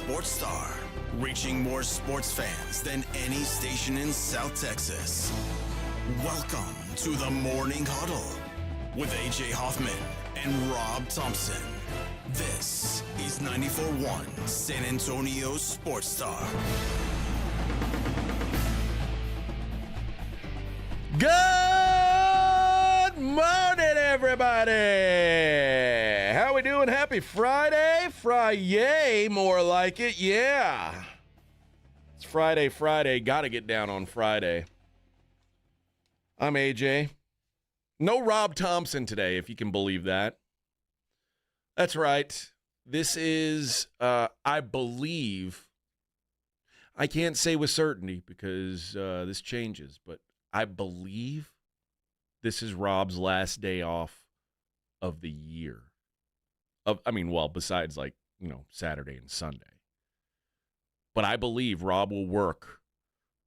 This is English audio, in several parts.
Sports Star, reaching more sports fans than any station in South Texas. Welcome to the Morning Huddle with AJ Hoffman and Rob Thompson. This is 94.1 San Antonio Sports Star. Good morning, everybody. How we doing? Happy Friday. Friday, more like it. Yeah. It's Friday. Gotta get down on Friday. I'm AJ. No Rob Thompson today, if you can believe that. That's right. This is, I believe, I can't say with certainty because this changes, but I believe this is Rob's last day off of the year. Besides Saturday and Sunday. But I believe Rob will work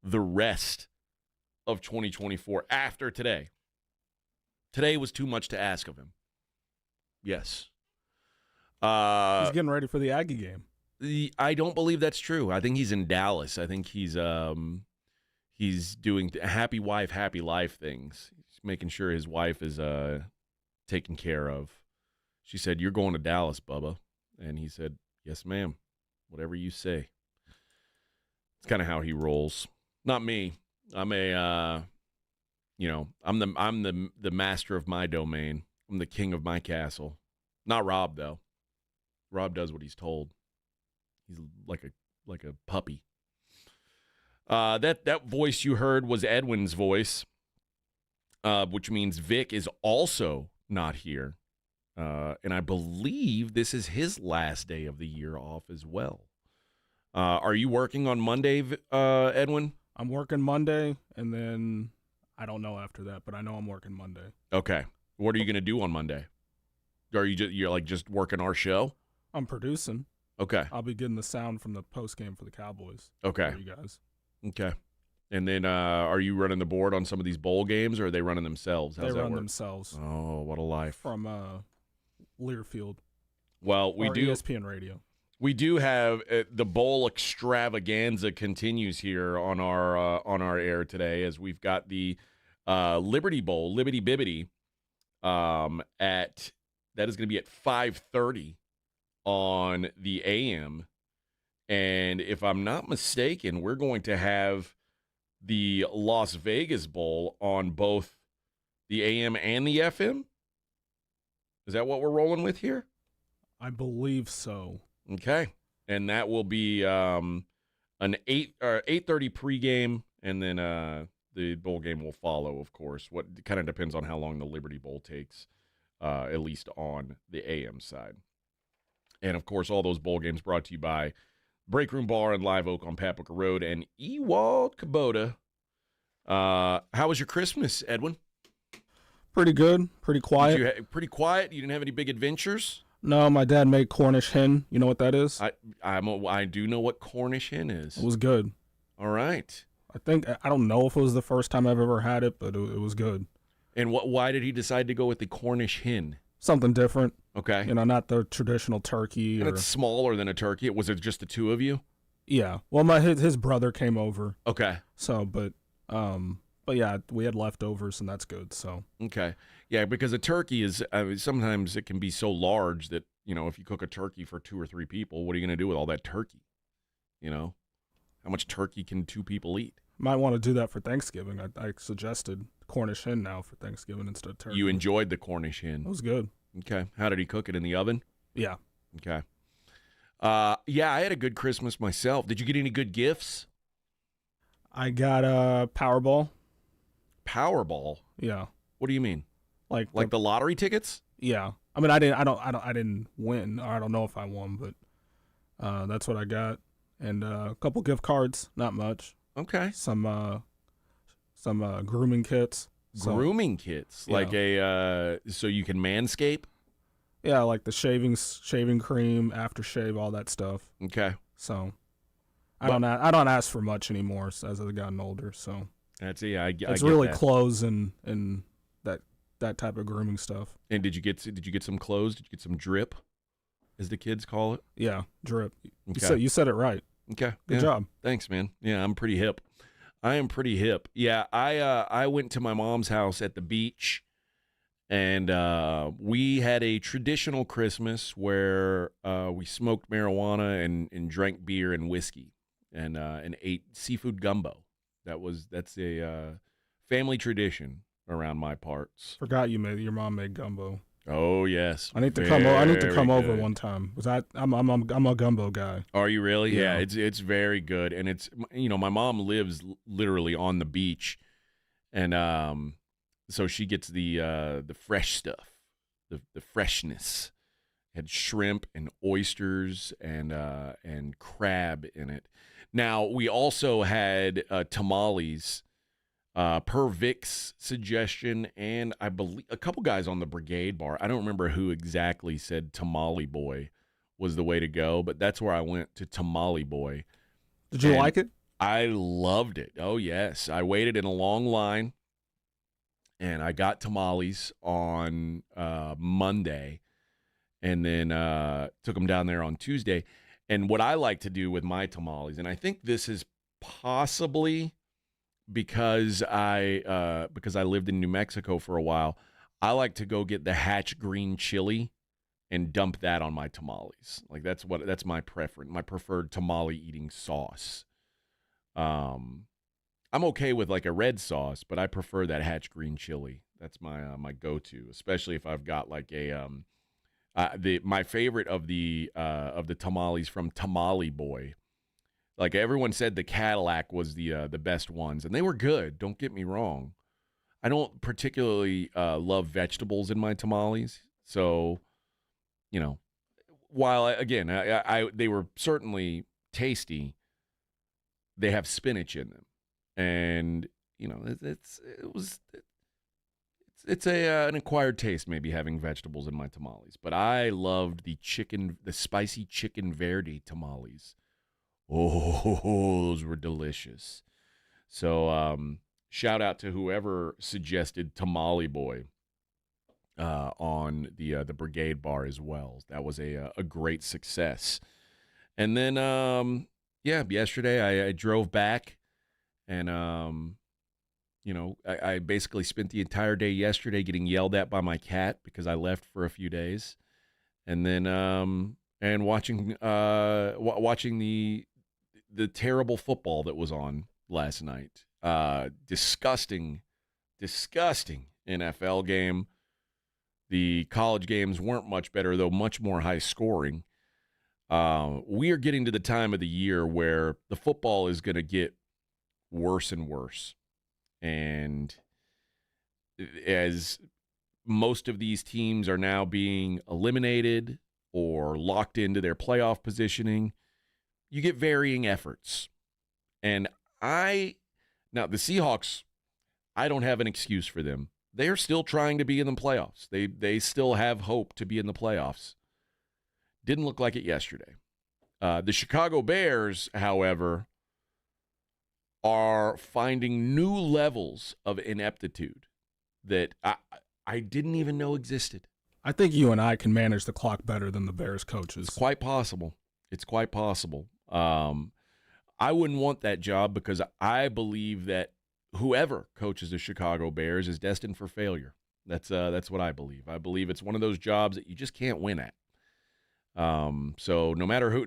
the rest of 2024 after today. Today was too much to ask of him. Yes. He's getting ready for the Aggie game. I don't believe that's true. I think he's in Dallas. I think he's doing happy wife, happy life things. He's making sure his wife is taken care of. She said, "You're going to Dallas, Bubba." And he said, "Yes, ma'am. Whatever you say." It's kind of how he rolls. Not me. I'm I'm the master of my domain. I'm the king of my castle. Not Rob, though. Rob does what he's told. He's like a puppy. That voice you heard was Edwin's voice, which means Vic is also not here. And I believe this is his last day of the year off as well. Are you working on Monday, Edwin? I'm working Monday, and then I don't know after that, but I know I'm working Monday. Okay. What are you going to do on Monday? Are you just working our show? I'm producing. Okay. I'll be getting the sound from the post game for the Cowboys. Okay. For you guys. Okay. And then are you running the board on some of these bowl games, or are they running themselves? They run themselves. Oh, what a life. From Learfield. Well, ESPN Radio. We do have the bowl extravaganza continues here on our air today, as we've got the Liberty Bowl, Libbity Bibbity, that is going to be at 5:30 on the AM. And if I'm not mistaken, we're going to have the Las Vegas Bowl on both the AM and the FM. Is that what we're rolling with here? I believe so. Okay. And that will be an 8:30 pregame, and then the bowl game will follow, of course. What kind of depends on how long the Liberty Bowl takes, at least on the AM side. And, of course, all those bowl games brought to you by Break Room Bar and Live Oak on Paprika Road and Ewald Kubota. How was your Christmas, Edwin? Pretty good. Pretty quiet. Pretty quiet? You didn't have any big adventures? No, my dad made Cornish hen. You know what that is? I do know what Cornish hen is. It was good. All right. I don't know if it was the first time I've ever had it, but it was good. And why did he decide to go with the Cornish hen? Something different. Okay. Not the traditional turkey. And it's smaller than a turkey. Was it just the two of you? Yeah. Well, his brother came over. Okay. So, but yeah, we had leftovers, and that's good. So. Okay. Yeah, because a turkey is sometimes it can be so large that if you cook a turkey for 2 or 3 people, what are you going to do with all that turkey? How much turkey can 2 people eat? Might want to do that for Thanksgiving. I suggested Cornish hen now for Thanksgiving instead of turkey. You enjoyed the Cornish hen. It was good. Okay. How did he cook it, in the oven? Yeah. Okay. Yeah, I had a good Christmas myself. Did you get any good gifts? I got a Powerball. Powerball? Yeah. What do you mean? Like the lottery tickets? Yeah. I mean, I didn't win. Or I don't know if I won, but that's what I got. And a couple gift cards, not much. Okay. Some grooming kits. Grooming kits, yeah. Like so you can manscape. Yeah, like the shaving cream, aftershave, all that stuff. Okay. So I don't ask for much anymore as I've gotten older. So that's I it's really that. Clothes and that type of grooming stuff. And did you get some clothes? Did you get some drip? as the kids call it. Yeah, drip. Okay. You said it right. Okay. Good job. Thanks, man. Yeah, I'm pretty hip. I am pretty hip. Yeah, I went to my mom's house at the beach, and we had a traditional Christmas where we smoked marijuana and drank beer and whiskey and ate seafood gumbo. That's a family tradition around my parts. Forgot your mom made gumbo. Oh yes, I need to come over good. one time. I'm a gumbo guy. Are you really? Yeah. It's very good, and it's my mom lives literally on the beach, and so she gets the fresh stuff, the freshness. Had shrimp and oysters and crab in it. Now we also had tamales. Per Vic's suggestion, and I believe a couple guys on the Brigade Bar. I don't remember who exactly said Tamale Boy was the way to go, but that's where I went, to Tamale Boy. Did you like it? I loved it. Oh, yes. I waited in a long line, and I got tamales on Monday, and then took them down there on Tuesday. And what I like to do with my tamales, and I think this is possibly because I lived in New Mexico for a while, I like to go get the Hatch green chili and dump that on my tamales. Like that's my preference, my preferred tamale eating sauce. I'm okay with like a red sauce, but I prefer that Hatch green chili. That's my go-to, especially if I've got like a my favorite of the tamales from Tamale Boy. Like everyone said, the Cadillac was the best ones, and they were good. Don't get me wrong. I don't particularly love vegetables in my tamales, so while they were certainly tasty, they have spinach in them, and it's an acquired taste maybe having vegetables in my tamales. But I loved the spicy chicken verde tamales. Oh, those were delicious. So shout out to whoever suggested Tamale Boy on the Brigade Bar as well. That was a great success. And then, yesterday I drove back, and, I basically spent the entire day yesterday getting yelled at by my cat because I left for a few days. And then and watching the terrible football that was on last night. Disgusting NFL game. The college games weren't much better, though much more high scoring. We are getting to the time of the year where the football is going to get worse and worse. And as most of these teams are now being eliminated or locked into their playoff positioning, you get varying efforts. And now the Seahawks, I don't have an excuse for them. They are still trying to be in the playoffs. They still have hope to be in the playoffs. Didn't look like it yesterday. The Chicago Bears, however, are finding new levels of ineptitude that I didn't even know existed. I think you and I can manage the clock better than the Bears coaches. It's quite possible. I wouldn't want that job because I believe that whoever coaches the Chicago Bears is destined for failure. That's what I believe. I believe it's one of those jobs that you just can't win at. So no matter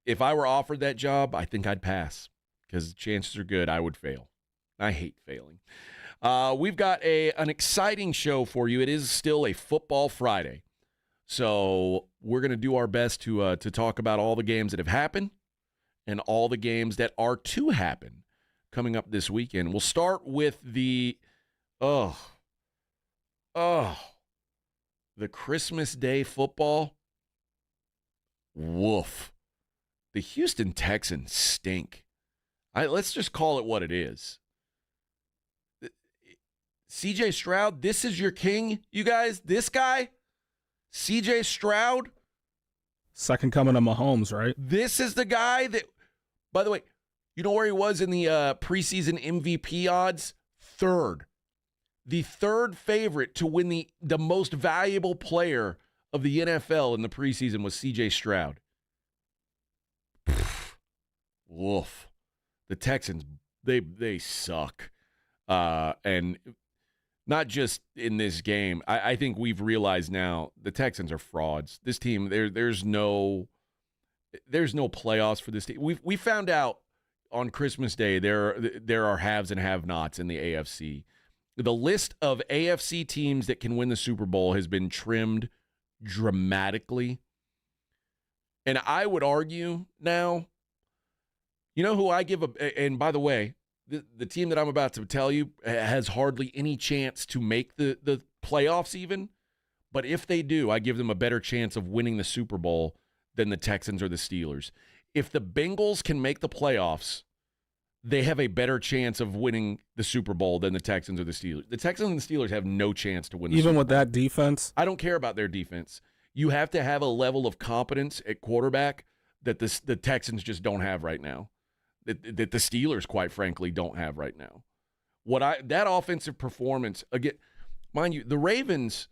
if I were offered that job, I think I'd pass because chances are good I would fail. I hate failing. We've got an exciting show for you. It is still a football Friday. So we're going to do our best to talk about all the games that have happened and all the games that are to happen coming up this weekend. We'll start with the Christmas Day football. Woof. The Houston Texans stink. Let's just call it what it is. CJ Stroud, this is your king, you guys? This guy? CJ Stroud? Second coming of Mahomes, right? This is the guy that, by the way, you know where he was in the preseason MVP odds? Third. The third favorite to win the most valuable player of the NFL in the preseason was C.J. Stroud. Woof. The Texans, they suck. And not just in this game. I think we've realized now the Texans are frauds. This team, there's no playoffs for this team. We found out on Christmas Day there are haves and have-nots in the AFC. The list of AFC teams that can win the Super Bowl has been trimmed dramatically. And I would argue now, you know who I give and by the way, the team that I'm about to tell you has hardly any chance to make the playoffs even. But if they do, I give them a better chance of winning the Super Bowl than the Texans or the Steelers. If the Bengals can make the playoffs, they have a better chance of winning the Super Bowl than the Texans or the Steelers. The Texans and the Steelers have no chance to win the Super Bowl. Even with that defense? I don't care about their defense. You have to have a level of competence at quarterback that the Texans just don't have right now. That the Steelers, quite frankly, don't have right now. That offensive performance, again, mind you, the Ravens,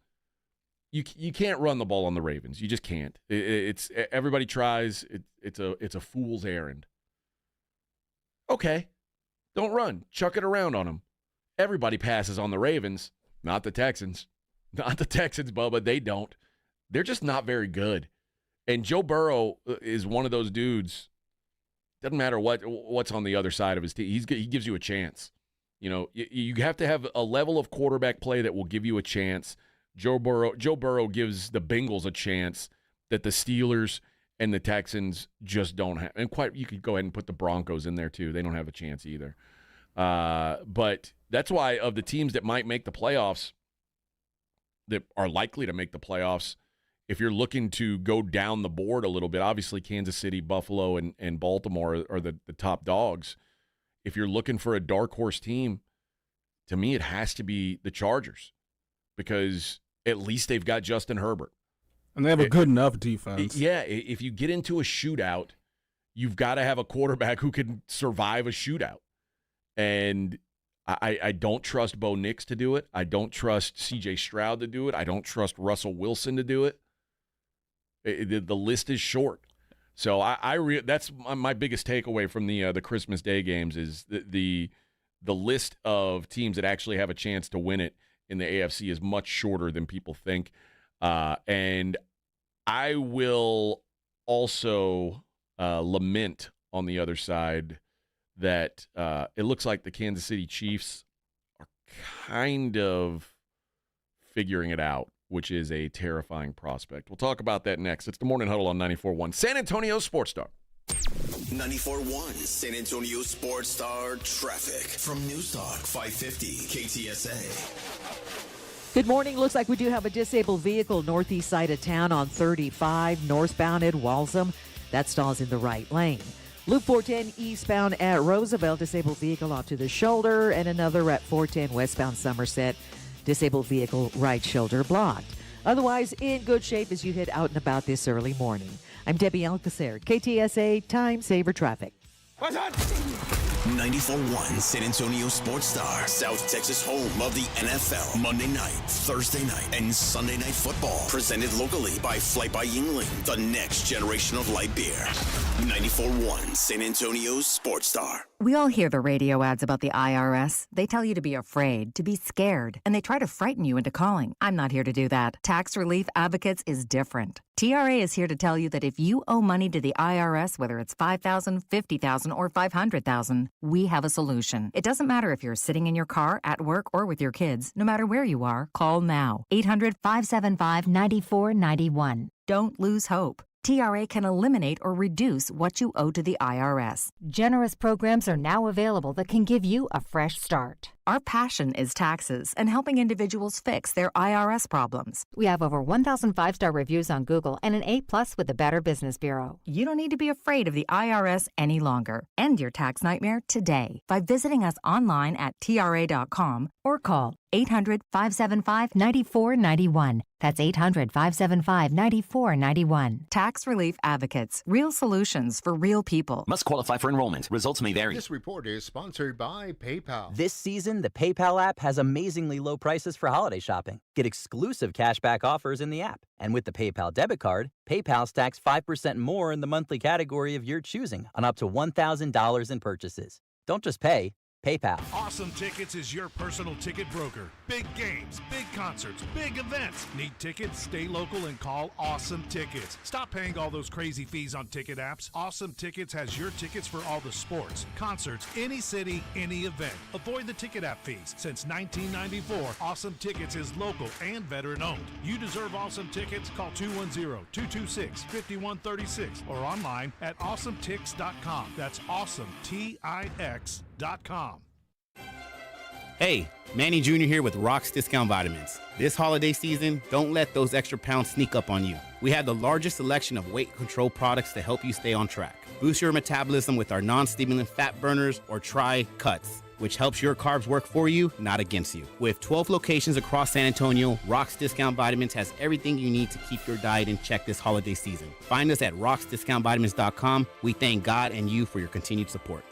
you can't run the ball on the Ravens. You just can't. It's everybody tries. It's a fool's errand. Okay, don't run. Chuck it around on them. Everybody passes on the Ravens, not the Texans. Not the Texans, Bubba. They don't. They're just not very good. And Joe Burrow is one of those dudes. Doesn't matter what's on the other side of his team. He gives you a chance. You know, you have to have a level of quarterback play that will give you a chance. Joe Burrow gives the Bengals a chance that the Steelers and the Texans just don't have. And you could go ahead and put the Broncos in there too. They don't have a chance either. But that's why of the teams that might make the playoffs, that are likely to make the playoffs, if you're looking to go down the board a little bit, obviously Kansas City, Buffalo, and Baltimore are the top dogs. If you're looking for a dark horse team, to me it has to be the Chargers, because at least they've got Justin Herbert. And they have a good enough defense. Yeah, if you get into a shootout, you've got to have a quarterback who can survive a shootout. And I don't trust Bo Nix to do it. I don't trust C.J. Stroud to do it. I don't trust Russell Wilson to do it. The list is short. So that's my biggest takeaway from the Christmas Day games is the list of teams that actually have a chance to win it in the AFC is much shorter than people think. And I will also lament on the other side that it looks like the Kansas City Chiefs are kind of figuring it out, which is a terrifying prospect. We'll talk about that next. It's the Morning Huddle on 94.1 San Antonio Sports Star. 94.1 San Antonio Sports Star traffic from News Talk 550 KTSA. Good morning. Looks like we do have a disabled vehicle northeast side of town on 35 northbound at Walsham. That stalls in the right lane. Loop 410 eastbound at Roosevelt, disabled vehicle off to the shoulder, and another at 410 westbound Somerset, disabled vehicle right shoulder blocked. Otherwise, in good shape as you head out and about this early morning. I'm Debbie Alcacer, KTSA Time Saver Traffic. 94.1 San Antonio Sports Star, South Texas home of the NFL, Monday night, Thursday night, and Sunday night football. Presented locally by Flight by Yingling, the next generation of light beer. 94.1 San Antonio Sports Star. We all hear the radio ads about the IRS. They tell you to be afraid, to be scared, and they try to frighten you into calling. I'm not here to do that. Tax Relief Advocates is different. TRA is here to tell you that if you owe money to the IRS, whether it's $5,000, $50,000, or $500,000, we have a solution. It doesn't matter if you're sitting in your car, at work, or with your kids. No matter where you are, call now. 800-575-9491. Don't lose hope. TRA can eliminate or reduce what you owe to the IRS. Generous programs are now available that can give you a fresh start. Our passion is taxes and helping individuals fix their IRS problems. We have over 1,000 five-star reviews on Google and an A+ with the Better Business Bureau. You don't need to be afraid of the IRS any longer. End your tax nightmare today by visiting us online at TRA.com or call 800-575-9491. That's 800-575-9491. Tax Relief Advocates. Real solutions for real people. Must qualify for enrollment. Results may vary. This report is sponsored by PayPal. This season, VIN, the PayPal app has amazingly low prices for holiday shopping. Get exclusive cashback offers in the app. And with the PayPal debit card, PayPal stacks 5% more in the monthly category of your choosing on up to $1,000 in purchases. Don't just pay, PayPal. Awesome Tickets is your personal ticket broker. Big games, big concerts, big events. Need tickets? Stay local and call Awesome Tickets. Stop paying all those crazy fees on ticket apps. Awesome Tickets has your tickets for all the sports, concerts, any city, any event. Avoid the ticket app fees. Since 1994, Awesome Tickets is local and veteran owned. You deserve Awesome Tickets. Call 210-226-5136 or online at awesometix.com. That's awesometix.com. Hey, Manny Jr. here with Rock's Discount Vitamins. This holiday season, don't let those extra pounds sneak up on you. We have the largest selection of weight control products to help you stay on track. Boost your metabolism with our non-stimulant fat burners or try Cuts, which helps your carbs work for you, not against you. With 12 locations across San Antonio, Rock's Discount Vitamins has everything you need to keep your diet in check this holiday season. Find us at rocksdiscountvitamins.com. We thank God and you for your continued support.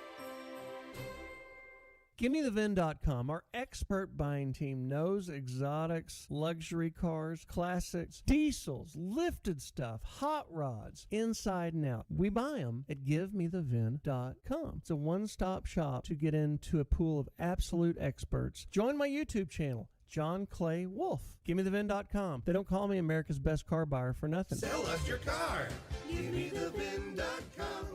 GimmeTheVin.com. Our expert buying team knows exotics, luxury cars, classics, diesels, lifted stuff, hot rods, inside and out. We buy them at GiveMeTheVin.com. It's a one-stop shop to get into a pool of absolute experts. Join my YouTube channel, John Clay Wolf. GimmeTheVin.com. They don't call me America's best car buyer for nothing. Sell us your car. GimmeTheVin.com.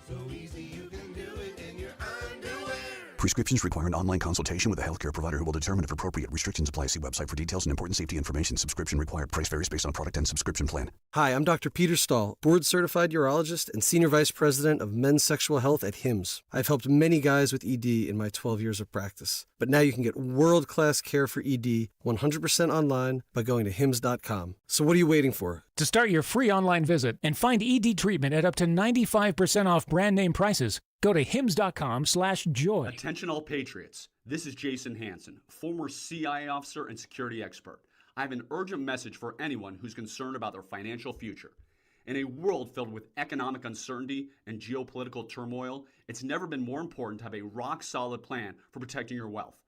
So easy you can do it in your underwear. Prescriptions require an online consultation with a healthcare provider who will determine if appropriate restrictions apply. See website for details and important safety information. Subscription required. Price varies based on product and subscription plan. Hi, I'm Dr. Peter Stahl, board-certified urologist and senior vice president of men's sexual health at HIMSS. I've helped many guys with ED in my 12 years of practice. But now you can get world-class care for ED 100% online by going to HIMSS.com. So what are you waiting for? To start your free online visit and find ED treatment at up to 95% off brand name prices, go to hims.com/joy. Attention all patriots. This is Jason Hansen, former CIA officer and security expert. I have an urgent message for anyone who's concerned about their financial future. In a world filled with economic uncertainty and geopolitical turmoil, it's never been more important to have a rock-solid plan for protecting your wealth.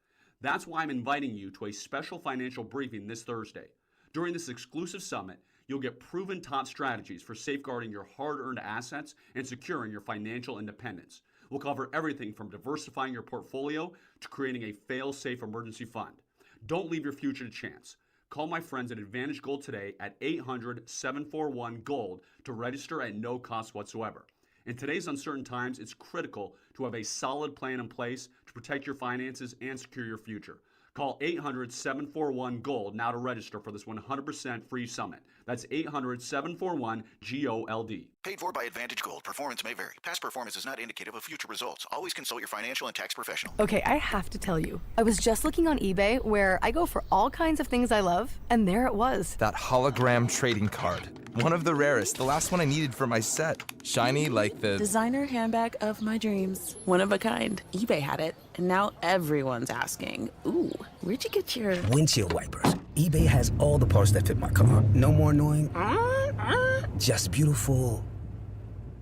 That's why I'm inviting you to a special financial briefing this Thursday. During this exclusive summit, you'll get proven top strategies for safeguarding your hard-earned assets and securing your financial independence. We'll cover everything from diversifying your portfolio to creating a fail-safe emergency fund. Don't leave your future to chance. Call my friends at Advantage Gold today at 800-741-GOLD to register at no cost whatsoever. In today's uncertain times, it's critical to have a solid plan in place to protect your finances and secure your future. Call 800-741-GOLD now to register for this 100% free summit. That's 800-741-GOLD. Paid for by Advantage Gold. Performance may vary. Past performance is not indicative of future results. Always consult your financial and tax professional. Okay, I have to tell you. I was just looking on eBay where I go for all kinds of things I love, and there it was. That hologram trading card. One of the rarest. The last one I needed for my set. Shiny like the... designer handbag of my dreams. One of a kind. eBay had it, and now everyone's asking, ooh, where'd you get your... windshield wipers. eBay has all the parts that fit my car. No more annoying. Just beautiful.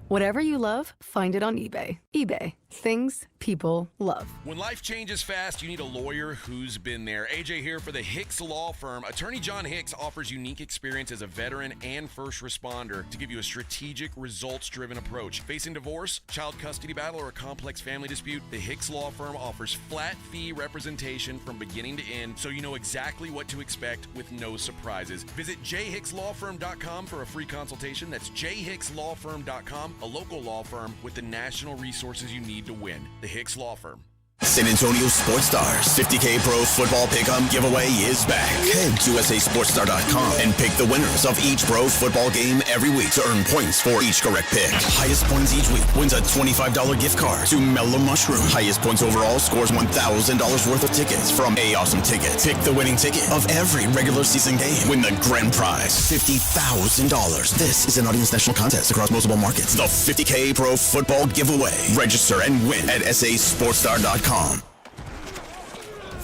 Whatever you love, find it on eBay. eBay. Things people love. When life changes fast, you need a lawyer who's been there. AJ here for the Hicks Law Firm. Attorney John Hicks offers unique experience as a veteran and first responder to give you a strategic, results-driven approach. Facing divorce, child custody battle, or a complex family dispute, the Hicks Law Firm offers flat-fee representation from beginning to end, so you know exactly what to expect with no surprises. Visit jhickslawfirm.com for a free consultation. That's jhickslawfirm.com, a local law firm with the national resources you need to win. The Hicks Law Firm. San Antonio Sports Stars 50K Pro Football Pick'em giveaway is back. Head to USASportsStar.com and pick the winners of each pro football game every week to earn points for each correct pick. Highest points each week wins a $25 gift card to Mellow Mushroom. Highest points overall scores $1,000 worth of tickets from A Awesome Tickets. Pick the winning ticket of every regular season game. Win the grand prize, $50,000. This is an Audience National contest across multiple markets. The 50K Pro Football Giveaway. Register and win at SASportsStar.com.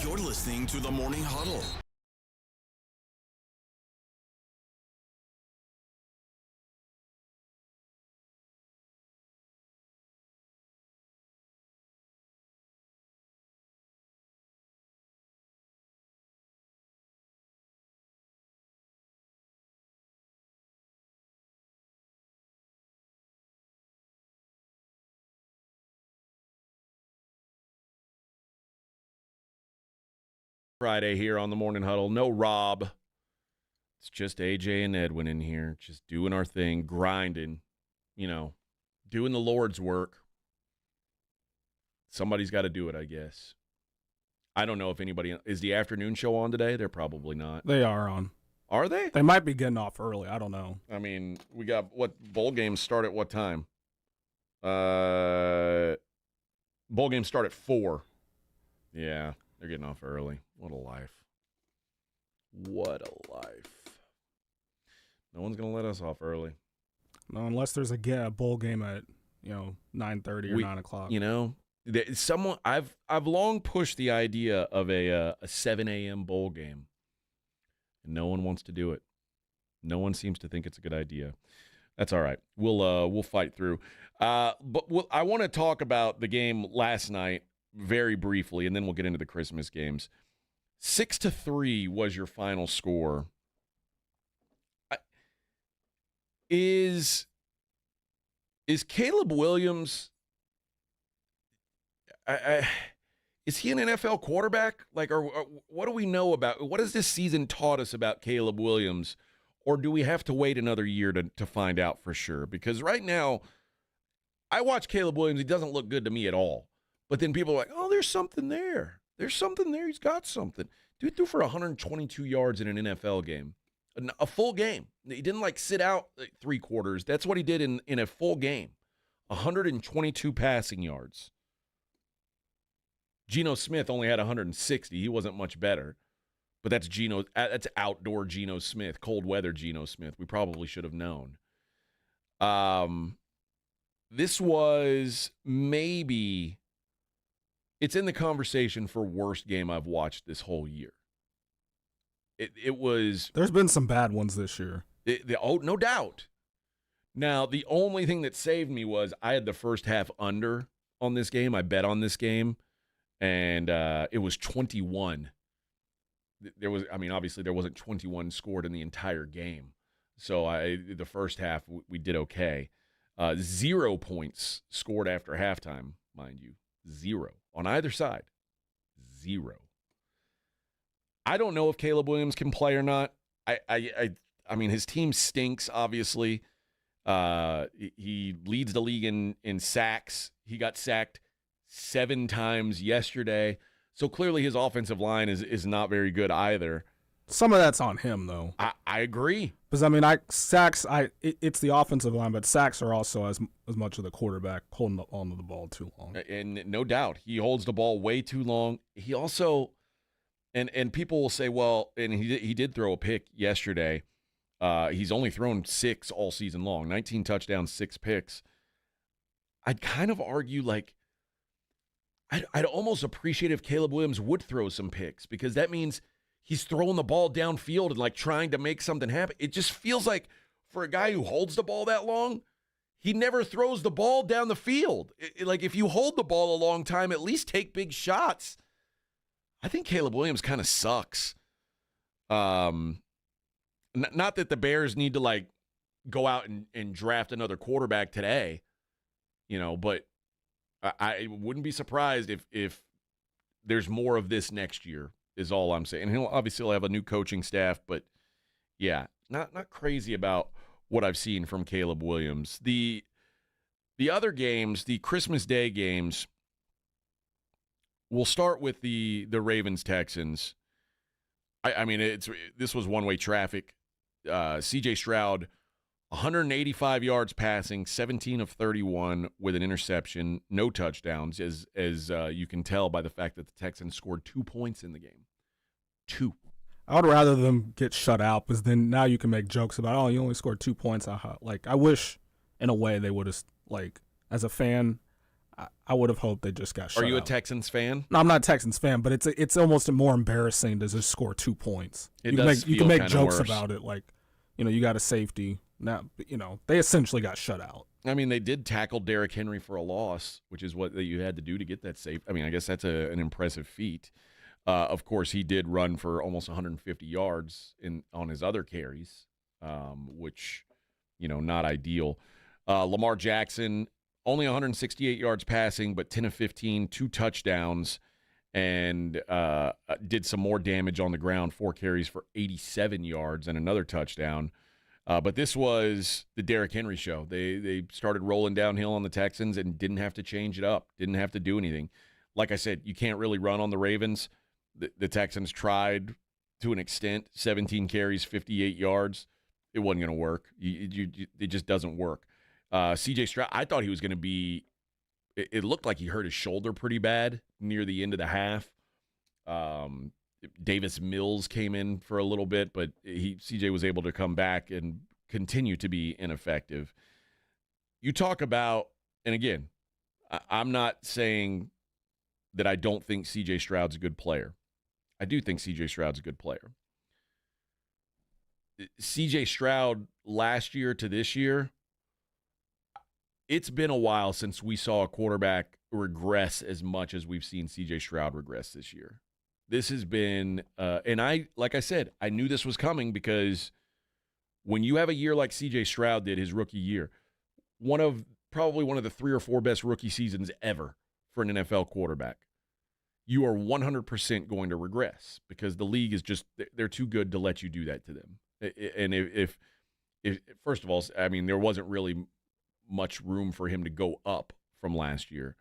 You're listening to the Morning Huddle. Friday here on the Morning Huddle. No Rob. It's just AJ and Edwin in here, just doing our thing, grinding, doing the Lord's work. Somebody's got to do it, I guess. I don't know if anybody – is the afternoon show on today? They're probably not. They are on. Are they? They might be getting off early. I don't know. I mean, we got – what bowl games start at what time? Bowl games start at 4. Yeah, they're getting off early. What a life. What a life. No one's going to let us off early. No, unless there's a bowl game at, 9:30 or 9 o'clock. I've long pushed the idea of a 7 a.m. bowl game, and no one wants to do it. No one seems to think it's a good idea. That's all right. We'll fight through. But I want to talk about the game last night very briefly, and then we'll get into the Christmas games. 6-3 was your final score. Is Caleb Williams? Is he an NFL quarterback? Or what do we know about? What has this season taught us about Caleb Williams? Or do we have to wait another year to find out for sure? Because right now, I watch Caleb Williams. He doesn't look good to me at all. But then people are like, oh, there's something there. There's something there. He's got something. Dude threw for 122 yards in an NFL game. A full game. He didn't sit out 3 quarters. That's what he did in a full game. 122 passing yards. Geno Smith only had 160. He wasn't much better. But that's outdoor Geno Smith, cold weather Geno Smith. We probably should have known. This was maybe, it's in the conversation for worst game I've watched this whole year. It was. There's been some bad ones this year. No doubt. Now, the only thing that saved me was I had the first half under on this game. I bet on this game, and it was 21. Obviously there wasn't 21 scored in the entire game. So the first half we did okay. 0 points scored after halftime, mind you. 0 on either side. 0. I don't know if Caleb Williams can play or not. I mean, his team stinks, obviously. He leads the league in sacks. He got sacked 7 times yesterday. So clearly his offensive line is not very good either. Some of that's on him, though. I agree. Because, sacks, it's the offensive line, but sacks are also as much of the quarterback holding on to the ball too long. And no doubt, he holds the ball way too long. He also, and people will say, well, and he did throw a pick yesterday. He's only thrown 6 all season long, 19 touchdowns, 6 picks. I'd kind of argue, I'd almost appreciate if Caleb Williams would throw some picks, because that means he's throwing the ball downfield and trying to make something happen. It just feels like for a guy who holds the ball that long, he never throws the ball down the field. If you hold the ball a long time, at least take big shots. I think Caleb Williams kind of sucks. Not that the Bears need to go out and draft another quarterback today, but I wouldn't be surprised if there's more of this next year, is all I'm saying. And he'll obviously have a new coaching staff, but yeah, not crazy about what I've seen from Caleb Williams. The other games, the Christmas Day games, we'll start with the Ravens-Texans. This was one-way traffic. C.J. Stroud, 185 yards passing, 17 of 31 with an interception, no touchdowns, as you can tell by the fact that the Texans scored 2 points in the game. 2. I would rather them get shut out, because then now you can make jokes about, you only scored 2 points. I wish, in a way, they would have, as a fan, I would have hoped they just got shut out. Are you a Texans fan? No, I'm not a Texans fan, but it's almost more embarrassing to just score 2 points. You can make jokes about it, you got a safety. Now, they essentially got shut out. They did tackle Derrick Henry for a loss, which is what you had to do to get that safe. I guess that's an impressive feat. Of course, he did run for almost 150 yards on his other carries, which, not ideal. Lamar Jackson, only 168 yards passing, but 10 of 15, 2 touchdowns. and did some more damage on the ground, 4 carries for 87 yards and another touchdown. But this was the Derrick Henry show. They started rolling downhill on the Texans and didn't have to change it up, didn't have to do anything. Like I said, you can't really run on the Ravens. The Texans tried to an extent, 17 carries, 58 yards. It wasn't going to work. It just doesn't work. C.J. Stroud, I thought he was going to be – it looked like he hurt his shoulder pretty bad near the end of the half. Davis Mills came in for a little bit, but C.J. was able to come back and continue to be ineffective. You talk about – and again, I'm not saying that I don't think C.J. Stroud's a good player. I do think C.J. Stroud's a good player. C.J. Stroud last year to this year, it's been a while since we saw a quarterback regress as much as we've seen C.J. Stroud regress this year. This has been, like I said, I knew this was coming because when you have a year like C.J. Stroud did his rookie year, probably one of the 3 or 4 best rookie seasons ever for an NFL quarterback, you are 100% going to regress because the league is just, they're too good to let you do that to them. And if first of all, I mean, there wasn't really much room for him to go up from last year.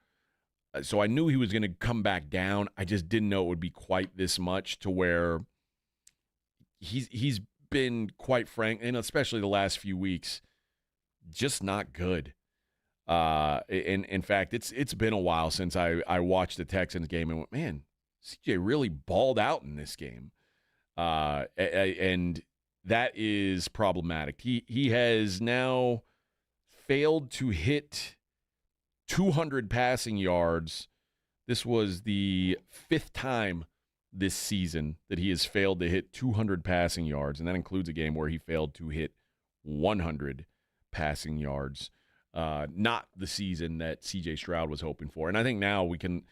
So I knew he was going to come back down. I just didn't know it would be quite this much to where he's been, quite frank, and especially the last few weeks, just not good. And in fact, it's been a while since I watched the Texans game and went, man, CJ really balled out in this game. And that is problematic. He has now failed to hit 200 passing yards. This was the 5th time this season that he has failed to hit 200 passing yards, and that includes a game where he failed to hit 100 passing yards. Not the season that C.J. Stroud was hoping for. And I think now we can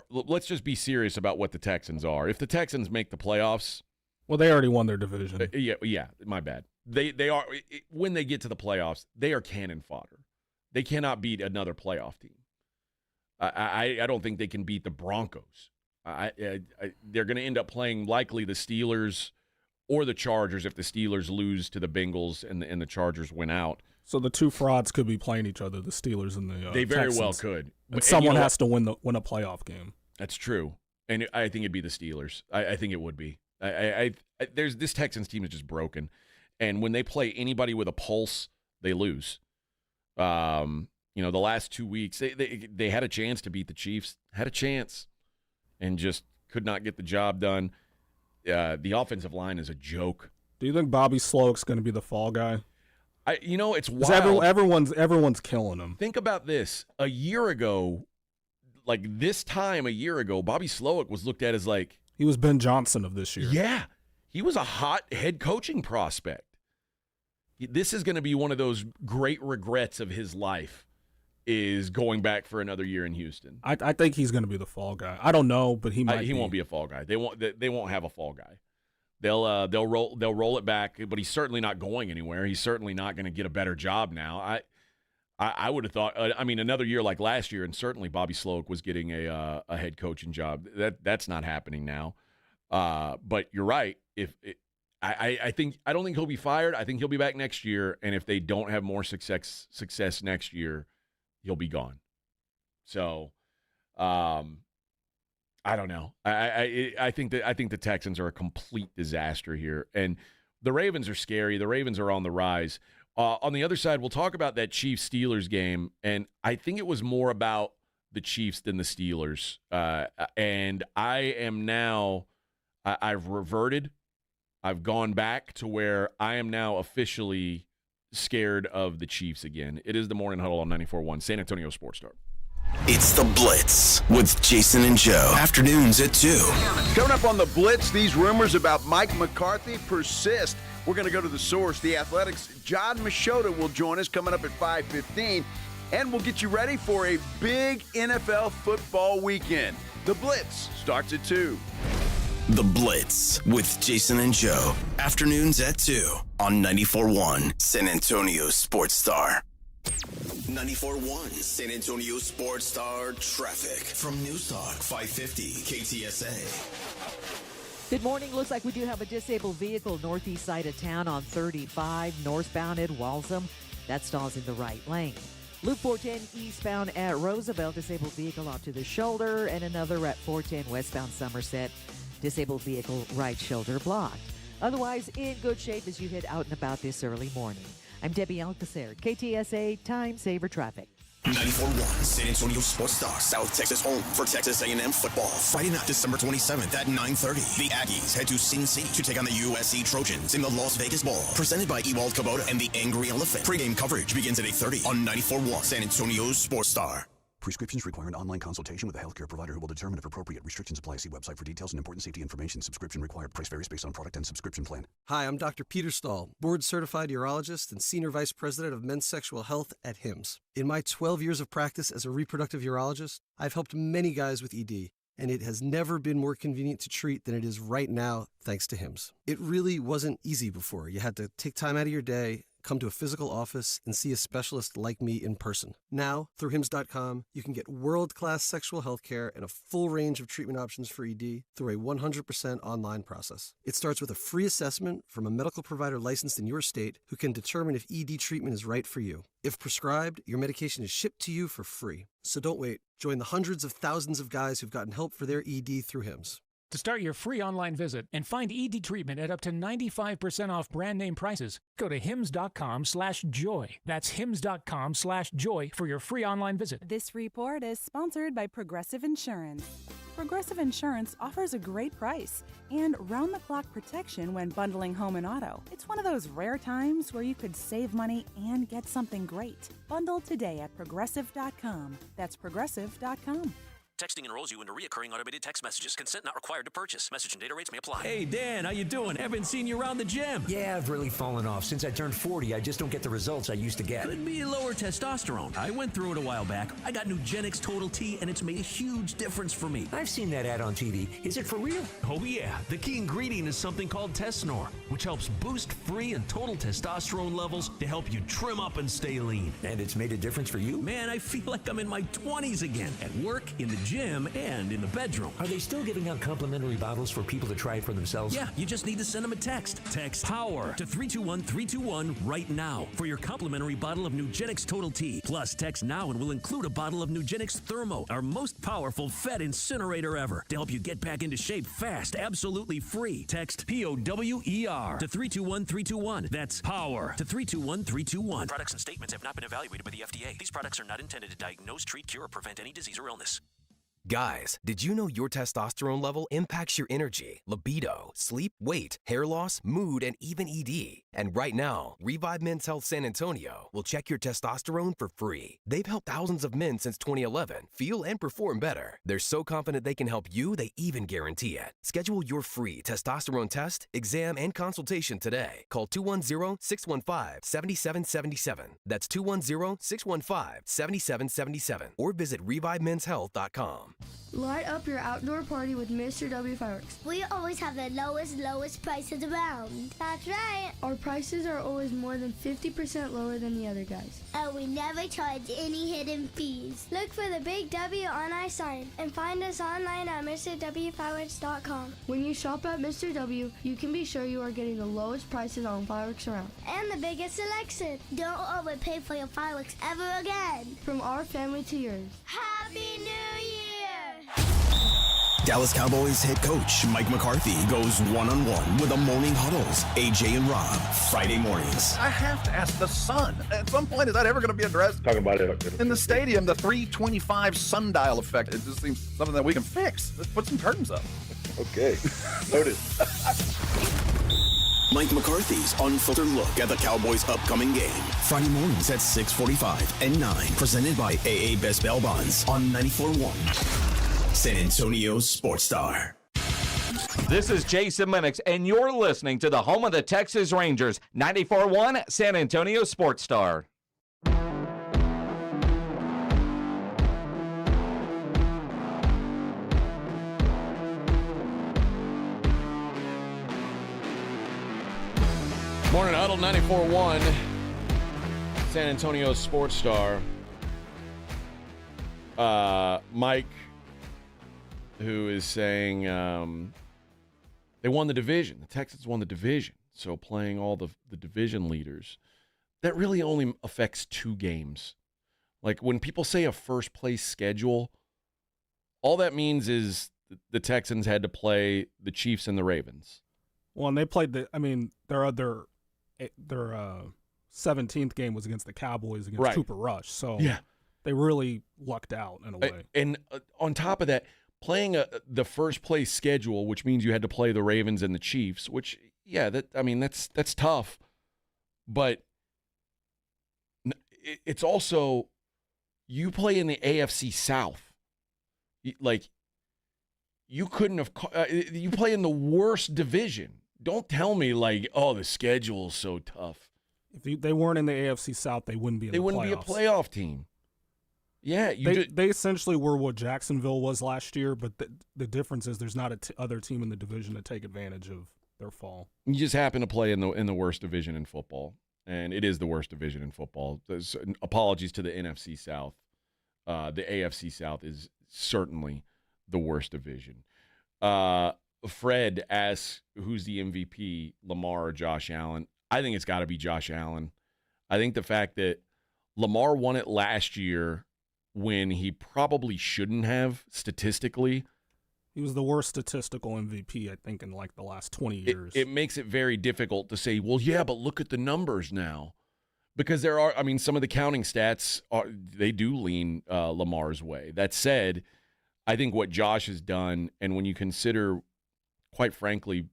let's just be serious about what the Texans are. If the Texans make the playoffs, well, they already won their division. Yeah, my bad. They are, when they get to the playoffs, they are cannon fodder. They cannot beat another playoff team. I don't think they can beat the Broncos. They're going to end up playing likely the Steelers or the Chargers if the Steelers lose to the Bengals and the Chargers win out. So the two frauds could be playing each other, the Steelers and the they very Texans. well could. And someone has to win a playoff game. That's true. And I think it'd be the Steelers. I think it would be. There's this Texans team is just broken. And when they play anybody with a pulse, they lose. The last 2 weeks, they had a chance to beat the Chiefs, had a chance, and just could not get the job done. The offensive line is a joke. Do you think Bobby Slowick's going to be the fall guy? It's wild. Everyone's killing him. Think about this. A year ago, like this time a year ago, Bobby Slowick was looked at as like... He was Ben Johnson of this year. Yeah. He was a hot head coaching prospect. This is going to be one of those great regrets of his life, is going back for another year in Houston. I think he's going to be the fall guy. I don't know, but he might. He won't be a fall guy. They won't have a fall guy. They'll roll it back, but he's certainly not going anywhere. He's certainly not going to get a better job now. I would have thought. Another year like last year, and certainly Bobby Slowick was getting a head coaching job. That's not happening now. But you're right. I don't think he'll be fired. I think he'll be back next year, and if they don't have more success next year, he'll be gone. So, I don't know. I think the Texans are a complete disaster here, and the Ravens are scary. The Ravens are on the rise. On the other side, we'll talk about that Chiefs-Steelers game, and I think it was more about the Chiefs than the Steelers. And I am now I've reverted. I've gone back to where I am now officially scared of the Chiefs again. It is the Morning Huddle on 94.1 San Antonio Sports Star. It's the Blitz with Jason and Joe. Afternoons at 2. Coming up on the Blitz, these rumors about Mike McCarthy persist. We're going to go to the source. The Athletics' John Machota will join us coming up at 5:15. And we'll get you ready for a big NFL football weekend. The Blitz starts at 2. The Blitz with Jason and Joe. Afternoons at 2 on 94.1 San Antonio Sports Star. 94.1 San Antonio Sports Star traffic from News Talk 550 KTSA. Good morning. Looks like we do have a disabled vehicle northeast side of town on 35 northbound at Walsham. That stalls in the right lane. Loop 410 eastbound at Roosevelt, disabled vehicle off to the shoulder, and another at 410 westbound Somerset, disabled vehicle right shoulder blocked. Otherwise, in good shape as you head out and about this early morning. I'm Debbie Alcacer, KTSA Time Saver Traffic. 94.1 San Antonio Sports Star, South Texas home for Texas A&M football. Friday night, December 27th at 9:30. The Aggies head to Sin City to take on the USC Trojans in the Las Vegas Bowl. Presented by Ewald Kubota and the Angry Elephant. Pre-game coverage begins at 8:30 on 94.1 San Antonio Sports Star. Prescriptions require an online consultation with a healthcare provider who will determine if appropriate. Restrictions apply. See website for details and important safety information. Subscription required. Price varies based on product and subscription plan. Hi, I'm Dr. Peter Stahl, board-certified urologist and senior vice president of men's sexual health at HIMSS. In my 12 years of practice as a reproductive urologist, I've helped many guys with ED, and it has never been more convenient to treat than it is right now, thanks to HIMSS. It really wasn't easy before. You had to take time out of your day, come to a physical office, and see a specialist like me in person. Now, through HIMSS.com, you can get world-class sexual health care and a full range of treatment options for ED through a 100% online process. It starts with a free assessment from a medical provider licensed in your state who can determine if ED treatment is right for you. If prescribed, your medication is shipped to you for free. So don't wait. Join the hundreds of thousands of guys who've gotten help for their ED through HIMSS. To start your free online visit and find ED treatment at up to 95% off brand name prices, go to hims.com/joy. That's hims.com/joy for your free online visit. This report is sponsored by Progressive Insurance. Progressive Insurance offers a great price and round-the-clock protection when bundling home and auto. It's one of those rare times where you could save money and get something great. Bundle today at progressive.com. That's progressive.com. Texting enrolls you into reoccurring automated text messages. Consent not required to purchase. Message and data rates may apply. Hey, Dan, how you doing? Haven't seen you around the gym. Yeah, I've really fallen off. Since I turned 40, I just don't get the results I used to get. Could be lower testosterone. I went through it a while back. I got Nugenix Total T, and it's made a huge difference for me. I've seen that ad on TV. Is it for real? Oh, yeah. The key ingredient is something called Tesnor, which helps boost free and total testosterone levels to help you trim up and stay lean. And it's made a difference for you? Man, I feel like I'm in my 20s again. At work, in the gym, and in the bedroom. Are they still giving out complimentary bottles for people to try it for themselves? Yeah, you just need to send them a text. Text POWER to 321-321 right now for your complimentary bottle of Nugenix Total T. Plus, text now and we'll include a bottle of Nugenix Thermo, our most powerful Fed incinerator ever, to help you get back into shape fast, absolutely free. Text POWER to 321-321. That's POWER to 321-321. Products and statements have not been evaluated by the FDA. These products are not intended to diagnose, treat, cure, or prevent any disease or illness. Guys, did you know your testosterone level impacts your energy, libido, sleep, weight, hair loss, mood, and even ED? And right now, Revive Men's Health San Antonio will check your testosterone for free. They've helped thousands of men since 2011 feel and perform better. They're so confident they can help you, they even guarantee it. Schedule your free testosterone test, exam, and consultation today. Call 210-615-7777. That's 210-615-7777. Or visit ReviveMen'sHealth.com. Light up your outdoor party with Mr. W Fireworks. We always have the lowest prices around. That's right. Our prices are always more than 50% lower than the other guys. And we never charge any hidden fees. Look for the big W on our sign and find us online at MrWFireworks.com. When you shop at Mr. W, you can be sure you are getting the lowest prices on fireworks around. And the biggest selection. Don't overpay for your fireworks ever again. From our family to yours. Happy New Year! Dallas Cowboys head coach Mike McCarthy goes one-on-one with the Morning Huddles, AJ and Rob, Friday mornings. I have to ask the sun. At some point, is that ever going to be addressed? Talking about it. In the stadium, the 325 sundial effect, it just seems something that we can fix. Let's put some curtains up. Okay. Noted. Mike McCarthy's unfiltered look at the Cowboys' upcoming game. Friday mornings at 6:45 and 9. Presented by AA Best Bail Bonds on 94.1 San Antonio Sports Star. This is Jason Minix, and you're listening to the home of the Texas Rangers, 94.1 San Antonio Sports Star. Morning Huddle, 94.1 San Antonio Sports Star. Mike, who is saying they won the division. The Texans won the division. So playing all the division leaders, that really only affects 2 games. Like when people say a first place schedule, all that means is the Texans had to play the Chiefs and the Ravens. Well, and they played their 17th game was against the Cowboys against Cooper Rush. So they really lucked out in a way. And on top of that, playing the first place schedule, which means you had to play the Ravens and the Chiefs, which that's tough. But it's also, you play in the AFC South. Like, you couldn't have you play in the worst division. Don't tell me like, oh, the schedule is so tough. If they weren't in the AFC South, they wouldn't be in the playoffs. They wouldn't be a playoff team. Yeah, they essentially were what Jacksonville was last year, but the difference is there's not a other team in the division to take advantage of their fall. You just happen to play in the worst division in football, and it is the worst division in football. Apologies to the NFC South. The AFC South is certainly the worst division. Fred asks, who's the MVP, Lamar or Josh Allen? I think it's got to be Josh Allen. I think the fact that Lamar won it last year when he probably shouldn't have statistically. He was the worst statistical MVP, I think, in like the last 20 years. It makes it very difficult to say, well, yeah, but look at the numbers now. Because there are, some of the counting stats, they do lean Lamar's way. That said, I think what Josh has done, and when you consider, quite frankly,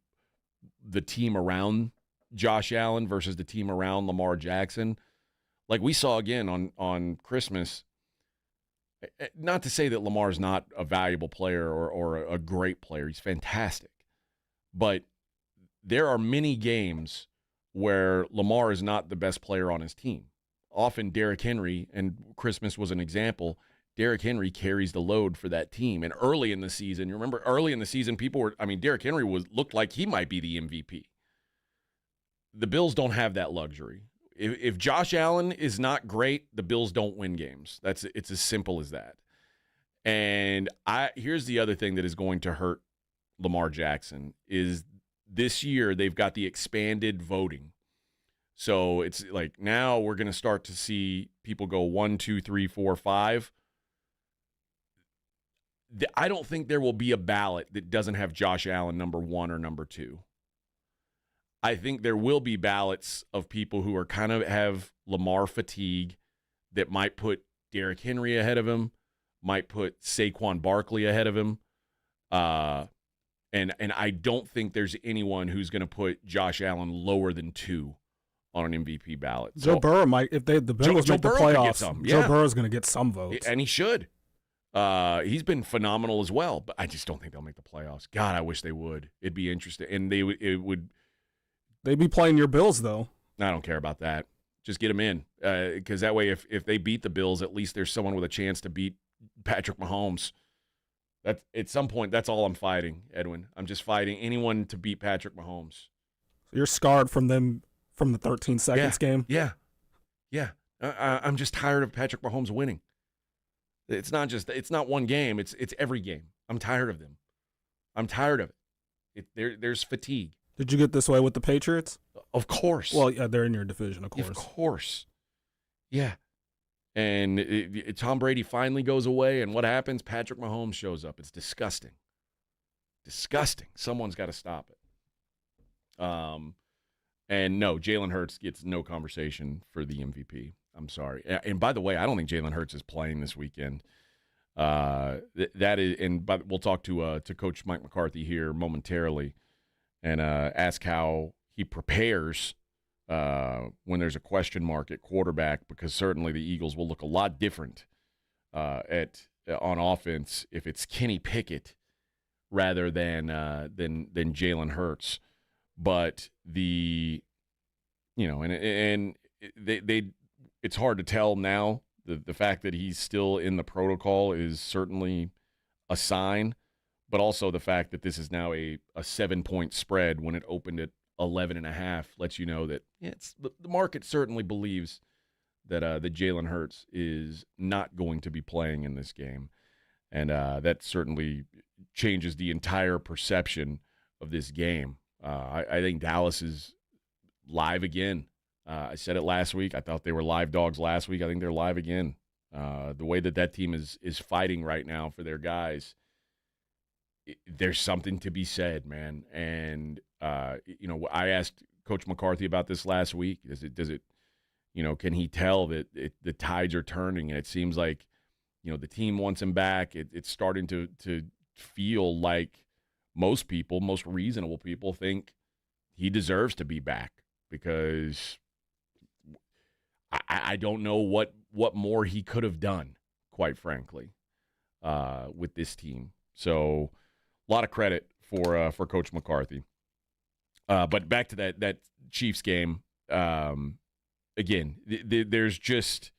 the team around Josh Allen versus the team around Lamar Jackson, like we saw again on Christmas, not to say that Lamar's not a valuable player or a great player. He's fantastic. But there are many games where Lamar is not the best player on his team. Often Derrick Henry, and Christmas was an example, Derrick Henry carries the load for that team. And early in the season, you remember early in the season, Derrick Henry looked like he might be the MVP. The Bills don't have that luxury. If Josh Allen is not great, the Bills don't win games. It's as simple as that. And here's the other thing that is going to hurt Lamar Jackson is this year they've got the expanded voting. So it's like now we're going to start to see people go 1, 2, 3, 4, 5. I don't think there will be a ballot that doesn't have Josh Allen number 1 or number 2. I think there will be ballots of people who are kind of have Lamar fatigue that might put Derrick Henry ahead of him, might put Saquon Barkley ahead of him. And I don't think there's anyone who's going to put Josh Allen lower than 2 on an MVP ballot. Joe Burrow might, if the Bengals make the playoffs, Joe Burrow's going to get some votes. And he should. He's been phenomenal as well, but I just don't think they'll make the playoffs. God, I wish they would. It'd be interesting. And they'd be playing your Bills, though. I don't care about that. Just get them in. Because that way, if they beat the Bills, at least there's someone with a chance to beat Patrick Mahomes. At some point, that's all I'm fighting, Edwin. I'm just fighting anyone to beat Patrick Mahomes. You're scarred from them from the 13 seconds game? Yeah. I'm just tired of Patrick Mahomes winning. It's not one game. It's every game. I'm tired of them. I'm tired of it. There's fatigue. Did you get this way with the Patriots? Of course. Well, yeah, they're in your division, of course. Of course. Yeah. And Tom Brady finally goes away, and what happens? Patrick Mahomes shows up. It's disgusting. Disgusting. Someone's got to stop it. And no, Jalen Hurts gets no conversation for the MVP. I'm sorry. And by the way, I don't think Jalen Hurts is playing this weekend. That is, but we'll talk to Coach Mike McCarthy here momentarily, and ask how he prepares when there's a question mark at quarterback, because certainly the Eagles will look a lot different on offense if it's Kenny Pickett rather than Jalen Hurts. But it's hard to tell now. The fact that he's still in the protocol is certainly a sign, but also the fact that this is now a 7-point spread when it opened at 11.5 lets you know that the market certainly believes that Jalen Hurts is not going to be playing in this game. And that certainly changes the entire perception of this game. I think Dallas is live again. I said it last week. I thought they were live dogs last week. I think they're live again. The way that team is fighting right now for their guys, there's something to be said, man. And, I asked Coach McCarthy about this last week. Does it can he tell that the tides are turning? And it seems like, the team wants him back. It's starting to feel like most reasonable people think he deserves to be back, because I don't know what more he could have done, quite frankly, with this team. So a lot of credit for Coach McCarthy. But back to that Chiefs game, again, there's just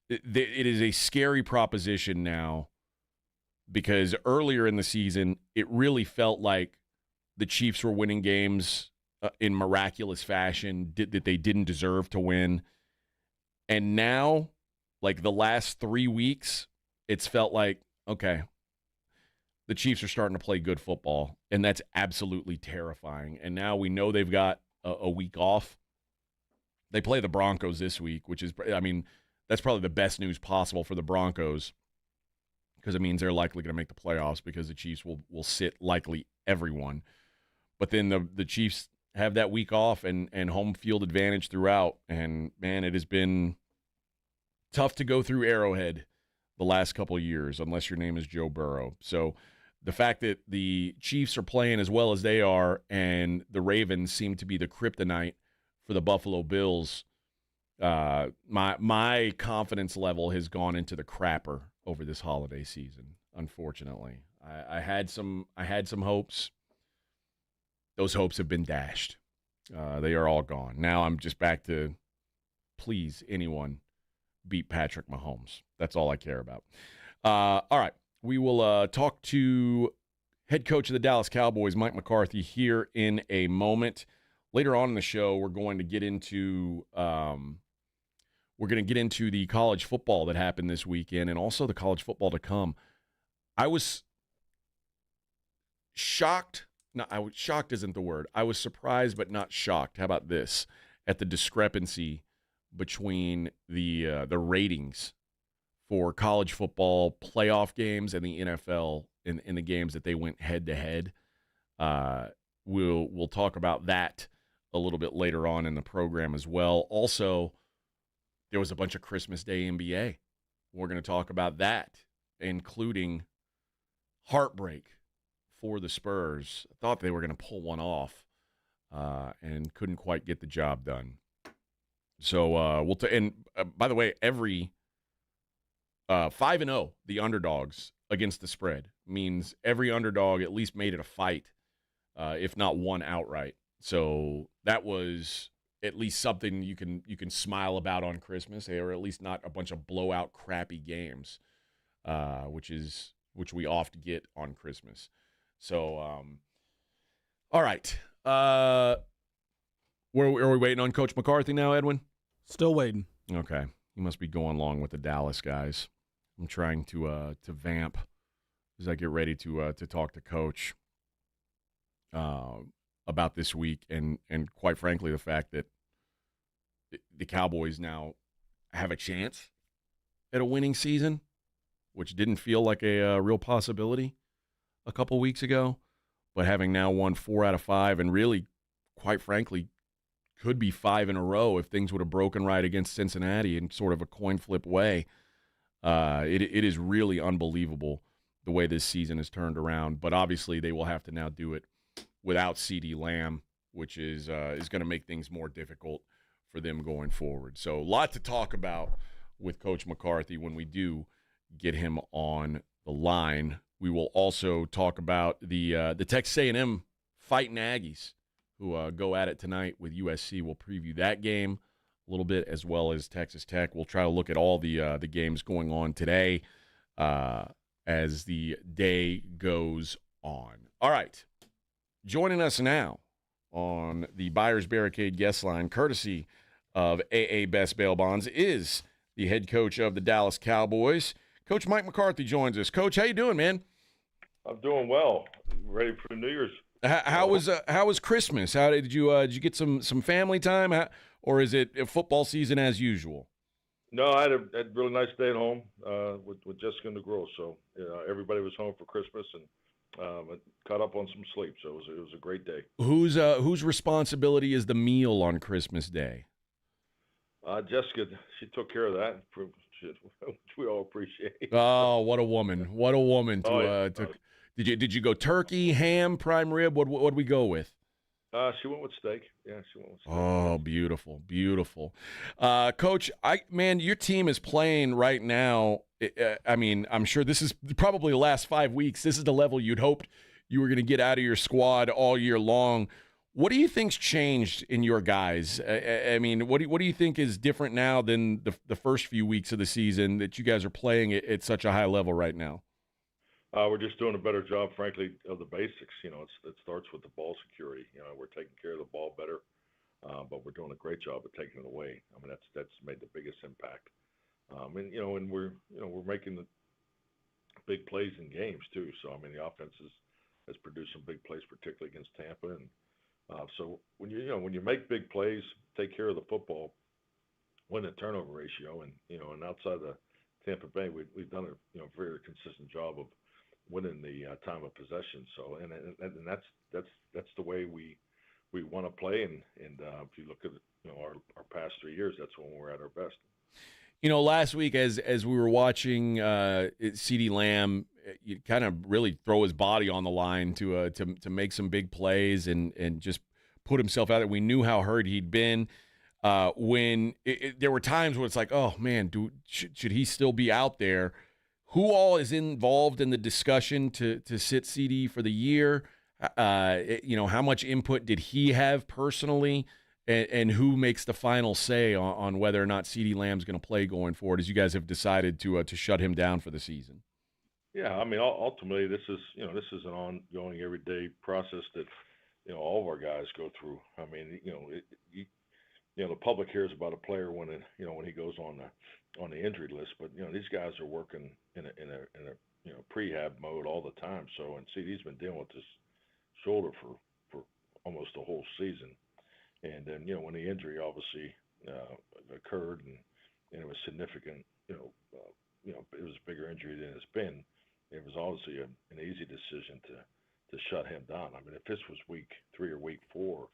it is a scary proposition now, because earlier in the season, it really felt like the Chiefs were winning games in miraculous fashion that they didn't deserve to win. And now, like the last 3 weeks, it's felt like, okay, the Chiefs are starting to play good football, and that's absolutely terrifying. And now we know they've got a week off. They play the Broncos this week, which is, that's probably the best news possible for the Broncos, because it means they're likely going to make the playoffs, because the Chiefs will sit likely everyone. But then the Chiefs have that week off and home field advantage throughout. And, man, it has been tough to go through Arrowhead the last couple of years, unless your name is Joe Burrow. So the fact that the Chiefs are playing as well as they are, and the Ravens seem to be the kryptonite for the Buffalo Bills, my confidence level has gone into the crapper over this holiday season, unfortunately. I had some hopes. Those hopes have been dashed. They are all gone. Now I'm just back to, please, anyone beat Patrick Mahomes. That's all I care about. All right. We will talk to head coach of the Dallas Cowboys, Mike McCarthy, here in a moment. Later on in the show, we're going to get into the college football that happened this weekend, and also the college football to come. I was shocked. No, shocked isn't the word. I was surprised but not shocked. How about this? At the discrepancy between the ratings for college football playoff games and the NFL in the games that they went head-to-head. We'll talk about that a little bit later on in the program as well. Also, there was a bunch of Christmas Day NBA. We're going to talk about that, including heartbreak for the Spurs. I thought they were going to pull one off and couldn't quite get the job done. So by the way, every 5-0, the underdogs against the spread, means every underdog at least made it a fight, if not won outright. So that was at least something you can smile about on Christmas. They were at least not a bunch of blowout, crappy games, which we oft get on Christmas. So, all right. Are we waiting on Coach McCarthy now, Edwin? Still waiting. Okay. You must be going along with the Dallas guys. I'm trying to vamp as I get ready to talk to Coach about this week, and quite frankly, the fact that the Cowboys now have a chance at a winning season, which didn't feel like a real possibility a couple weeks ago, but having now won 4 out of 5, and really, quite frankly, could be 5 in a row if things would have broken right against Cincinnati in sort of a coin flip way. It is really unbelievable the way this season has turned around, but obviously they will have to now do it without CeeDee Lamb, which is going to make things more difficult for them going forward. So a lot to talk about with Coach McCarthy when we do get him on the line. We will also talk about the Texas A&M Fighting Aggies, who go at it tonight with USC. We'll preview that game a little bit, as well as Texas Tech. We'll try to look at all the games going on today as the day goes on. All right. Joining us now on the Buyers Barricade guest line, courtesy of AA Best Bail Bonds, is the head coach of the Dallas Cowboys. Coach Mike McCarthy joins us. Coach, how you doing, man? I'm doing well. Ready for New Year's. How was Christmas? How did you get some family time, or is it a football season as usual? No, I had a really nice day at home with Jessica and the girls. So everybody was home for Christmas, and I caught up on some sleep. So it was a great day. Whose responsibility is the meal on Christmas Day? Jessica, she took care of that, which we all appreciate. Oh, what a woman! What a woman! Did you go turkey, ham, prime rib? What we go with? She went with steak. Yeah, she went with steak. Oh, beautiful, beautiful. Coach, your team is playing right now. I mean, I'm sure this is probably the last 5 weeks. This is the level you'd hoped you were going to get out of your squad all year long. What do you think's changed in your guys? I mean, what do you think is different now than the first few weeks of the season that you guys are playing at such a high level right now? We're just doing a better job, frankly, of the basics. You know, it starts with the ball security. You know, we're taking care of the ball better, but we're doing a great job of taking it away. I mean, that's made the biggest impact. And we're making the big plays in games too. So I mean, the offense has produced some big plays, particularly against Tampa. And so when you make big plays, take care of the football, win the turnover ratio, and outside the Tampa Bay, we've done a very consistent job of winning the time of possession. So and that's the way we want to play. And if you look at our past 3 years, that's when we're at our best. Last week as we were watching CeeDee Lamb, you kind of really throw his body on the line to make some big plays and just put himself out there. We knew how hurt he'd been. When there were times where it's like, oh man, should he still be out there? Who all is involved in the discussion to sit CeeDee for the year? How much input did he have personally? And who makes the final say on whether or not CeeDee Lamb's going to play going forward, as you guys have decided to shut him down for the season? Yeah, I mean, ultimately, this is an ongoing, everyday process that all of our guys go through. I mean, the public hears about a player when he goes on the injury list, but these guys are working in a prehab mode all the time. So, and CeeDee's been dealing with this shoulder for almost the whole season. And then, when the injury obviously occurred and it was significant, it was a bigger injury than it's been. It was obviously an easy decision to shut him down. I mean, if this was week 3 or week 4,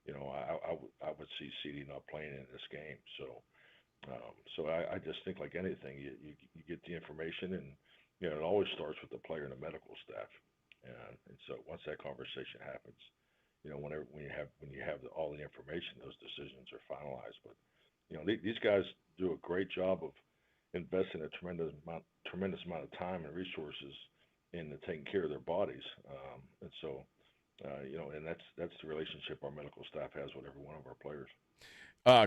I would see CeeDee not playing in this game. So I just think, like anything, you get the information, and it always starts with the player and the medical staff. And so once that conversation happens, when you have all the information, those decisions are finalized. But these guys do a great job of investing a tremendous amount of time and resources into taking care of their bodies. And so, and that's the relationship our medical staff has with every one of our players.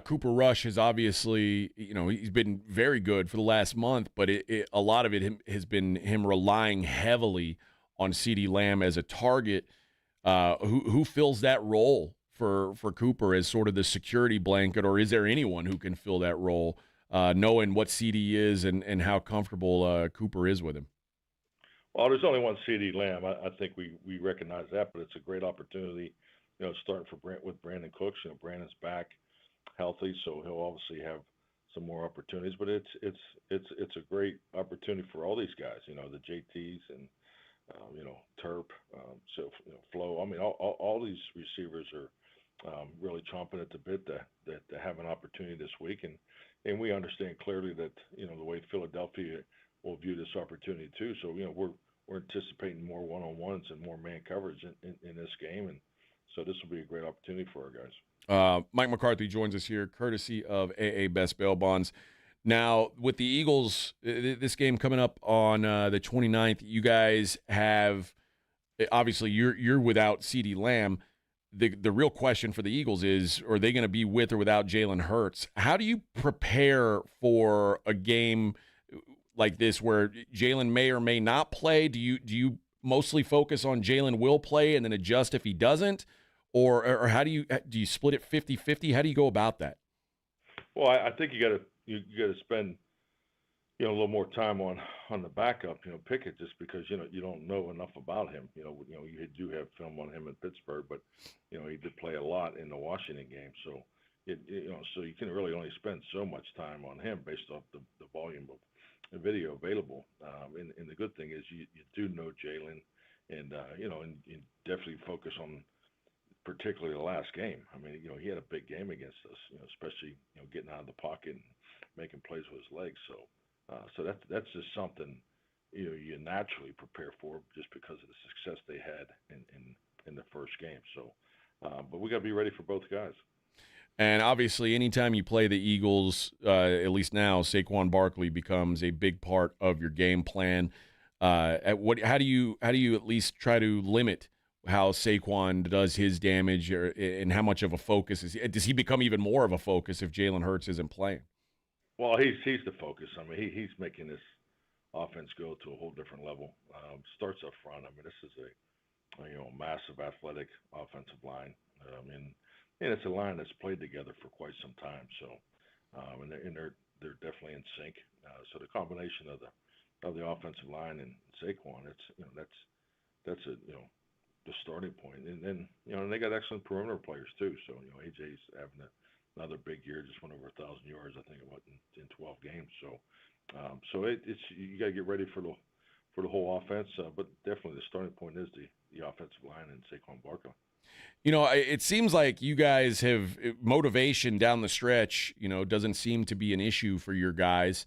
Cooper Rush has obviously, he's been very good for the last month, but a lot of it has been him relying heavily on CeeDee Lamb as a target. Who fills that role for Cooper as sort of the security blanket, or is there anyone who can fill that role, knowing what CeeDee is and how comfortable Cooper is with him? Well, there's only one CeeDee Lamb. I think we recognize that, but it's a great opportunity, starting with Brandon Cooks. Brandon's back healthy, so he'll obviously have some more opportunities. But it's a great opportunity for all these guys, the JTs and Terp, Flo. I mean, all these receivers are really chomping at the bit to have an opportunity this week, and we understand clearly that the way Philadelphia will view this opportunity too. So we're anticipating more one-on-ones and more man coverage in this game, and so this will be a great opportunity for our guys. Mike McCarthy joins us here, courtesy of AA Best Bail Bonds. Now, with the Eagles, this game coming up on the 29th, you guys have obviously you're without CeeDee Lamb. The real question for the Eagles is, are they going to be with or without Jalen Hurts? How do you prepare for a game like this where Jalen may or may not play? Do you mostly focus on Jalen will play and then adjust if he doesn't? Or how do you split it 50-50? How do you go about that? Well, I think you got to spend a little more time on the backup. Pickett, just because you don't know enough about him. You do have film on him in Pittsburgh, but he did play a lot in the Washington game. So so you can really only spend so much time on him based off the volume of video available. And the good thing is you do know Jalen, and and you definitely focus on particularly the last game. I mean, he had a big game against us, especially getting out of the pocket and making plays with his legs. So that's just something you naturally prepare for just because of the success they had in the first game. So, but we got to be ready for both guys. And obviously, anytime you play the Eagles, at least now, Saquon Barkley becomes a big part of your game plan. How do you at least try to limit how Saquon does his damage, and how much of a focus does he become even more of a focus if Jalen Hurts isn't playing? Well, he's the focus. I mean, he's making this offense go to a whole different level. Starts up front. I mean, this is a massive athletic offensive line. And it's a line that's played together for quite some time. So, and they're definitely in sync. So the combination of the offensive line and Saquon, that's the starting point. And then and they got excellent perimeter players too. So AJ's having another big year, just went over 1,000 yards, I think, in 12 games. So, it's you got to get ready for the whole offense. But definitely the starting point is the offensive line and Saquon Barkley. It seems like you guys have motivation down the stretch, doesn't seem to be an issue for your guys.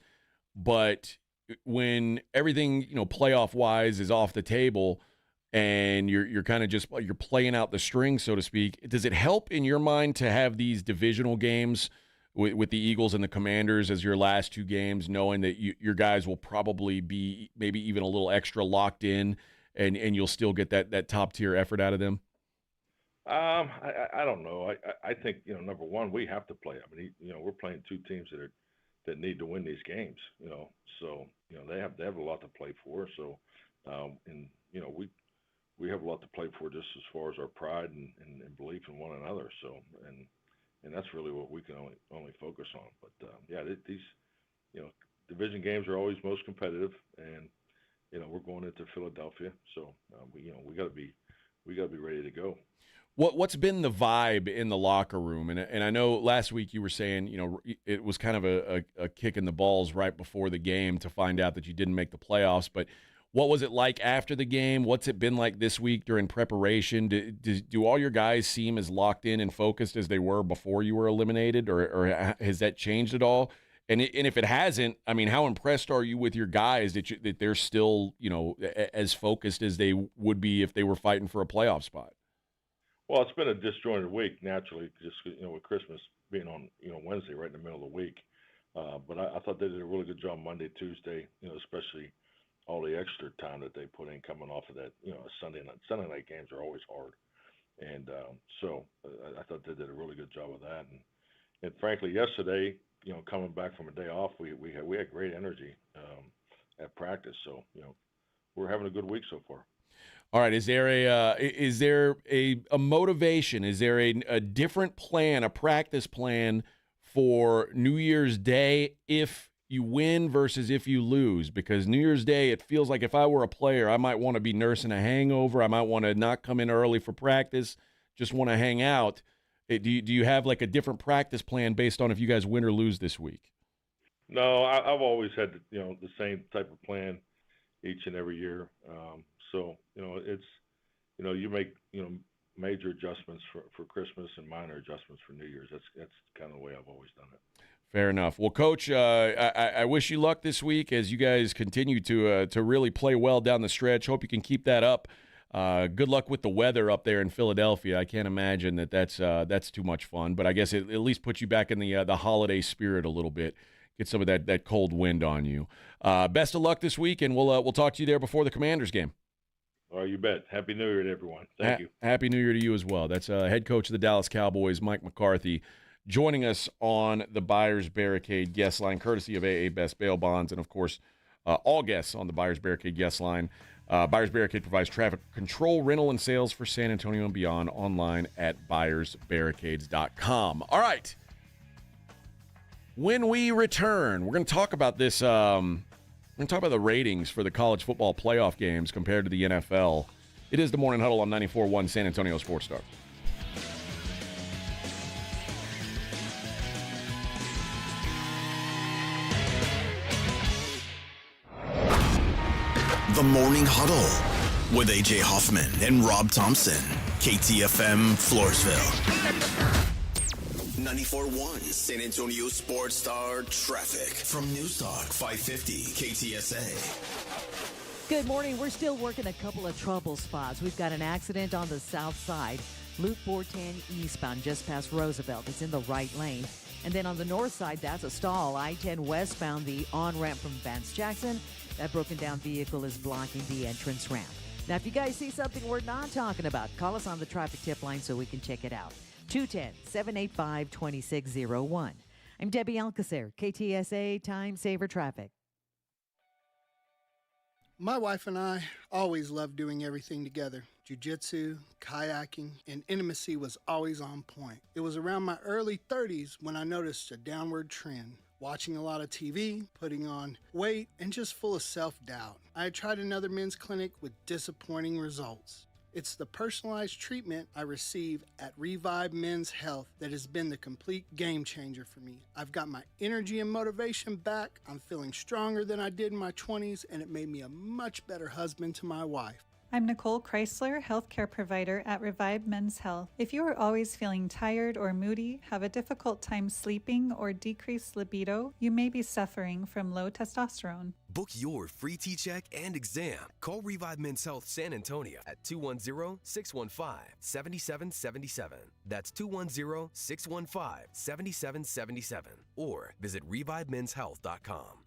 But when everything, playoff-wise is off the table and you're kind of just you're playing out the string, so to speak, does it help in your mind to have these divisional games with the Eagles and the Commanders as your last two games, knowing that your guys will probably be maybe even a little extra locked in and you'll still get that top-tier effort out of them? I don't know. I think number one, we have to play. I mean, we're playing two teams that need to win these games. So they have a lot to play for. So, and we have a lot to play for just as far as our pride and belief in one another. So, and that's really what we can only focus on. But these division games are always most competitive, and we're going into Philadelphia, so we got to be ready to go. What's been the vibe in the locker room? And I know last week you were saying, it was kind of a kick in the balls right before the game to find out that you didn't make the playoffs. But what was it like after the game? What's it been like this week during preparation? Do all your guys seem as locked in and focused as they were before you were eliminated, or has that changed at all? And if it hasn't, I mean, how impressed are you with your guys that they're still, as focused as they would be if they were fighting for a playoff spot? Well, it's been a disjointed week, naturally, just with Christmas being on Wednesday, right in the middle of the week. But I thought they did a really good job Monday, Tuesday, especially all the extra time that they put in coming off of that. Sunday night games are always hard, and so I thought they did a really good job of that. And frankly, yesterday, coming back from a day off, we had great energy at practice. So we're having a good week so far. All right. Is there a motivation? Is there a different plan, a practice plan for New Year's Day if you win versus if you lose? Because New Year's Day, it feels like if I were a player, I might want to be nursing a hangover. I might want to not come in early for practice, just want to hang out. Do you have like a different practice plan based on if you guys win or lose this week? No, I've always had the same type of plan each and every year. So it's you make major adjustments for Christmas and minor adjustments for New Year's. That's kind of the way I've always done it. Fair enough. Well, Coach, I wish you luck this week as you guys continue to really play well down the stretch. Hope you can keep that up. Good luck with the weather up there in Philadelphia. I can't imagine that's too much fun, but I guess it at least puts you back in the holiday spirit a little bit. Get some of that cold wind on you. Best of luck this week, and we'll talk to you there before the Commanders game. Oh, you bet. Happy New Year to everyone. Thank you. Happy New Year to you as well. That's head coach of the Dallas Cowboys, Mike McCarthy, joining us on the Buyers Barricade guest line, courtesy of AA Best Bail Bonds, and, of course, all guests on the Buyers Barricade guest line. Buyers Barricade provides traffic control, rental, and sales for San Antonio and beyond online at buyersbarricades.com. All right. When we return, we're going to talk about this. We're going to talk about the ratings for the college football playoff games compared to the NFL. It is the Morning Huddle on 94.1 San Antonio Sports Star. The Morning Huddle with A.J. Hoffman and Rob Thompson. KTFM Floresville. 94.1 San Antonio Sports Star traffic from News Talk 550 KTSA. Good morning. We're still working a couple of trouble spots. We've got an accident on the south side. Loop 410 eastbound just past Roosevelt. It's in the right lane. And then on the north side, that's a stall. I-10 westbound, the on-ramp from Vance Jackson. That broken down vehicle is blocking the entrance ramp. Now, if you guys see something we're not talking about, call us on the traffic tip line so we can check it out. 210-785-2601. I'm Debbie Alcacer, KTSA Time Saver Traffic. My wife and I always loved doing everything together. Jiu-jitsu, kayaking, and intimacy was always on point. It was around my early 30s when I noticed a downward trend. Watching a lot of TV, putting on weight, and just full of self-doubt. I had tried another men's clinic with disappointing results. It's the personalized treatment I receive at Revive Men's Health that has been the complete game changer for me. I've got my energy and motivation back. I'm feeling stronger than I did in my 20s, and it made me a much better husband to my wife. I'm Nicole Chrysler, healthcare provider at Revive Men's Health. If you are always feeling tired or moody, have a difficult time sleeping, or decreased libido, you may be suffering from low testosterone. Book your free T-check and exam. Call Revive Men's Health San Antonio at 210-615-7777. That's 210-615-7777. Or visit ReviveMen'sHealth.com.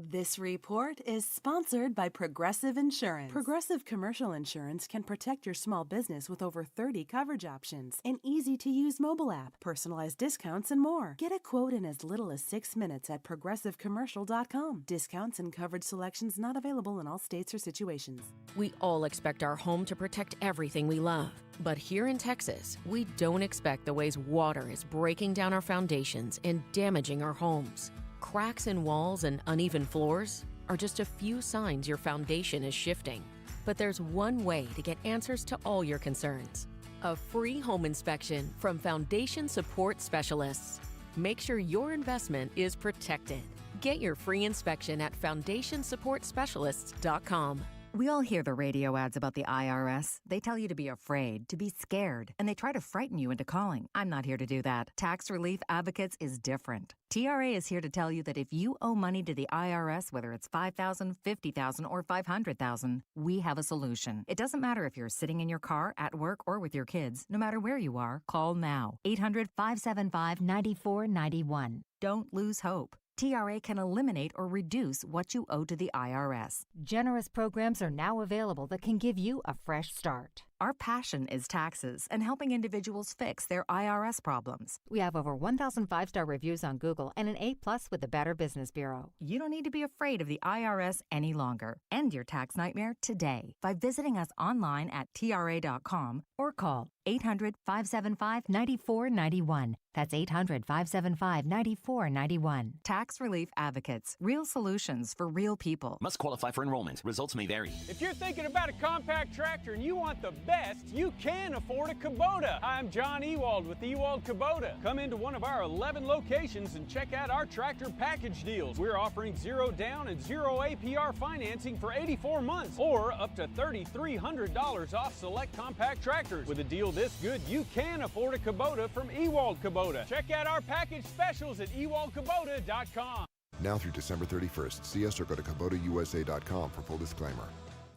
This report is sponsored by Progressive Insurance. Progressive Commercial Insurance can protect your small business with over 30 coverage options, an easy-to-use mobile app, personalized discounts, and more. Get a quote in as little as 6 minutes at progressivecommercial.com. Discounts and coverage selections not available in all states or situations. We all expect our home to protect everything we love. But here in Texas, we don't expect the ways water is breaking down our foundations and damaging our homes. Cracks in walls and uneven floors are just a few signs your foundation is shifting. But there's one way to get answers to all your concerns. A free home inspection from Foundation Support Specialists. Make sure your investment is protected. Get your free inspection at FoundationSupportSpecialists.com. We all hear the radio ads about the IRS. They tell you to be afraid, to be scared, and they try to frighten you into calling. I'm not here to do that. Tax Relief Advocates is different. TRA is here to tell you that if you owe money to the IRS, whether it's $5,000, $50,000, or $500,000, we have a solution. It doesn't matter if you're sitting in your car, at work, or with your kids. No matter where you are, call now. 800-575-9491. Don't lose hope. TRA can eliminate or reduce what you owe to the IRS. Generous programs are now available that can give you a fresh start. Our passion is taxes and helping individuals fix their IRS problems. We have over 1,000 5-star reviews on Google and an A+ with the Better Business Bureau. You don't need to be afraid of the IRS any longer. End your tax nightmare today by visiting us online at TRA.com or call 800-575-9491. That's 800-575-9491. Tax Relief Advocates. Real solutions for real people. Must qualify for enrollment. Results may vary. If you're thinking about a compact tractor and you want the best, you can afford a Kubota. I'm John Ewald with Ewald Kubota. Come into one of our 11 locations and check out our tractor package deals. We're offering 0 down and 0 APR financing for 84 months or up to $3,300 off select compact tractors. With a deal this good, you can afford a Kubota from Ewald Kubota. Check out our package specials at ewaldkubota.com. Now through December 31st, see us or go to KubotaUSA.com for full disclaimer.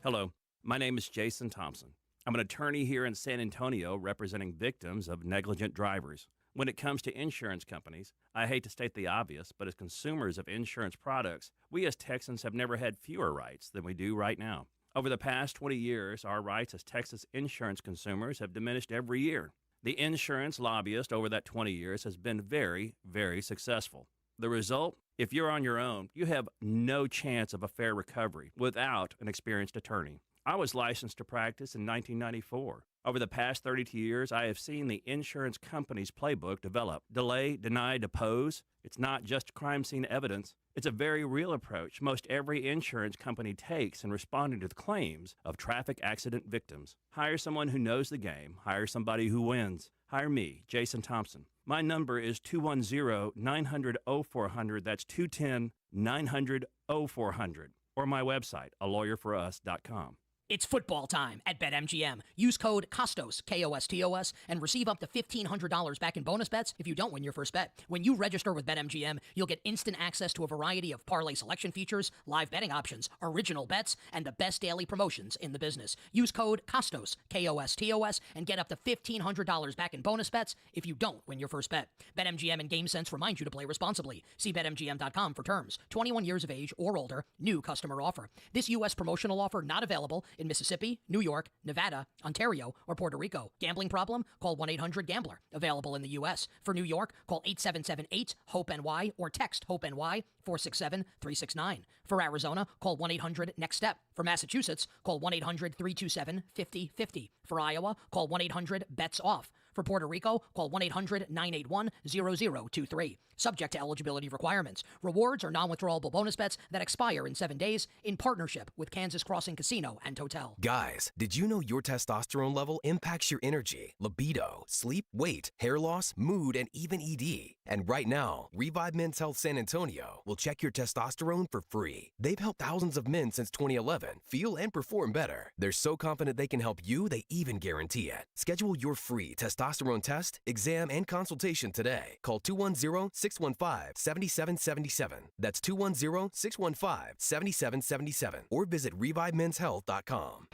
Hello, my name is Jason Thompson. I'm an attorney here in San Antonio representing victims of negligent drivers. When it comes to insurance companies, I hate to state the obvious, but as consumers of insurance products, we as Texans have never had fewer rights than we do right now. Over the past 20 years, our rights as Texas insurance consumers have diminished every year. The insurance lobbyist over that 20 years has been very, very successful. The result? If you're on your own, you have no chance of a fair recovery without an experienced attorney. I was licensed to practice in 1994. Over the past 32 years, I have seen the insurance company's playbook develop. Delay, deny, depose. It's not just crime scene evidence. It's a very real approach most every insurance company takes in responding to the claims of traffic accident victims. Hire someone who knows the game. Hire somebody who wins. Hire me, Jason Thompson. My number is 210-900-0400. That's 210-900-0400. Or my website, alawyerforus.com. It's football time at BetMGM. Use code KOSTOS, K-O-S-T-O-S, and receive up to $1,500 back in bonus bets if you don't win your first bet. When you register with BetMGM, you'll get instant access to a variety of parlay selection features, live betting options, original bets, and the best daily promotions in the business. Use code KOSTOS, K-O-S-T-O-S, and get up to $1,500 back in bonus bets if you don't win your first bet. BetMGM and GameSense remind you to play responsibly. See BetMGM.com for terms. 21 years of age or older. New customer offer. This U.S. promotional offer not available in Mississippi, New York, Nevada, Ontario, or Puerto Rico. Gambling problem? Call 1-800-GAMBLER. Available in the U.S. For New York, call 877-8-HOPE-NY or text HOPE-NY 467-369. For Arizona, call 1-800-NEXT-STEP. For Massachusetts, call 1-800-327-5050. For Iowa, call 1-800-BETS-OFF. For Puerto Rico, call 1-800-981-0023. Subject to eligibility requirements. Rewards are non-withdrawable bonus bets that expire in 7 days in partnership with Kansas Crossing Casino and Hotel. Guys, did you know your testosterone level impacts your energy, libido, sleep, weight, hair loss, mood, and even ED? And right now, Revive Men's Health San Antonio will check your testosterone for free. They've helped thousands of men since 2011 feel and perform better. They're so confident they can help you, they even guarantee it. Schedule your free testosterone test, exam, and consultation today. Call 210-615-7777. That's 210-615-7777. Or visit ReviveMen'sHealth.com.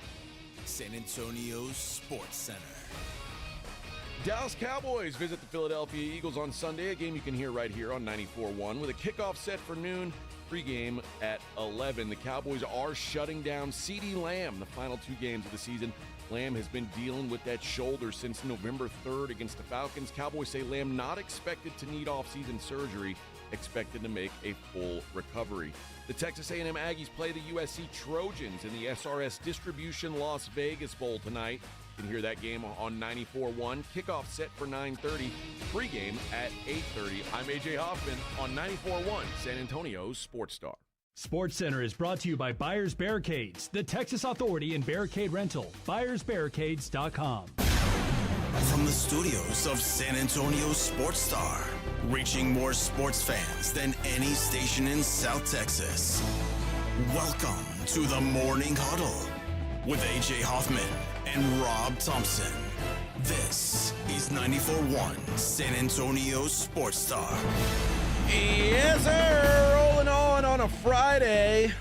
San Antonio's Sports Center. Dallas Cowboys visit the Philadelphia Eagles on Sunday, a game you can hear right here on 94.1 with a kickoff set for noon, pregame at 11. The Cowboys are shutting down CeeDee Lamb the final 2 games of the season. Lamb has been dealing with that shoulder since November 3rd against the Falcons. Cowboys say Lamb not expected to need off-season surgery, expected to make a full recovery. The Texas A&M Aggies play the USC Trojans in the SRS Distribution Las Vegas Bowl tonight. You can hear that game on 94.1. Kickoff set for 9:30. Pregame at 8:30. I'm AJ Hoffman on 94.1, San Antonio's Sports Star. Sports Center is brought to you by Buyers Barricades, the Texas authority in barricade rental. BuyersBarricades.com. From the studios of San Antonio's Sports Star, reaching more sports fans than any station in South Texas. Welcome to the Morning Huddle with AJ Hoffman and Rob Thompson. This is 94.1 San Antonio's Sports Star. Yes, sir. Rolling on a Friday.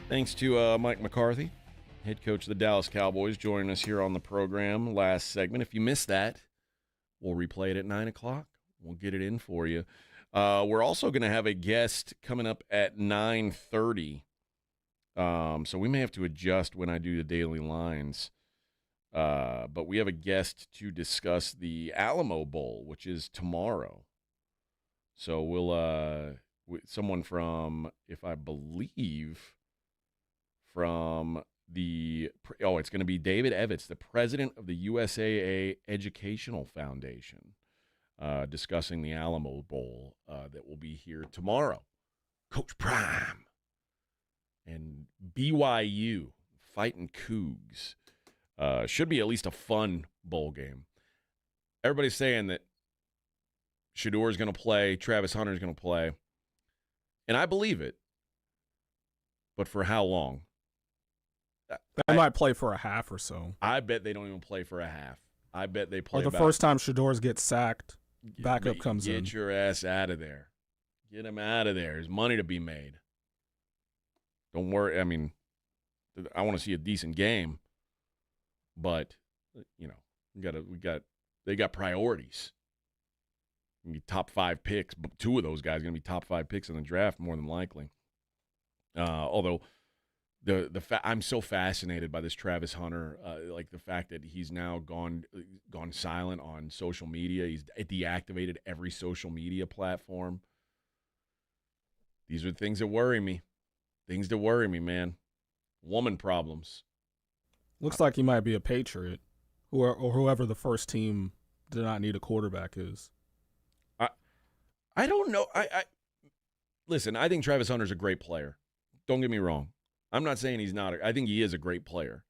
Thanks to Mike McCarthy, head coach of the Dallas Cowboys, joining us here on the program last segment. If you missed that, we'll replay it at 9 o'clock. We'll get it in for you. We're also going to have a guest coming up at 9:30. So we may have to adjust when I do the daily lines. But we have a guest to discuss the Alamo Bowl, which is tomorrow. So we'll someone from, if I believe, from it's going to be David Evetts, the president of the USAA Educational Foundation, discussing the Alamo Bowl that will be here tomorrow. Coach Prime and BYU fighting Cougs. Should be at least a fun bowl game. Everybody's saying that Shedeur is going to play, Travis Hunter is going to play, and I believe it. But for how long? They might play for a half or so. I bet they don't even play for a half. I bet they play. Or the first time Shedeur gets sacked, backup comes in. Get your ass out of there. Get him out of there. There's money to be made. Don't worry. I mean, I want to see a decent game, but you know, they got priorities. Be top 5 picks. 2 of those guys are going to be top 5 picks in the draft, more than likely. Although I'm so fascinated by this Travis Hunter, like the fact that he's now gone silent on social media. He's deactivated every social media platform. These are things that worry me. Things that worry me, man. Woman problems. Looks like he might be a Patriot, or whoever the first team did not need a quarterback is. I don't know. Listen, I think Travis Hunter's a great player. Don't get me wrong. I'm not saying he's not. I think he is a great player.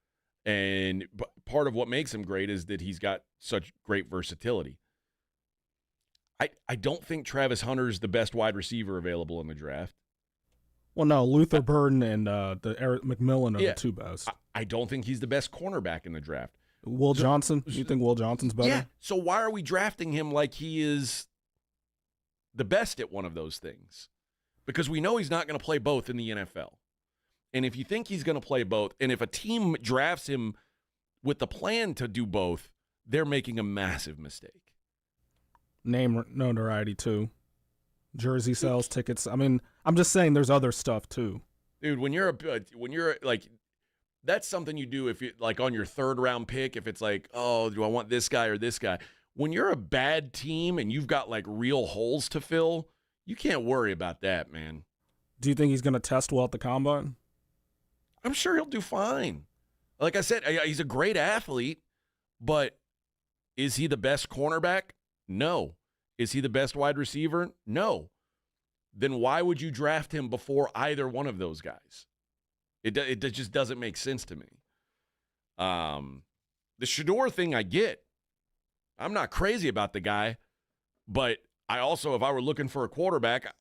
And part of what makes him great is that he's got such great versatility. I don't think Travis Hunter's the best wide receiver available in the draft. Well, no, Luther Burden and the Eric McMillan are the two best. I don't think he's the best cornerback in the draft. Will Johnson? You think Will Johnson's better? Yeah. So why are we drafting him like he is the best at one of those things? Because we know he's not going to play both in the NFL. And if you think he's going to play both, and if a team drafts him with the plan to do both, they're making a massive mistake. Name notoriety, too. Jersey sales, tickets. I mean, I'm just saying there's other stuff, too. Dude, when you're like, that's something you do if you like on your third round pick, if it's like, oh, do I want this guy or this guy? When you're a bad team and you've got like real holes to fill, you can't worry about that, man. Do you think he's going to test well at the combine? I'm sure he'll do fine. Like I said, he's a great athlete, but is he the best cornerback? No. Is he the best wide receiver? No. Then why would you draft him before either one of those guys? It just doesn't make sense to me. The Shedeur thing I get. I'm not crazy about the guy, but I also, if I were looking for a quarterback,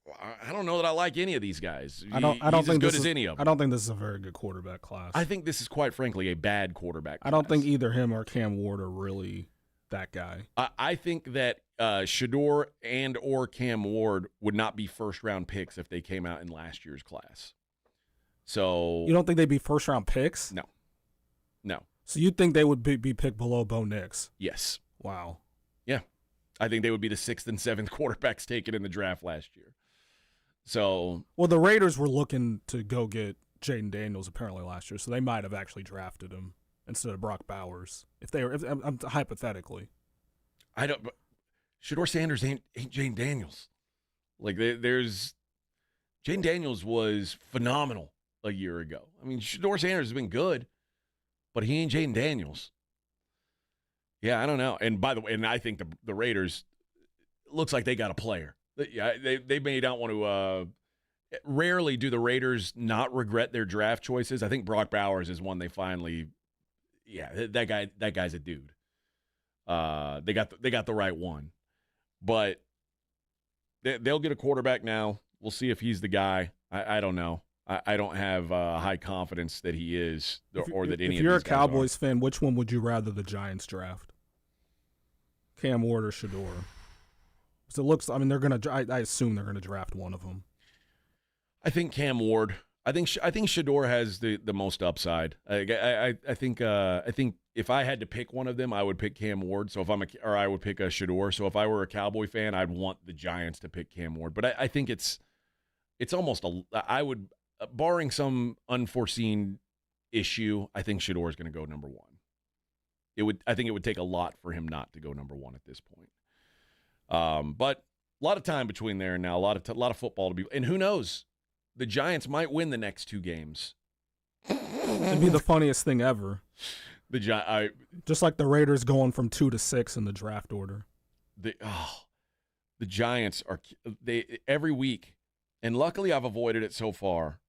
I don't know that I like any of these guys. I don't He's think as good as any of them. I don't think this is a very good quarterback class. I think this is, quite frankly, a bad quarterback class. I don't think either him or Cam Ward are really that guy. I think that Shedeur and or Cam Ward would not be first-round picks if they came out in last year's class. So you don't think they'd be first-round picks? No. So you think they would be picked below Bo Nix? Yes. Wow. Yeah. I think they would be the 6th and 7th quarterbacks taken in the draft last year. So, well, the Raiders were looking to go get Jaden Daniels apparently last year, so they might have actually drafted him instead of Brock Bowers. I'm hypothetically. I don't. But Shedeur Sanders ain't Jaden Daniels. Like there's Jaden Daniels was phenomenal a year ago. I mean, Shedeur Sanders has been good, but he ain't Jaden Daniels. Yeah, I don't know. And by the way, and I think the Raiders looks like they got a player. Yeah, they may not want to. Rarely do the Raiders not regret their draft choices. I think Brock Bowers is one they finally. Yeah, that guy's a dude. They got the right one, but they'll get a quarterback now. We'll see if he's the guy. I don't know. I don't have high confidence that he is, or that any of these guys are. If you're a Cowboys fan, which one would you rather the Giants draft? Cam Ward or Shedeur? Because it looks, I mean, they're gonna. I assume they're gonna draft one of them. I think Cam Ward. I think Shedeur has the most upside. I think if I had to pick one of them, I would pick Cam Ward. So I would pick a Shedeur. So if I were a Cowboy fan, I'd want the Giants to pick Cam Ward. But I think it's almost barring some unforeseen issue, I think Shedeur is going to go number one. I think it would take a lot for him not to go number one at this point. But a lot of time between there and now, a lot of football to be, and who knows, the Giants might win the next two games. It'd be the funniest thing ever. Just like the Raiders going from 2 to 6 in the draft order. The Giants are every week, and luckily I've avoided it so far.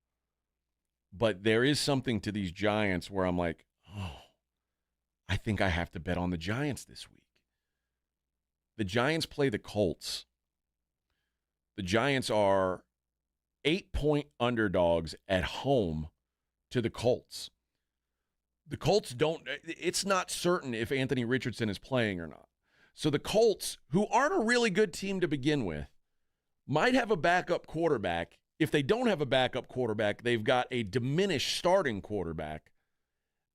But there is something to these Giants where I'm like, I think I have to bet on the Giants this week. The Giants play the Colts. The Giants are 8-point underdogs at home to the Colts. The Colts it's not certain if Anthony Richardson is playing or not. So the Colts, who aren't a really good team to begin with, might have a backup quarterback. If they don't have a backup quarterback, they've got a diminished starting quarterback.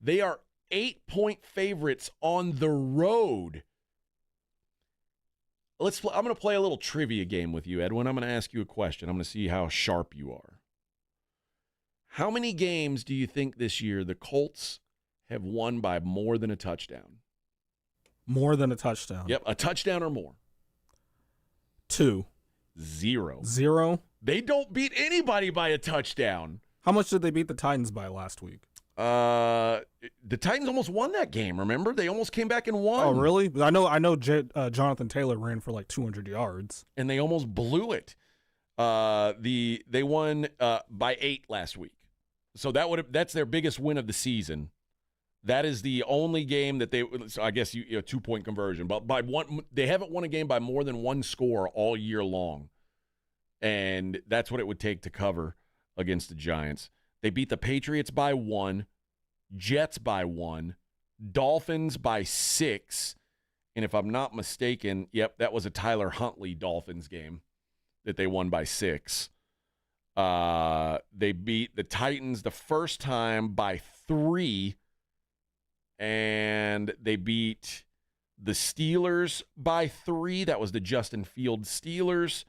They are 8-point favorites on the road. I'm going to play a little trivia game with you, Edwin. I'm going to ask you a question. I'm going to see how sharp you are. How many games do you think this year the Colts have won by more than a touchdown? More than a touchdown? Yep, a touchdown or more. 2. 0. 0? They don't beat anybody by a touchdown. How much did they beat the Titans by last week? The Titans almost won that game. Remember, they almost came back and won. Oh, really? I know. Jonathan Taylor ran for like 200 yards, and they almost blew it. They won by 8 last week, so that's their biggest win of the season. That is the only game that so I guess 2-point conversion, but by one, they haven't won a game by more than one score all year long, and that's what it would take to cover against the Giants. They beat the Patriots by 1, Jets by 1, Dolphins by 6, and if I'm not mistaken, that was a Tyler Huntley Dolphins game that they won by 6. They beat the Titans the first time by 3, and they beat the Steelers by 3. That was the Justin Fields Steelers,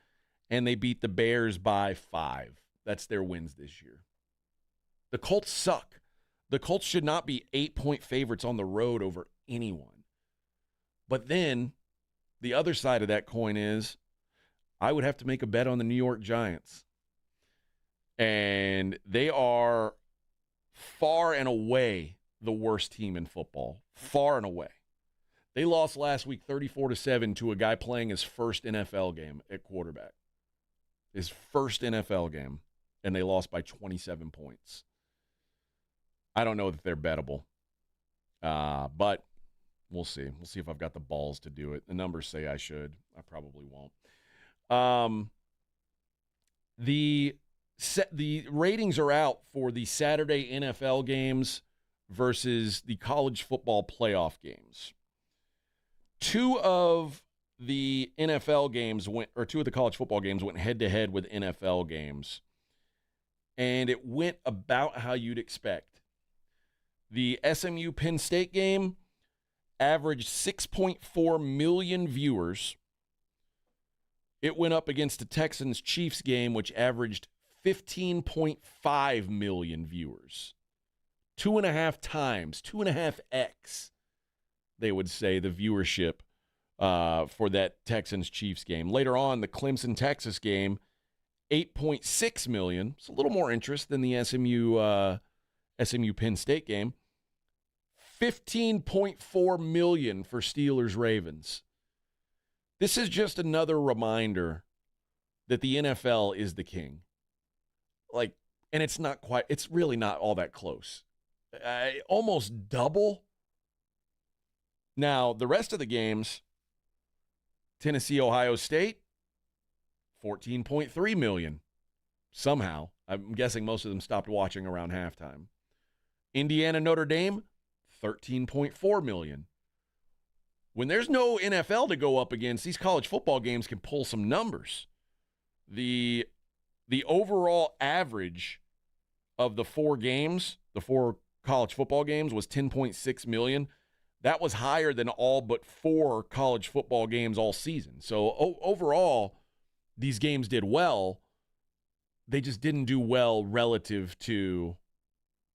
and they beat the Bears by 5. That's their wins this year. The Colts suck. The Colts should not be 8-point favorites on the road over anyone. But then the other side of that coin is I would have to make a bet on the New York Giants. And they are far and away the worst team in football. Far and away. They lost last week 34-7 to a guy playing his first NFL game at quarterback. His first NFL game. And they lost by 27 points. I don't know that they're bettable. But we'll see. We'll see if I've got the balls to do it. The numbers say I should. I probably won't. The ratings are out for the Saturday NFL games versus the college football playoff games. 2 of the NFL games two of the college football games went head-to-head with NFL games. And it went about how you'd expect. The SMU Penn State game averaged 6.4 million viewers. It went up against the Texans Chiefs game, which averaged 15.5 million viewers. 2.5 times, 2.5x, they would say, the viewership for that Texans Chiefs game. Later on, the Clemson Texas game, 8.6 million. It's a little more interest than the SMU Penn State game. 15.4 million for Steelers Ravens. This is just another reminder that the NFL is the king. And it's really not all that close. Almost double. Now, the rest of the games, Tennessee, Ohio State, 14.3 million. Somehow. I'm guessing most of them stopped watching around halftime. Indiana, Notre Dame, 13.4 million. When there's no NFL to go up against, these college football games can pull some numbers. The overall average of the 4 games, the 4 college football games, was 10.6 million. That was higher than all but 4 college football games all season. So overall, these games did well. They just didn't do well relative to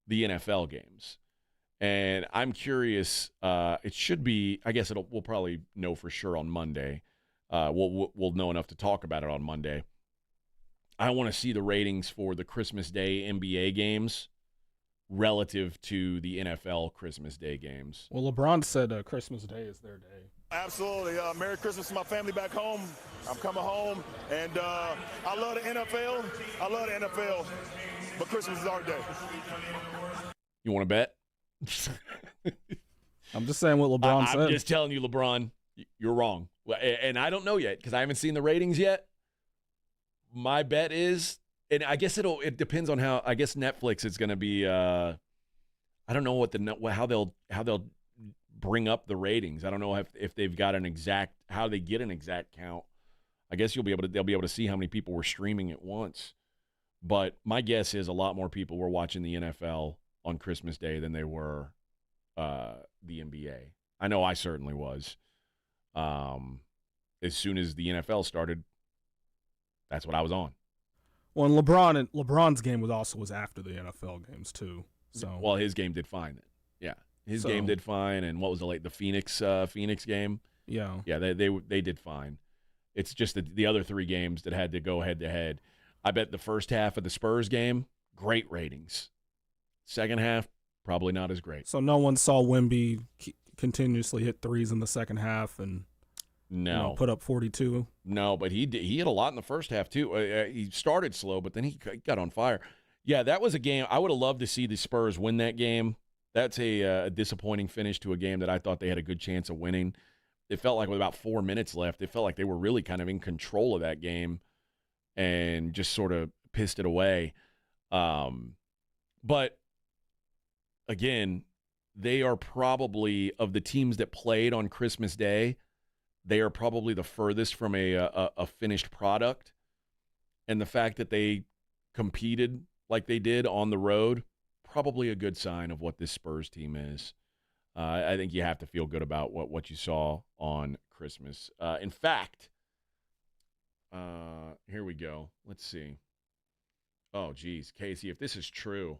the NFL games. And I'm curious. It should be, I guess we'll probably know for sure on Monday. We'll know enough to talk about it on Monday. I want to see the ratings for the Christmas Day NBA games relative to the NFL Christmas Day games. Well, LeBron said Christmas Day is their day. Absolutely. Merry Christmas to my family back home. I'm coming home, and I love the NFL. But Christmas is our day. You want to bet? I'm just saying what LeBron said. I'm just telling you, LeBron, you're wrong. And I don't know yet because I haven't seen the ratings yet. My bet is, and I guess it depends on how. I guess Netflix is going to be. I don't know how they'll bring up the ratings. I don't know if they've got how they get an exact count. I guess they'll be able to see how many people were streaming at once. But my guess is a lot more people were watching the NFL on Christmas Day than they were the NBA. I know I certainly was. As soon as the NFL started, that's what I was on. Well, and LeBron's game was after the NFL games too. So well, his game did fine then. Yeah, his game did fine. And what was the Phoenix game? Yeah, they did fine. It's just the other 3 games that had to go head to head. I bet the first half of the Spurs game, great ratings. Second half, Probably not as great. So no one saw Wemby continuously hit threes in the second half and put up 42. No, but he hit a lot in the first half too. He started slow, but then he got on fire. Yeah, that was a game. I would have loved to see the Spurs win that game. That's a disappointing finish to a game that I thought they had a good chance of winning. It felt like with about 4 minutes left, it felt like they were really kind of in control of that game and just sort of pissed it away. But, again, they are probably, of the teams that played on Christmas Day, they are probably the furthest from a finished product. And the fact that they competed like they did on the road, probably a good sign of what this Spurs team is. I think you have to feel good about what you saw on Christmas. In fact, here we go. Let's see. Oh, geez, Casey, if this is true.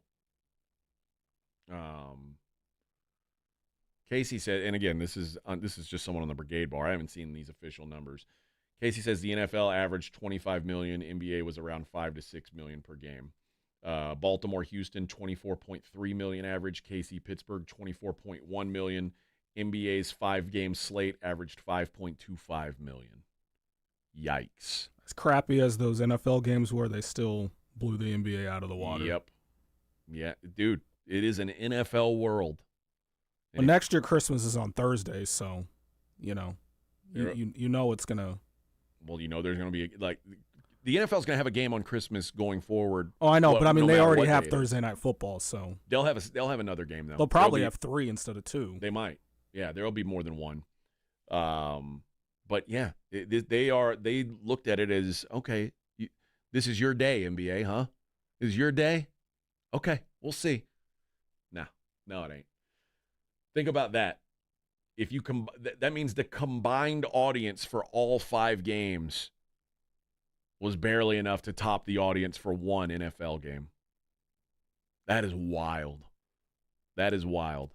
Casey said, and again, this is just someone on the Brigade Bar. I haven't seen these official numbers. Casey says the NFL averaged $25 million. NBA was around $5 to $6 million per game. Baltimore, Houston, $24.3 million average. KC, Pittsburgh, $24.1 million. NBA's 5-game slate averaged $5.25 million. Yikes. As crappy as those NFL games were, they still blew the NBA out of the water. Yep. Yeah, dude, it is an NFL world. Well, next year Christmas is on Thursday, so, you know it's going to. Well, there's going to be, the NFL's going to have a game on Christmas going forward. Oh, I know, but I mean, they already have Thursday Night Football, so. They'll have another game, though. They'll probably have 3 instead of 2. They might. Yeah, there'll be more than one. But, yeah, they looked at it as, okay, this is your day, NBA, huh? This is your day? Okay, we'll see. No, it ain't. Think about that. If you that means the combined audience for all 5 games was barely enough to top the audience for one NFL game. That is wild. That is wild.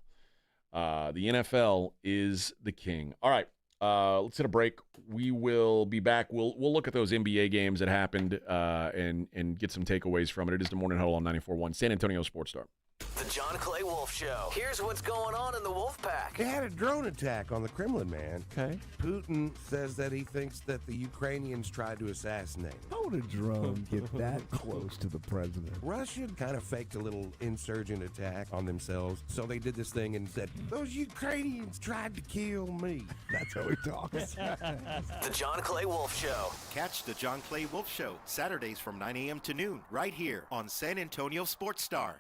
The NFL is the king. All right, let's hit a break. We will be back. We'll look at those NBA games that happened and get some takeaways from it. It is the Morning Huddle on 94.1 San Antonio Sports Star. The John Clay Wolf Show. Here's what's going on in the Wolf Pack. They had a drone attack on the Kremlin, man. Okay. Putin says that he thinks that the Ukrainians tried to assassinate him. How would a drone get that close to the president? Russia kind of faked a little insurgent attack on themselves, so they did this thing and said, those Ukrainians tried to kill me. That's how he talks. The John Clay Wolf Show. Catch the John Clay Wolf Show Saturdays from 9 a.m. to noon right here on San Antonio Sports Star.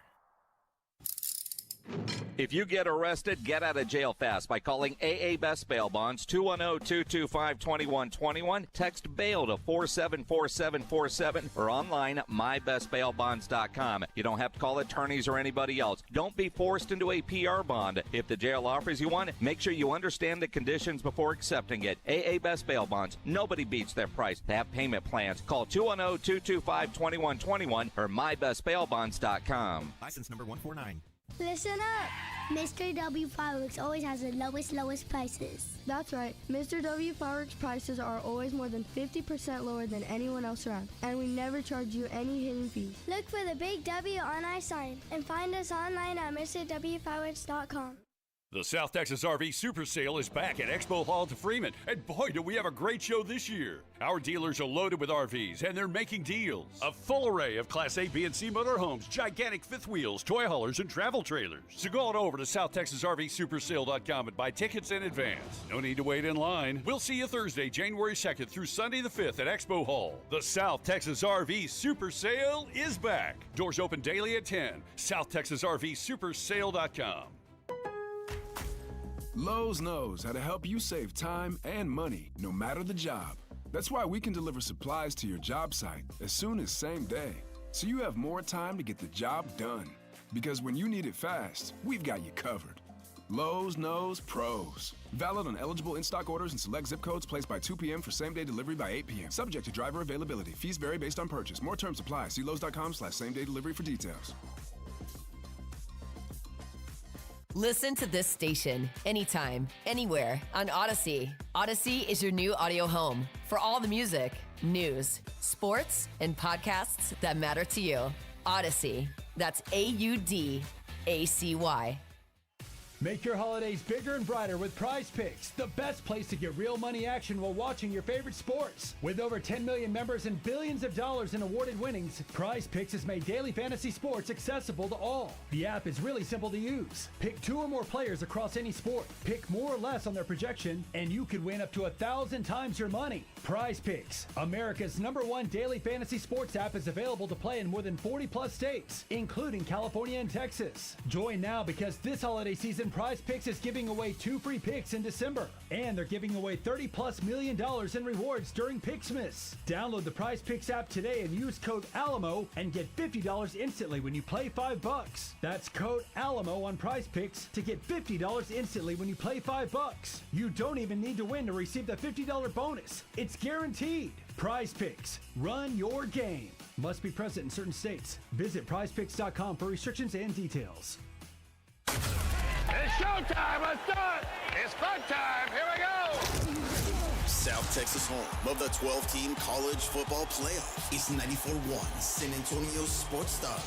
If you get arrested, get out of jail fast by calling AA Best Bail Bonds, 210-225-2121. Text bail to 474747 or online at mybestbailbonds.com. You don't have to call attorneys or anybody else. Don't be forced into a PR bond. If the jail offers you one, make sure you understand the conditions before accepting it. AA Best Bail Bonds. Nobody beats their price. They have payment plans. Call 210-225-2121 or mybestbailbonds.com. License number 149. Listen up! Mr. W Fireworks always has the lowest prices. That's right. Mr. W Fireworks prices are always more than 50% lower than anyone else around, and we never charge you any hidden fees. Look for the big W on our sign and find us online at MrWFireworks.com. The South Texas RV Super Sale is back at Expo Hall to Freeman, and boy, do we have a great show this year. Our dealers are loaded with RVs, and they're making deals. A full array of Class A, B, and C motorhomes, gigantic fifth wheels, toy haulers, and travel trailers. So go on over to SouthTexasRVSupersale.com and buy tickets in advance. No need to wait in line. We'll see you Thursday, January 2nd through Sunday the 5th at Expo Hall. The South Texas RV Super Sale is back. Doors open daily at 10. SouthTexasRVSupersale.com. Lowe's knows how to help you save time and money, no matter the job. That's why we can deliver supplies to your job site as soon as same day, so you have more time to get the job done. Because when you need it fast, we've got you covered. Lowe's knows pros. Valid on eligible in-stock orders and select zip codes placed by 2 p.m. for same-day delivery by 8 p.m. Subject to driver availability. Fees vary based on purchase. More terms apply. See Lowe's.com/same-day delivery for details. Listen to this station anytime, anywhere on Odyssey. Odyssey is your new audio home for all the music, news, sports, and podcasts that matter to you. Odyssey. That's AUDACY. Make your holidays bigger and brighter with Prize Picks, the best place to get real money action while watching your favorite sports. With over 10 million members and billions of dollars in awarded winnings, Prize Picks has made daily fantasy sports accessible to all. The app is really simple to use. Pick 2 or more players across any sport, pick more or less on their projection, and you could win up to 1,000 times your money. Prize Picks, America's #1 daily fantasy sports app, is available to play in more than 40-plus states, including California and Texas. Join now because this holiday season, Prize Picks is giving away 2 free picks in December, and they're giving away $30+ million in rewards during Picksmas. Download the Prize Picks app today and use code ALAMO and get $50 instantly when you play $5. That's code ALAMO on Prize Picks to get $50 instantly when you play $5. You don't even need to win to receive the $50 bonus. It's guaranteed. Prize Picks. Run your game. Must be present in certain states. Visit prizepicks.com for restrictions and details. It's showtime. Let's do it. It's fun time. Here we go. South Texas home of the 12-team college football playoff is 94.1 San Antonio Sports Star.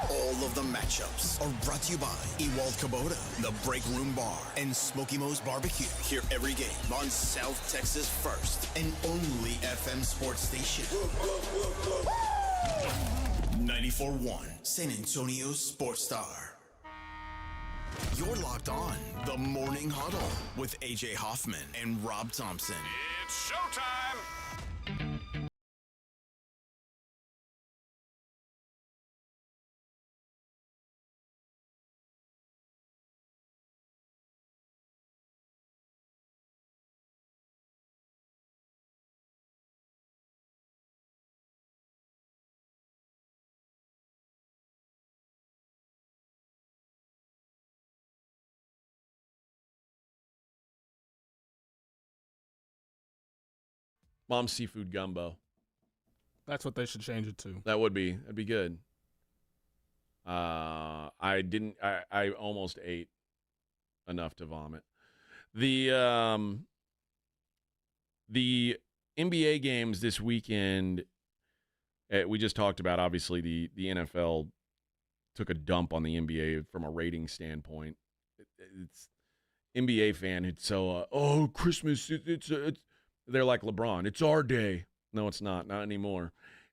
All of the matchups are brought to you by Ewald Kubota, the Break Room Bar, and Smoky Mo's Barbecue. Hear every game on South Texas' first and only FM sports station. 94.1 San Antonio Sports Star. You're locked on the Morning Huddle with AJ Hoffman and Rob Thompson. It's showtime. Mom's seafood gumbo. That's what they should change it to. That'd be good. I almost ate enough to vomit. The NBA games this weekend, we just talked about, obviously, the NFL took a dump on the NBA from a rating standpoint. It's NBA fan who'd so, Christmas, it's they're like LeBron. It's our day. No, it's not. Not anymore.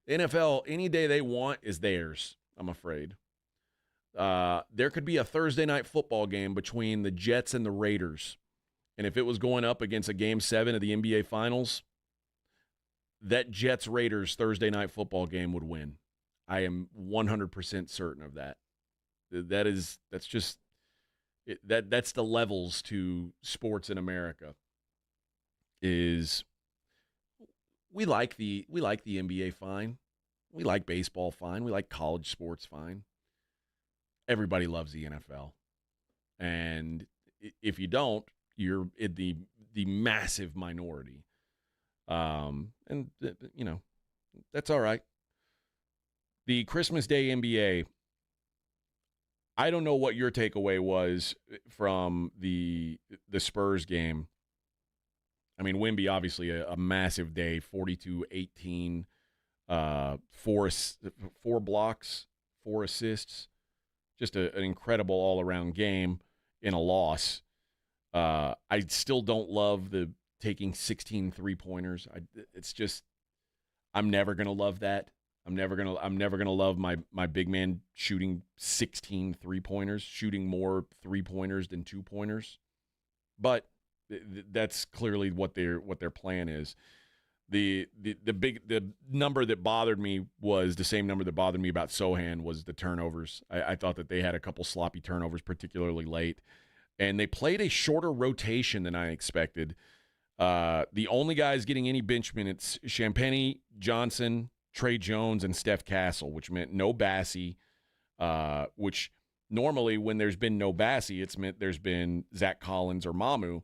NFL, any day they want is theirs, I'm afraid. There could be a Thursday night football game between the Jets and the Raiders. And if it was going up against a Game 7 of the NBA Finals, that Jets-Raiders Thursday night football game would win. I am 100% certain of that. That's the levels to sports in America. Is we like the NBA fine. We like baseball fine. We like college sports fine. Everybody loves the NFL. And if you don't, you're in the massive minority. And that's all right. The Christmas Day NBA, I don't know what your takeaway was from the Spurs game. I mean, Wemby, obviously, a massive day, 42-18, 4 blocks, 4 assists. Just an incredible all-around game in a loss. I still don't love the taking 16 three-pointers. It's just, I'm never going to love that. I'm never gonna love my big man shooting 16 three-pointers, shooting more three-pointers than two-pointers. But that's clearly what their plan is. The number that bothered me was the same number that bothered me about Sohan was the turnovers. I thought that they had a couple sloppy turnovers, particularly late, and they played a shorter rotation than I expected. The only guys getting any bench minutes: Champagnie, Johnson, Trey Jones, and Steph Castle, which meant no Bassey, which normally when there's been no Bassey, it's meant there's been Zach Collins or Mamu,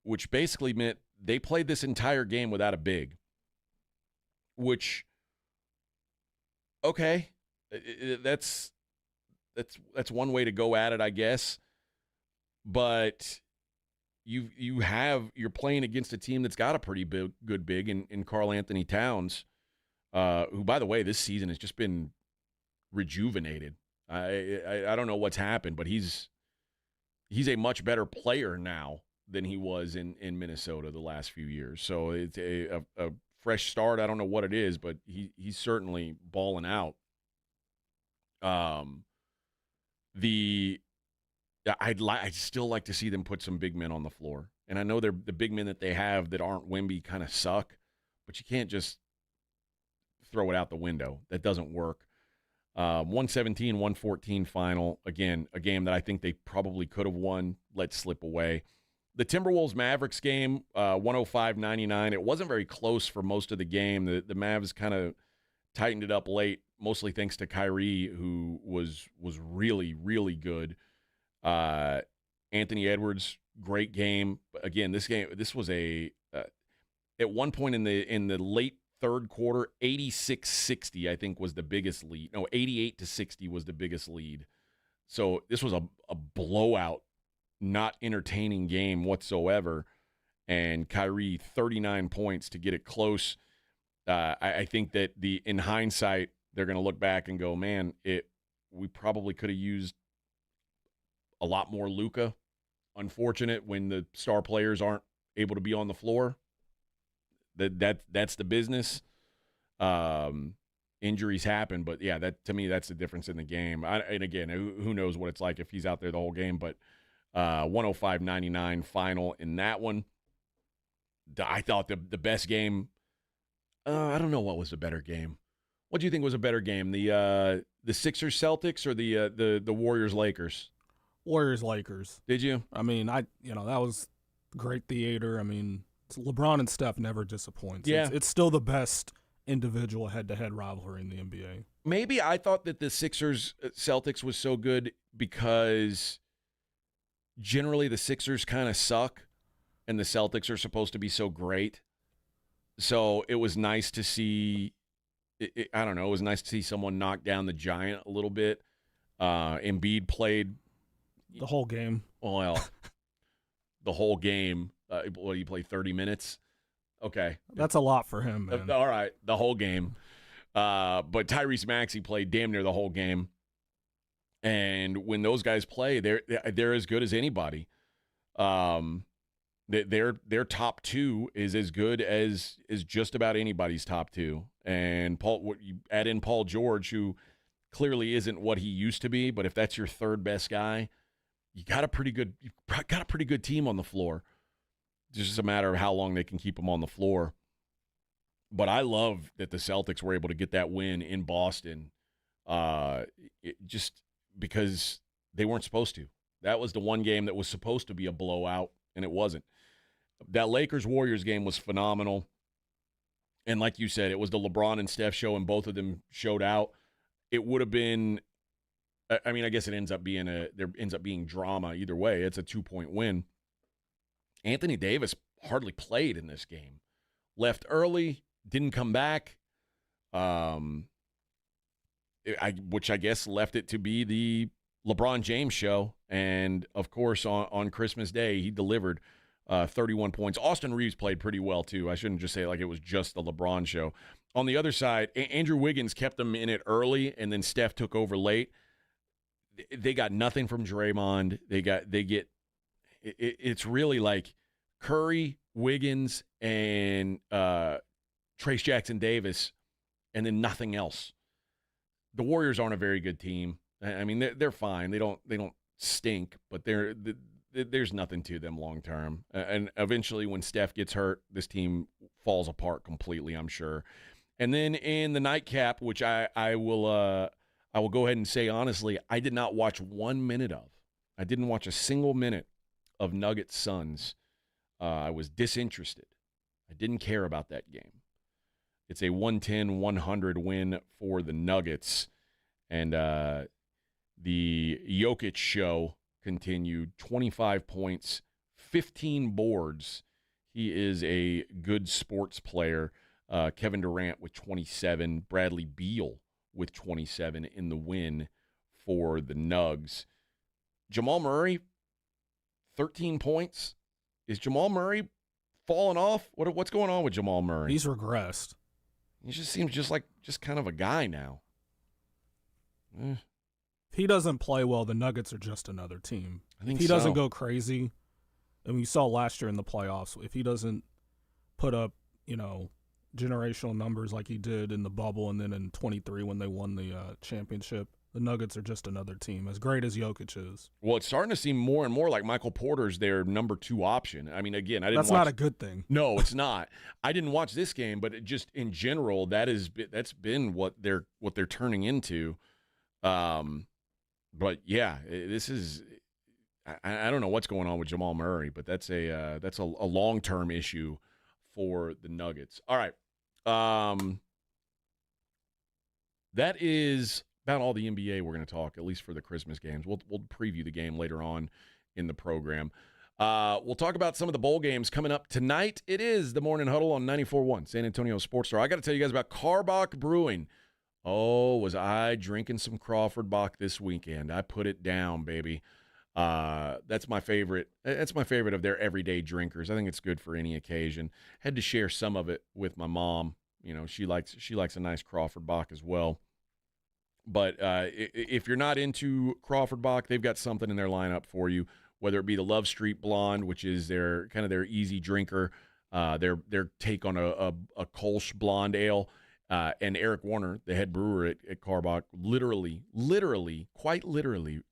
which basically meant they played this entire game without a big, which, okay, that's one way to go at it, I guess. But you're playing against a team that's got a pretty good big in Karl Anthony Towns, who, by the way, this season has just been rejuvenated. I don't know what's happened, but he's a much better player now than he was in Minnesota the last few years. So it's a fresh start. I don't know what it is, but he's certainly balling out. I'd still like to see them put some big men on the floor. And I know the big men that they have that aren't Wemby kind of suck, but you can't just throw it out the window. That doesn't work. 117-114 final. Again, a game that I think they probably could have won, let slip away. The Timberwolves-Mavericks game, 105-99. It wasn't very close for most of the game. The Mavs kind of tightened it up late, mostly thanks to Kyrie, who was really, really good. Anthony Edwards, great game. Again, this was at one point in the late third quarter, 86-60, I think, was the biggest lead. No, 88-60 was the biggest lead. So this was a blowout, not entertaining game whatsoever. And Kyrie, 39 points to get it close. I think that in hindsight, they're going to look back and go, man, we probably could have used a lot more Luka. Unfortunate when the star players aren't able to be on the floor. That's the business. Injuries happen, but yeah, to me, that's the difference in the game. And again, who knows what it's like if he's out there the whole game, but 105-99 final in that one. I thought the best game, I don't know what was the better game. What do you think was a better game? The Sixers-Celtics or the Warriors-Lakers? Warriors-Lakers. Did you? I mean, that was great theater. I mean, LeBron and Steph never disappoints. Yeah. It's still the best individual head-to-head rivalry in the NBA. Maybe I thought that the Sixers-Celtics was so good because generally the Sixers kind of suck and the Celtics are supposed to be so great. So it was nice to see I don't know, it was nice to see someone knock down the Giant a little bit. Embiid played the whole game. Well, the whole game. You play 30 minutes? Okay. That's a lot for him, man. All right, the whole game. But Tyrese Maxey played damn near the whole game. And when those guys play, they're as good as anybody. Their top two is as good as just about anybody's top two. And you add in Paul George, who clearly isn't what he used to be, but if that's your third best guy, you've got a pretty good team on the floor. It's just a matter of how long they can keep them on the floor. But I love that the Celtics were able to get that win in Boston, just because they weren't supposed to. That was the one game that was supposed to be a blowout, and it wasn't. That Lakers-Warriors game was phenomenal. And like you said, it was the LeBron and Steph show, and both of them showed out. It would have been, I mean, I guess there ends up being drama either way. It's a 2-point win. Anthony Davis hardly played in this game. Left early, didn't come back, which I guess left it to be the LeBron James show. And, of course, on Christmas Day, he delivered 31 points. Austin Reeves played pretty well, too. I shouldn't just say like it was just the LeBron show. On the other side, Andrew Wiggins kept them in it early, and then Steph took over late. They got nothing from Draymond. It's really like Curry, Wiggins, and Trace Jackson-Davis, and then nothing else. The Warriors aren't a very good team. I mean, they're fine. They don't stink, but there's nothing to them long term. And eventually, when Steph gets hurt, this team falls apart completely, I'm sure. And then in the nightcap, which I will go ahead and say honestly, I did not watch 1 minute of. I didn't watch a single minute of Nuggets Suns. I was disinterested. I didn't care about that game. It's a 110-100 win for the Nuggets. And the Jokic show continued. 25 points, 15 boards. He is a good sports player. Kevin Durant with 27. Bradley Beal with 27 in the win for the Nugs. Jamal Murray, 13 points. Is Jamal Murray falling off? What's going on with Jamal Murray? He's regressed. He just seems just kind of a guy now. if he doesn't play well, the Nuggets are just another team. I think if he so. doesn't go crazy, and we saw last year in the playoffs, if he doesn't put up, generational numbers like he did in the bubble and then in 23 when they won the championship, the Nuggets are just another team, as great as Jokic is. Well, it's starting to seem more and more like Michael Porter's their number 2 option. I mean, again, I didn't That's watch, not a good thing. No, it's not. I didn't watch this game, but just in general, that's been what they're turning into. But yeah, this is. I don't know what's going on with Jamal Murray, but that's a long-term issue for the Nuggets. All right, that is about all the NBA we're going to talk, at least for the Christmas games. We'll preview the game later on in the program. We'll talk about some of the bowl games coming up tonight. It is the Morning Huddle on 94.1 San Antonio Sports Star. I got to tell you guys about Karbach Brewing. Oh, was I drinking some Crawford Bock this weekend? I put it down, baby. That's my favorite. That's my favorite of their everyday drinkers. I think it's good for any occasion. Had to share some of it with my mom. She likes a nice Crawford Bock as well. But if you're not into Crawford Bock, they've got something in their lineup for you. Whether it be the Love Street Blonde, which is their easy drinker, their take on a Kolsch blonde ale. And Eric Warner, the head brewer at Karbach, quite literally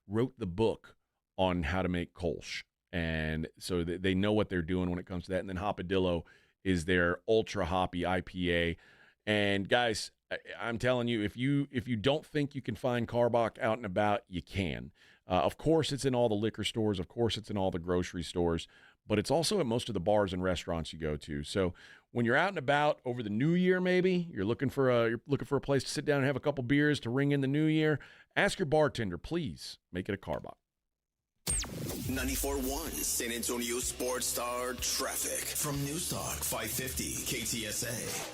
wrote the book on how to make Kolsch. And so they know what they're doing when it comes to that. And then Hopadillo is their ultra hoppy IPA. And guys, I'm telling you, if you don't think you can find Karbach out and about, you can. Of course, it's in all the liquor stores. Of course, it's in all the grocery stores. But it's also at most of the bars and restaurants you go to. So when you're out and about over the new year, maybe you're looking for a place to sit down and have a couple beers to ring in the new year, ask your bartender, please make it a Karbach. 94.1 San Antonio Sports Star traffic from News Talk 550 KTSA.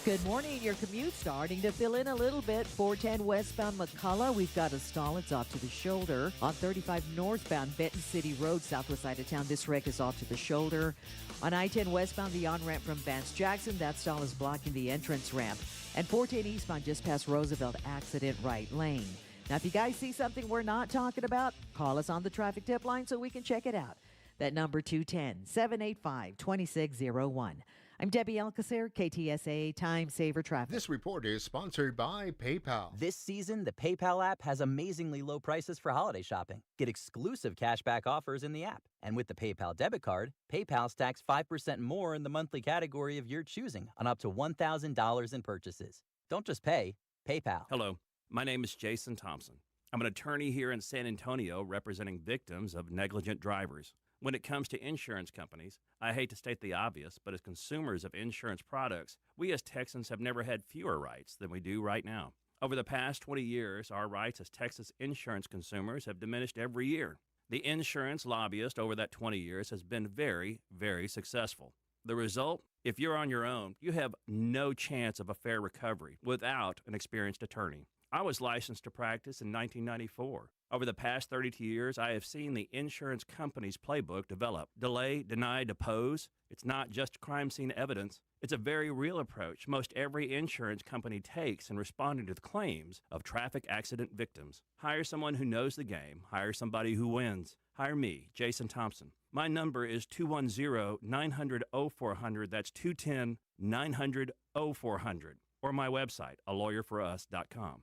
Good morning. Your commute starting to fill in a little bit. 410 westbound McCullough. We've got a stall. It's off to the shoulder. On 35 northbound Benton City Road, southwest side of town, this wreck is off to the shoulder. On I-10 westbound, the on-ramp from Vance Jackson, that stall is blocking the entrance ramp. And 410 eastbound, just past Roosevelt, accident right lane. Now, if you guys see something we're not talking about, call us on the traffic tip line so we can check it out. That number 210-785-2601. I'm Debbie Alcacer, KTSA Time Saver Traffic. This report is sponsored by PayPal. This season, the PayPal app has amazingly low prices for holiday shopping. Get exclusive cashback offers in the app. And with the PayPal debit card, PayPal stacks 5% more in the monthly category of your choosing on up to $1,000 in purchases. Don't just pay, PayPal. Hello, my name is Jason Thompson. I'm an attorney here in San Antonio representing victims of negligent drivers. When it comes to insurance companies, I hate to state the obvious, but as consumers of insurance products, we as Texans have never had fewer rights than we do right now. Over the past 20 years, our rights as Texas insurance consumers have diminished every year. The insurance lobbyist over that 20 years has been very, very successful. The result? If you're on your own, you have no chance of a fair recovery without an experienced attorney. I was licensed to practice in 1994. Over the past 32 years, I have seen the insurance company's playbook develop. Delay, deny, depose. It's not just crime scene evidence. It's a very real approach most every insurance company takes in responding to the claims of traffic accident victims. Hire someone who knows the game. Hire somebody who wins. Hire me, Jason Thompson. My number is 210-900-0400. That's 210-900-0400. Or my website, alawyer4us.com.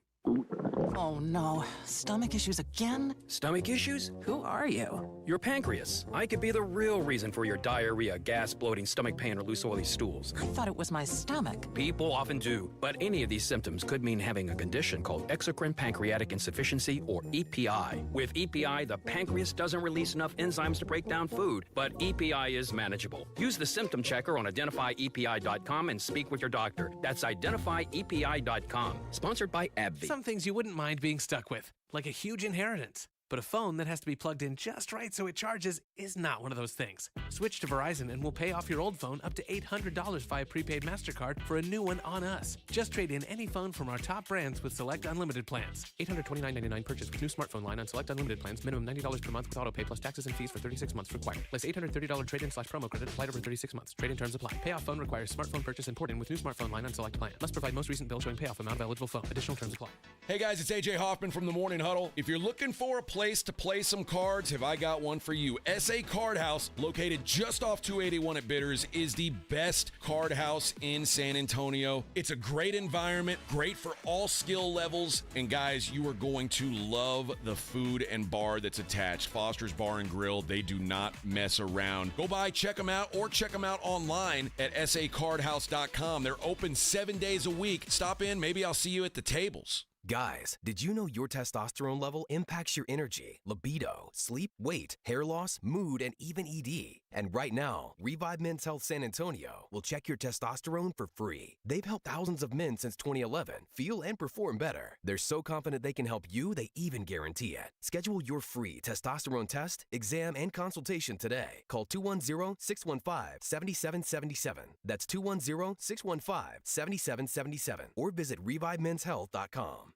Oh no, stomach issues again? Stomach issues? Who are you? Your pancreas. I could be the real reason for your diarrhea, gas, bloating, stomach pain, or loose oily stools. I thought it was my stomach. People often do, but any of these symptoms could mean having a condition called exocrine pancreatic insufficiency, or EPI. With EPI, the pancreas doesn't release enough enzymes to break down food, but EPI is manageable. Use the symptom checker on identifyepi.com and speak with your doctor. That's identifyepi.com. Sponsored by AbbVie. Some things you wouldn't mind being stuck with, like a huge inheritance. But a phone that has to be plugged in just right so it charges is not one of those things. Switch to Verizon and we'll pay off your old phone up to $800 via prepaid MasterCard for a new one on us. Just trade in any phone from our top brands with select unlimited plans. $829.99 purchase with new smartphone line on select unlimited plans. Minimum $90 per month with auto pay plus taxes and fees for 36 months required. Place $830 trade-in/promo credit applied over 36 months. Trade-in terms apply. Payoff phone requires smartphone purchase and port-in with new smartphone line on select plan. Must provide most recent bill showing payoff amount of eligible phone. Additional terms apply. Hey guys, it's AJ Hoffman from the Morning Huddle. If you're looking for a place to play some cards, have I got one for you. SA Card House, located just off 281 at Bitters, is the best card house in San Antonio. It's a great environment, great for all skill levels, and guys, you are going to love the food and bar that's attached. Foster's Bar and Grill, they do not mess around. Go by, check them out, or check them out online at sacardhouse.com. They're open 7 days a week. Stop in, maybe I'll see you at the tables. Guys, did you know your testosterone level impacts your energy, libido, sleep, weight, hair loss, mood, and even ED? And right now, Revive Men's Health San Antonio will check your testosterone for free. They've helped thousands of men since 2011 feel and perform better. They're so confident they can help you, they even guarantee it. Schedule your free testosterone test, exam, and consultation today. Call 210-615-7777. That's 210-615-7777. Or visit ReviveMen'sHealth.com.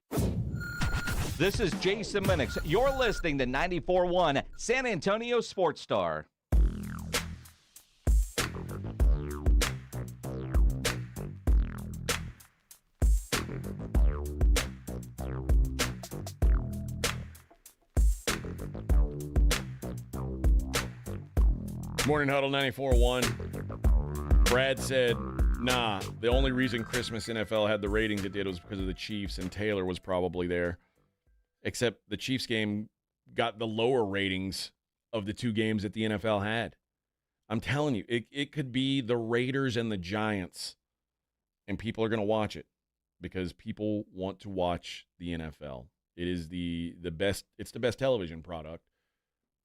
This is Jason Minix. You're listening to 94.1 San Antonio Sports Star. Morning Huddle 94.1. Brad said, nah, the only reason Christmas NFL had the ratings it did was because of the Chiefs, and Taylor was probably there. Except the Chiefs game got the lower ratings of the two games that the NFL had. I'm telling you, it could be the Raiders and the Giants, and people are going to watch it because people want to watch the NFL. It is the best. It's the best television product,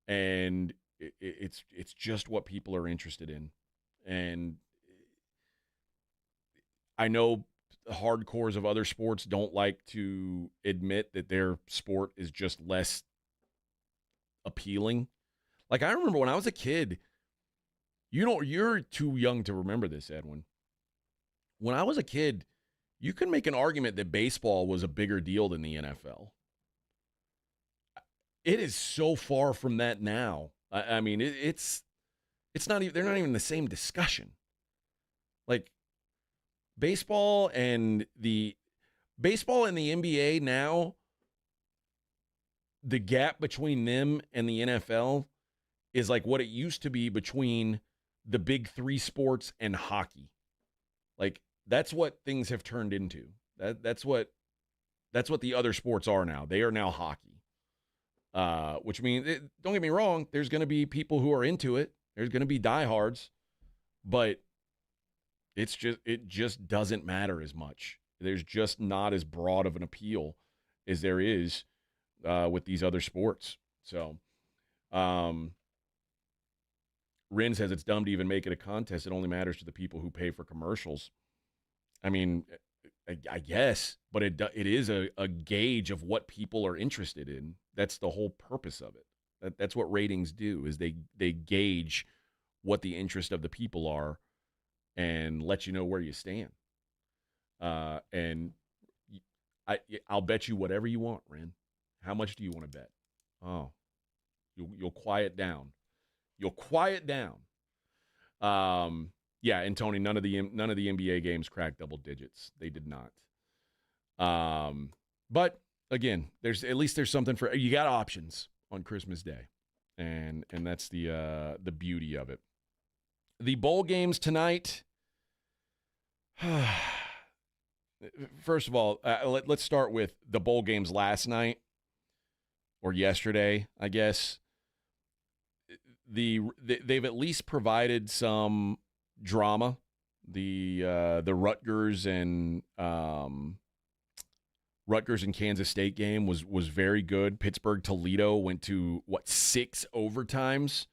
and it's just what people are interested in. And I know the hardcores of other sports don't like to admit that their sport is just less appealing. Like, I remember when I was a kid, you're too young to remember this, Edwin. When I was a kid, you can make an argument that baseball was a bigger deal than the NFL. It is so far from that now. I mean, it's not even, they're not even the same discussion. Like, baseball and the NBA now, the gap between them and the NFL is like what it used to be between the big three sports and hockey. Like, that's what things have turned into. That's what the other sports are now. They are now hockey. Which means, don't get me wrong, there's going to be people who are into it. There's going to be diehards, but it just doesn't matter as much. There's just not as broad of an appeal as there is with these other sports. So, Rin says it's dumb to even make it a contest. It only matters to the people who pay for commercials. I mean, I guess, but it is a gauge of what people are interested in. That's the whole purpose of it. That's what ratings do, is they gauge what the interest of the people are and let you know where you stand. And I'll bet you whatever you want, Ren. How much do you want to bet? Oh, you'll quiet down. You'll quiet down. Yeah, and Tony, none of the NBA games cracked double digits. They did not. But again, there's something for you. Got options on Christmas Day, and that's the beauty of it. The bowl games tonight. First of all, let's start with the bowl games last night or yesterday, I guess. They've at least provided some drama. The Rutgers and Kansas State game was very good. Pittsburgh-Toledo went to 6 overtimes.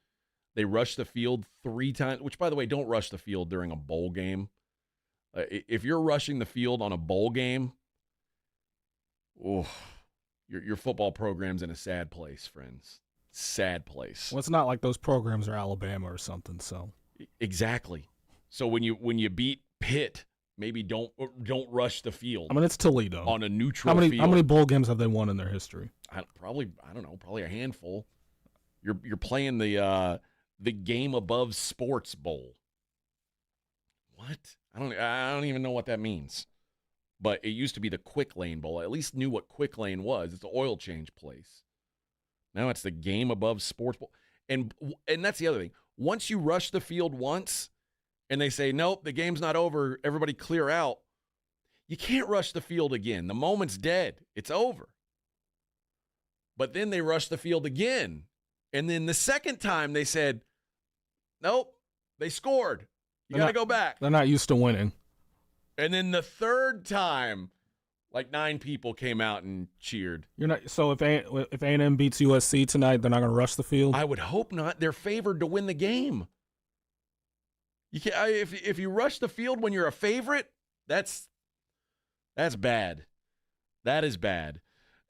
They rushed the field 3 times, which, by the way, don't rush the field during a bowl game. If you're rushing the field on a bowl game, your football program's in a sad place, friends. Sad place. Well, it's not like those programs are Alabama or something. So exactly. So when you beat Pitt, maybe don't rush the field. I mean, it's Toledo on a neutral field. How many bowl games have they won in their history? Probably a handful. You're playing the Game Above Sports Bowl. What? I don't even know what that means. But it used to be the Quick Lane Bowl. I at least knew what Quick Lane was. It's an oil change place. Now it's the Game Above Sports Bowl. And that's the other thing. Once you rush the field once and they say, nope, the game's not over, everybody clear out, you can't rush the field again. The moment's dead. It's over. But then they rushed the field again. And then the second time they said, nope, they scored. You got to go back. They're not used to winning. And then the third time, like 9 people came out and cheered. You're not. So if A&M beats USC tonight, they're not going to rush the field? I would hope not. They're favored to win the game. You can't. If you rush the field when you're a favorite, that's bad. That is bad.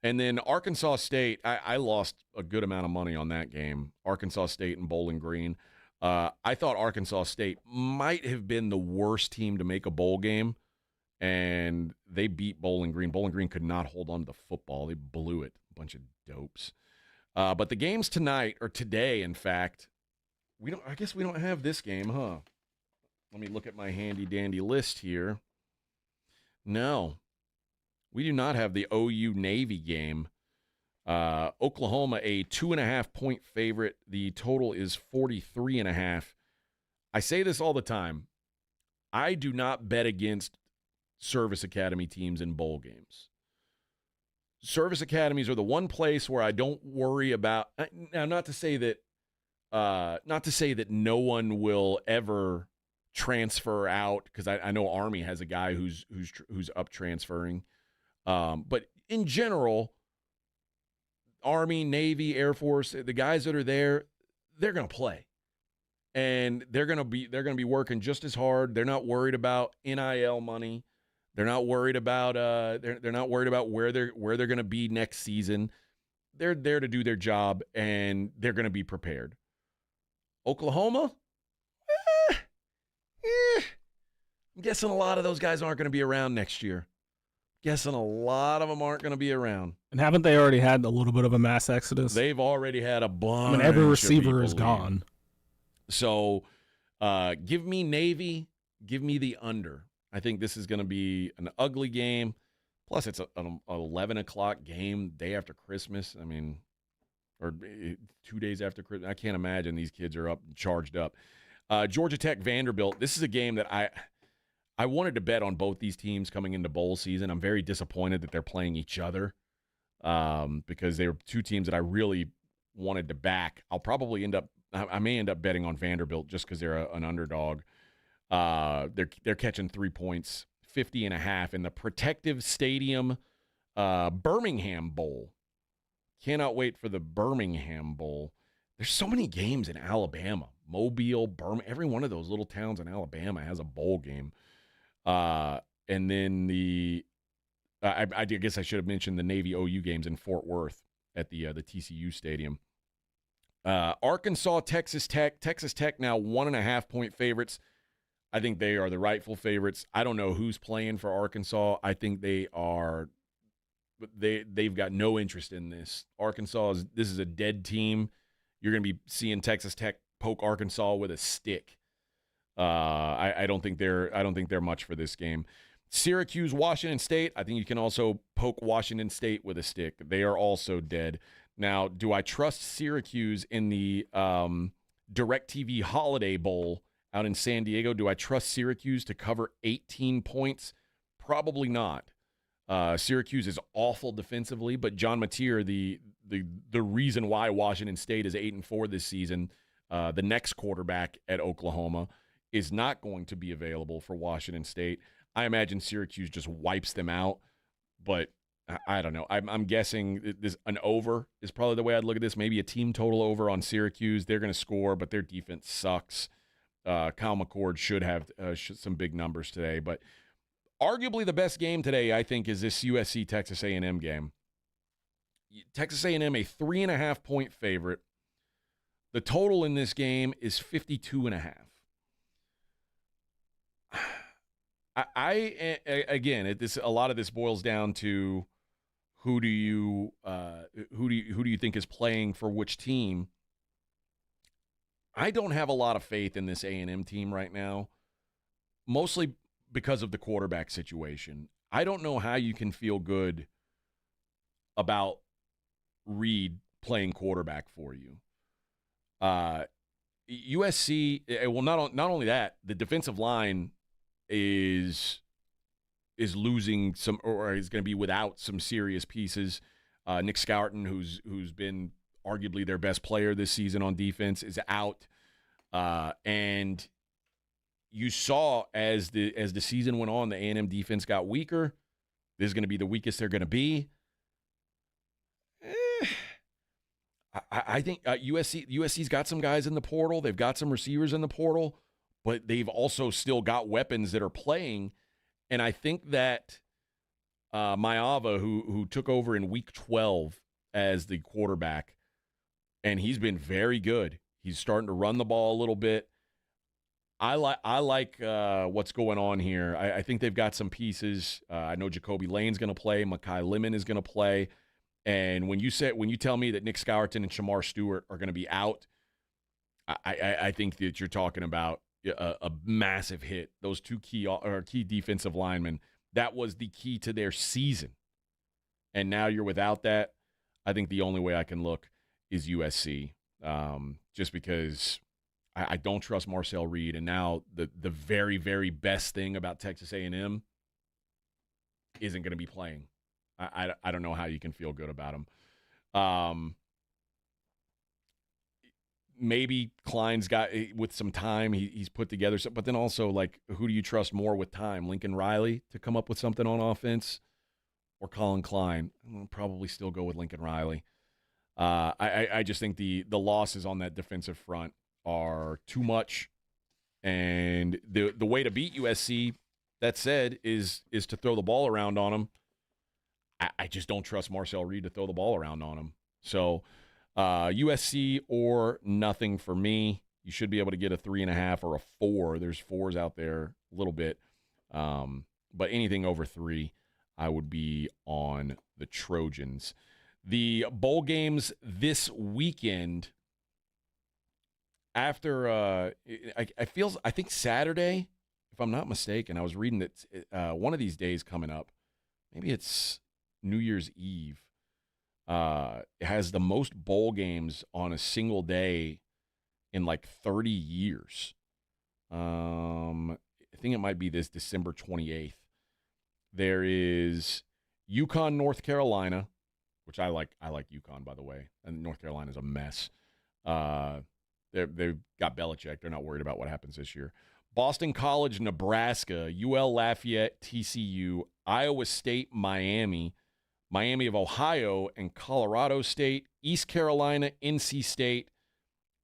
And then Arkansas State, I lost a good amount of money on that game. Arkansas State and Bowling Green. I thought Arkansas State might have been the worst team to make a bowl game, and they beat Bowling Green. Bowling Green could not hold on to the football. They blew it. A bunch of dopes. But the games tonight, or today, in fact, I guess we don't have this game, huh? Let me look at my handy-dandy list here. No. We do not have the OU Navy game. Oklahoma, a 2.5-point favorite. The total is 43.5. I say this all the time. I do not bet against service academy teams in bowl games. Service academies are the one place where I don't worry about. Now, not to say that no one will ever transfer out, because I know Army has a guy who's up transferring. But in general, Army, Navy, Air Force, the guys that are there, they're going to play, and they're going to be working just as hard. They're not worried about NIL money. They're not worried about they're not worried about where they're going to be next season. They're there to do their job, and they're going to be prepared. Oklahoma, I'm guessing a lot of those guys aren't going to be around next year. Guessing a lot of them aren't going to be around. And haven't they already had a little bit of a mass exodus? They've already had a bunch. I mean, every receiver is gone. So give me Navy. Give me the under. I think this is going to be an ugly game. Plus, it's an 11 o'clock game, day after Christmas. I mean, or 2 days after Christmas. I can't imagine these kids are up and charged up. Georgia Tech, Vanderbilt. This is a game that I wanted to bet on both these teams coming into bowl season. I'm very disappointed that they're playing each other because they were two teams that I really wanted to back. I may end up betting on Vanderbilt just because they're an underdog. They're catching 3 points, 50.5 in the Protective Stadium Birmingham Bowl. Cannot wait for the Birmingham Bowl. There's so many games in Alabama. Mobile, Birmingham, every one of those little towns in Alabama has a bowl game. And then I guess I should have mentioned the Navy OU games in Fort Worth at the TCU Stadium. Arkansas, Texas Tech. Texas Tech now 1.5-point favorites. I think they are the rightful favorites. I don't know who's playing for Arkansas. I think they've got no interest in this. This is a dead team. You're going to be seeing Texas Tech poke Arkansas with a stick. I don't think they're much for this game. Syracuse, Washington State. I think you can also poke Washington State with a stick. They are also dead. Now, do I trust Syracuse in the DirecTV Holiday Bowl out in San Diego? Do I trust Syracuse to cover 18 points? Probably not. Syracuse is awful defensively, but John Mateer, the reason why Washington State is 8-4 this season, the next quarterback at Oklahoma, is not going to be available for Washington State. I imagine Syracuse just wipes them out, but I don't know. I'm guessing an over is probably the way I'd look at this. Maybe a team total over on Syracuse. They're going to score, but their defense sucks. Kyle McCord should have some big numbers today, but arguably the best game today, I think, is this USC Texas A&M game. Texas A&M a 3.5-point favorite. The total in this game is 52.5. A lot of this boils down to who do you think is playing for which team. I don't have a lot of faith in this A&M team right now, mostly because of the quarterback situation. I don't know how you can feel good about Reed playing quarterback for you. USC, well, not only that, the defensive line is losing some, or is going to be without some serious pieces. Nick Scourton, who's been arguably their best player this season on defense, is out. And you saw as the season went on, the A&M defense got weaker. This is going to be the weakest they're going to be. I think USC's got some guys in the portal. They've got some receivers in the portal, but they've also still got weapons that are playing. And I think that Maiava, who took over in week 12 as the quarterback, and he's been very good. He's starting to run the ball a little bit. I like what's going on here. I think they've got some pieces. I know Jacoby Lane's going to play. Mekhi Lemon is going to play. And when you tell me that Nick Scourton and Shamar Stewart are going to be out, I think that you're talking about a massive hit. Those two key defensive linemen, that was the key to their season. And now you're without that. I think the only way I can look is USC, just because I don't trust Marcel Reed. And now the very, very best thing about Texas A&M isn't going to be playing. I don't know how you can feel good about him. Maybe Klein's got, with some time, he's put together. But then also, like, who do you trust more with time? Lincoln Riley to come up with something on offense, or Colin Klein? I'll probably still go with Lincoln Riley. I just think the losses on that defensive front are too much. And the way to beat USC, that said, is to throw the ball around on them. I just don't trust Marcel Reed to throw the ball around on him. So USC or nothing for me. You should be able to get a 3.5 or a 4. There's 4s out there a little bit. But anything over 3, I would be on the Trojans. The bowl games this weekend, after I think Saturday, if I'm not mistaken, I was reading that one of these days coming up, maybe it's New Year's Eve, has the most bowl games on a single day in like 30 years. I think it might be this December 28th. There is UConn, North Carolina, which I like UConn, by the way, and North Carolina's a mess. They've got Belichick. They're not worried about what happens this year. Boston College, Nebraska, UL Lafayette, TCU, Iowa State, Miami of Ohio, and Colorado State, East Carolina, NC State,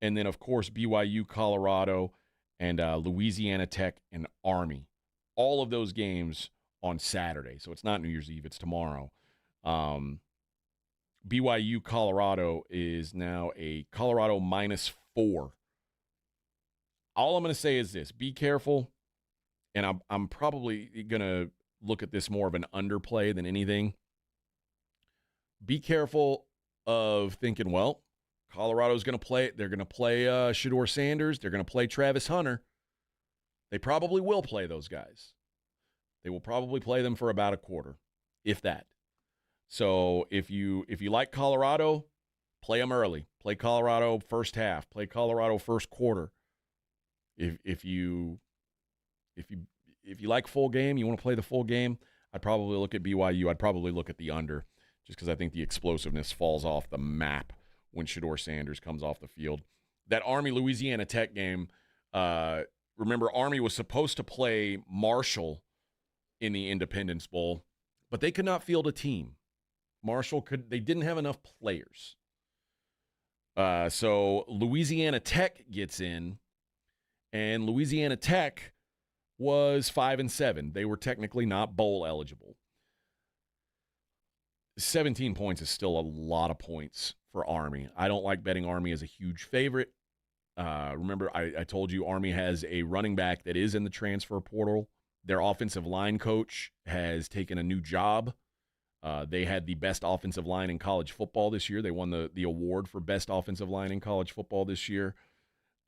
and then, of course, BYU, Colorado, and Louisiana Tech and Army. All of those games on Saturday. So it's not New Year's Eve. It's tomorrow. BYU, Colorado is now a Colorado -4. All I'm going to say is this. Be careful, and I'm probably going to look at this more of an underplay than anything. Be careful of thinking, well, Colorado's going to play. They're going to play Shedeur Sanders. They're going to play Travis Hunter. They probably will play those guys. They will probably play them for about a quarter, if that. So if you like Colorado, play them early. Play Colorado first half. Play Colorado first quarter. If you like full game, you want to play the full game, I'd probably look at BYU. I'd probably look at the under, just because I think the explosiveness falls off the map when Shedeur Sanders comes off the field. That Army-Louisiana Tech game, remember, Army was supposed to play Marshall in the Independence Bowl, but they could not field a team. They didn't have enough players. So Louisiana Tech gets in, and Louisiana Tech was 5-7. They were technically not bowl eligible. 17 points is still a lot of points for Army. I don't like betting Army as a huge favorite. Remember, I told you Army has a running back that is in the transfer portal. Their offensive line coach has taken a new job. They had the best offensive line in college football this year. They won the award for best offensive line in college football this year.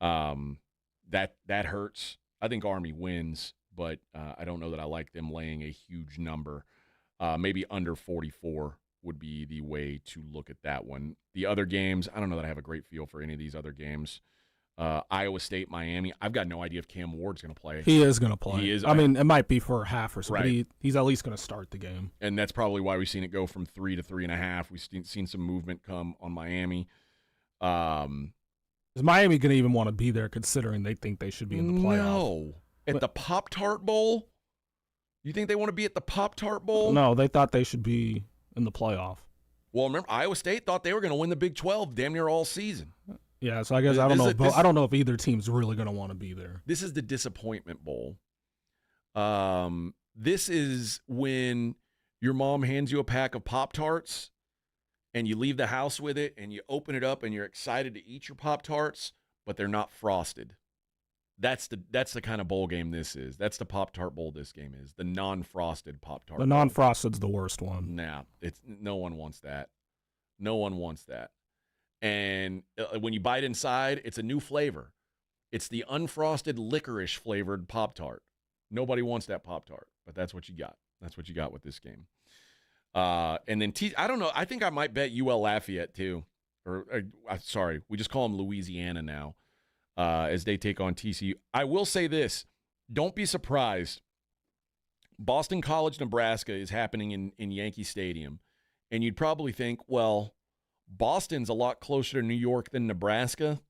That hurts. I think Army wins, but I don't know that I like them laying a huge number. Maybe under 44 would be the way to look at that one. The other games, I don't know that I have a great feel for any of these other games. Iowa State, Miami. I've got no idea if Cam Ward's going to play. He is going to play. He is. I mean, it might be for a half or so, right. but he's at least going to start the game. And that's probably why we've seen it go from 3 to 3.5. We've seen some movement come on Miami. Is Miami going to even want to be there considering they think they should be in the playoff? No. At the Pop-Tart Bowl? You think they want to be at the Pop-Tart Bowl? No, they thought they should be in the playoff. Well, remember, Iowa State thought they were going to win the Big 12 damn near all season. Yeah, so I guess I don't know if either team's really going to want to be there. This is the Disappointment Bowl. This is when your mom hands you a pack of Pop-Tarts and you leave the house with it and you open it up and you're excited to eat your Pop-Tarts, but they're not frosted. That's the kind of bowl game this is. That's the Pop-Tart Bowl this game is. The non-frosted Pop-Tart. The non-frosted's the worst one. Nah, no one wants that. No one wants that. And when you bite inside, it's a new flavor. It's the unfrosted licorice flavored Pop-Tart. Nobody wants that Pop-Tart, but that's what you got. That's what you got with this game. And then I don't know. I think I might bet UL Lafayette too. Sorry, we just call them Louisiana now as they take on TCU. I will say this. Don't be surprised. Boston College, Nebraska is happening in Yankee Stadium. And you'd probably think, well, Boston's a lot closer to New York than Nebraska.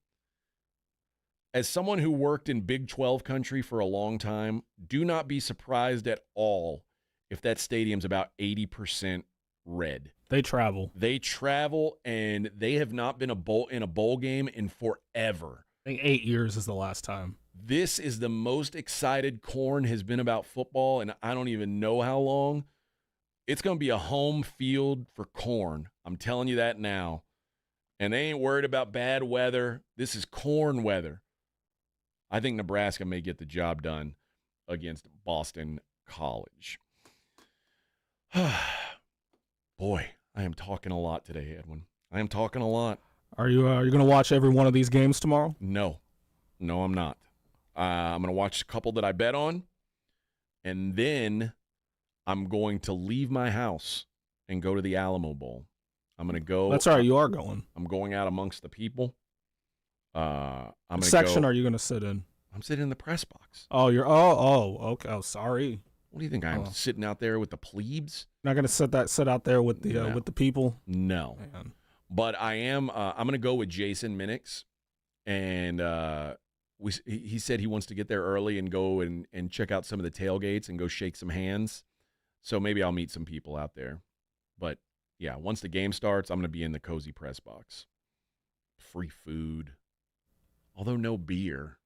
As someone who worked in Big 12 country for a long time, do not be surprised at all if that stadium's about 80% red. They travel. They travel, and they have not been in a bowl game in forever. I think 8 years is the last time. This is the most excited Corn has been about football, and I don't even know how long. It's going to be a home field for Corn. I'm telling you that now. And they ain't worried about bad weather. This is Corn weather. I think Nebraska may get the job done against Boston College. Boy, I am talking a lot today, Edwin. I am talking a lot. Are you going to watch every one of these games tomorrow? No, I'm not. I'm going to watch a couple that I bet on, and then I'm going to leave my house and go to the Alamo Bowl. I'm going to go. That's right, you are going. I'm going out amongst the people. What section are you going to sit in? I'm sitting in the press box. Oh, okay. Oh, sorry. What do you think? I'm sitting out there with the plebes? Not going to sit out there with the people? No. Man. But I am. I'm going to go with Jason Minix, and he said he wants to get there early and go and check out some of the tailgates and go shake some hands. So maybe I'll meet some people out there. But yeah, once the game starts, I'm going to be in the cozy press box. Free food, although no beer.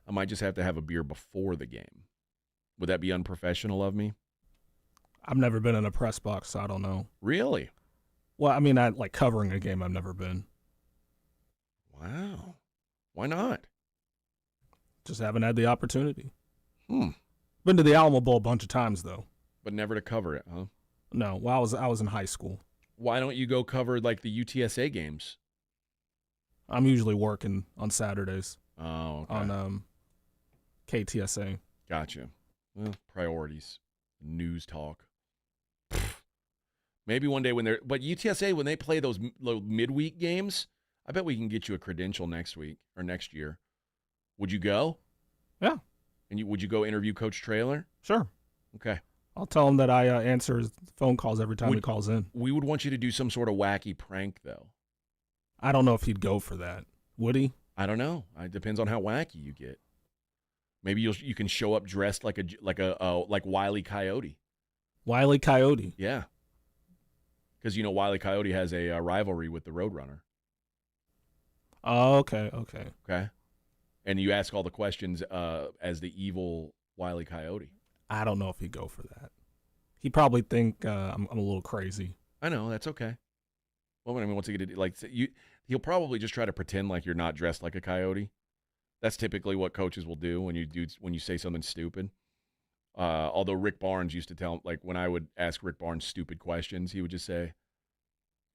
I might just have to have a beer before the game. Would that be unprofessional of me? I've never been in a press box, so I don't know. Really? Well, I mean, I like covering a game. I've never been. Wow. Why not? Just haven't had the opportunity. Been to the Alamo Bowl a bunch of times, though. But never to cover it, huh? No. Well, I was in high school. Why don't you go cover, like, the UTSA games? I'm usually working on Saturdays. Oh, okay. On KTSA. Gotcha. Well, priorities. News talk. Maybe one day but UTSA, when they play those midweek games, I bet we can get you a credential next week or next year. Would you go? Yeah. And would you go interview Coach Traylor? Sure. Okay. I'll tell him that I answer his phone calls every time he calls in. We would want you to do some sort of wacky prank, though. I don't know if he'd go for that. Would he? I don't know. It depends on how wacky you get. Maybe you can show up dressed like Wile E. Coyote. Wile E. Coyote. Yeah. Because Wile E. Coyote has a rivalry with the Roadrunner. Oh, okay. Okay. And you ask all the questions as the evil Wile E. Coyote. I don't know if he'd go for that. He probably think I'm a little crazy. I know, that's okay. Well, I mean, what's he gonna do? Like, he'll probably just try to pretend like you're not dressed like a coyote. That's typically what coaches will do when you say something stupid. Although Rick Barnes used to tell, like, when I would ask Rick Barnes stupid questions, he would just say,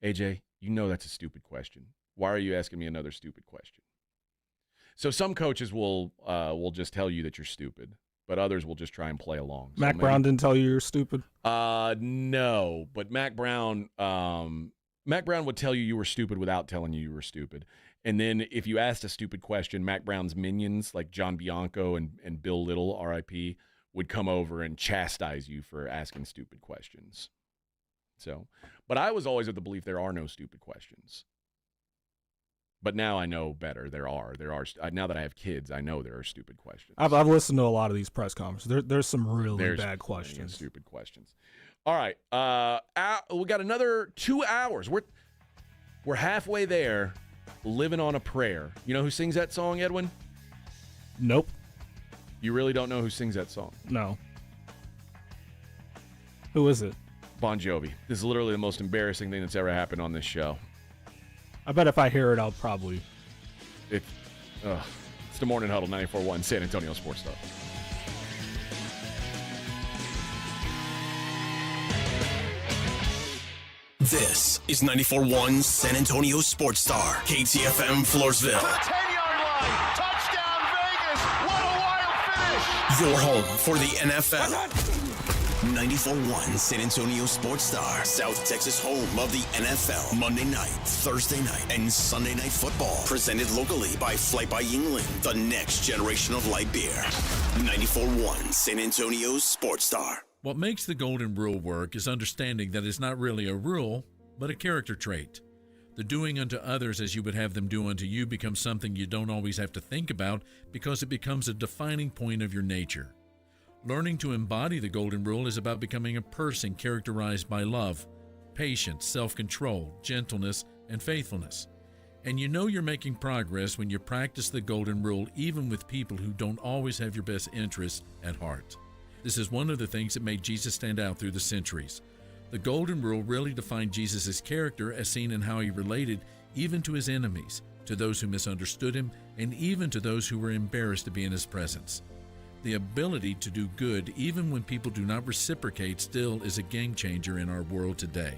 AJ, you know that's a stupid question. Why are you asking me another stupid question? So some coaches will just tell you that you're stupid, but others will just try and play along. So Mac Brown didn't tell you you're stupid? No, but Mac Brown would tell you were stupid without telling you were stupid. And then if you asked a stupid question, Mac Brown's minions, like John Bianco and Bill Little, RIP, would come over and chastise you for asking stupid questions. So, but I was always of the belief there are no stupid questions. But now I know better. There are. Now that I have kids, I know there are stupid questions. I've listened to a lot of these press conferences. There's some really bad questions. Stupid questions. All right. We got another 2 hours. We're halfway there, living on a prayer. You know who sings that song, Edwin? Nope. You really don't know who sings that song? No. Who is it? Bon Jovi. This is literally the most embarrassing thing that's ever happened on this show. I bet if I hear it, I'll probably... It's the Morning Huddle, 94.1 San Antonio Sports Star. This is 94.1 San Antonio Sports Star, KTFM Floresville. 10-yard line, touchdown Vegas, what a wild finish! Your home for the NFL. 94.1 San Antonio Sports Star, South Texas home of the NFL. Monday night, Thursday night, and Sunday night football. Presented locally by Flight by Yingling, the next generation of light beer. 94.1 San Antonio Sports Star. What makes the golden rule work is understanding that it's not really a rule, but a character trait. The doing unto others as you would have them do unto you becomes something you don't always have to think about because it becomes a defining point of your nature. Learning to embody the golden rule is about becoming a person characterized by love, patience, self-control, gentleness, and faithfulness. And you know you're making progress when you practice the golden rule even with people who don't always have your best interests at heart. This is one of the things that made Jesus stand out through the centuries. The golden rule really defined Jesus' character as seen in how he related even to his enemies, to those who misunderstood him, and even to those who were embarrassed to be in his presence. The ability to do good even when people do not reciprocate still is a game changer in our world today.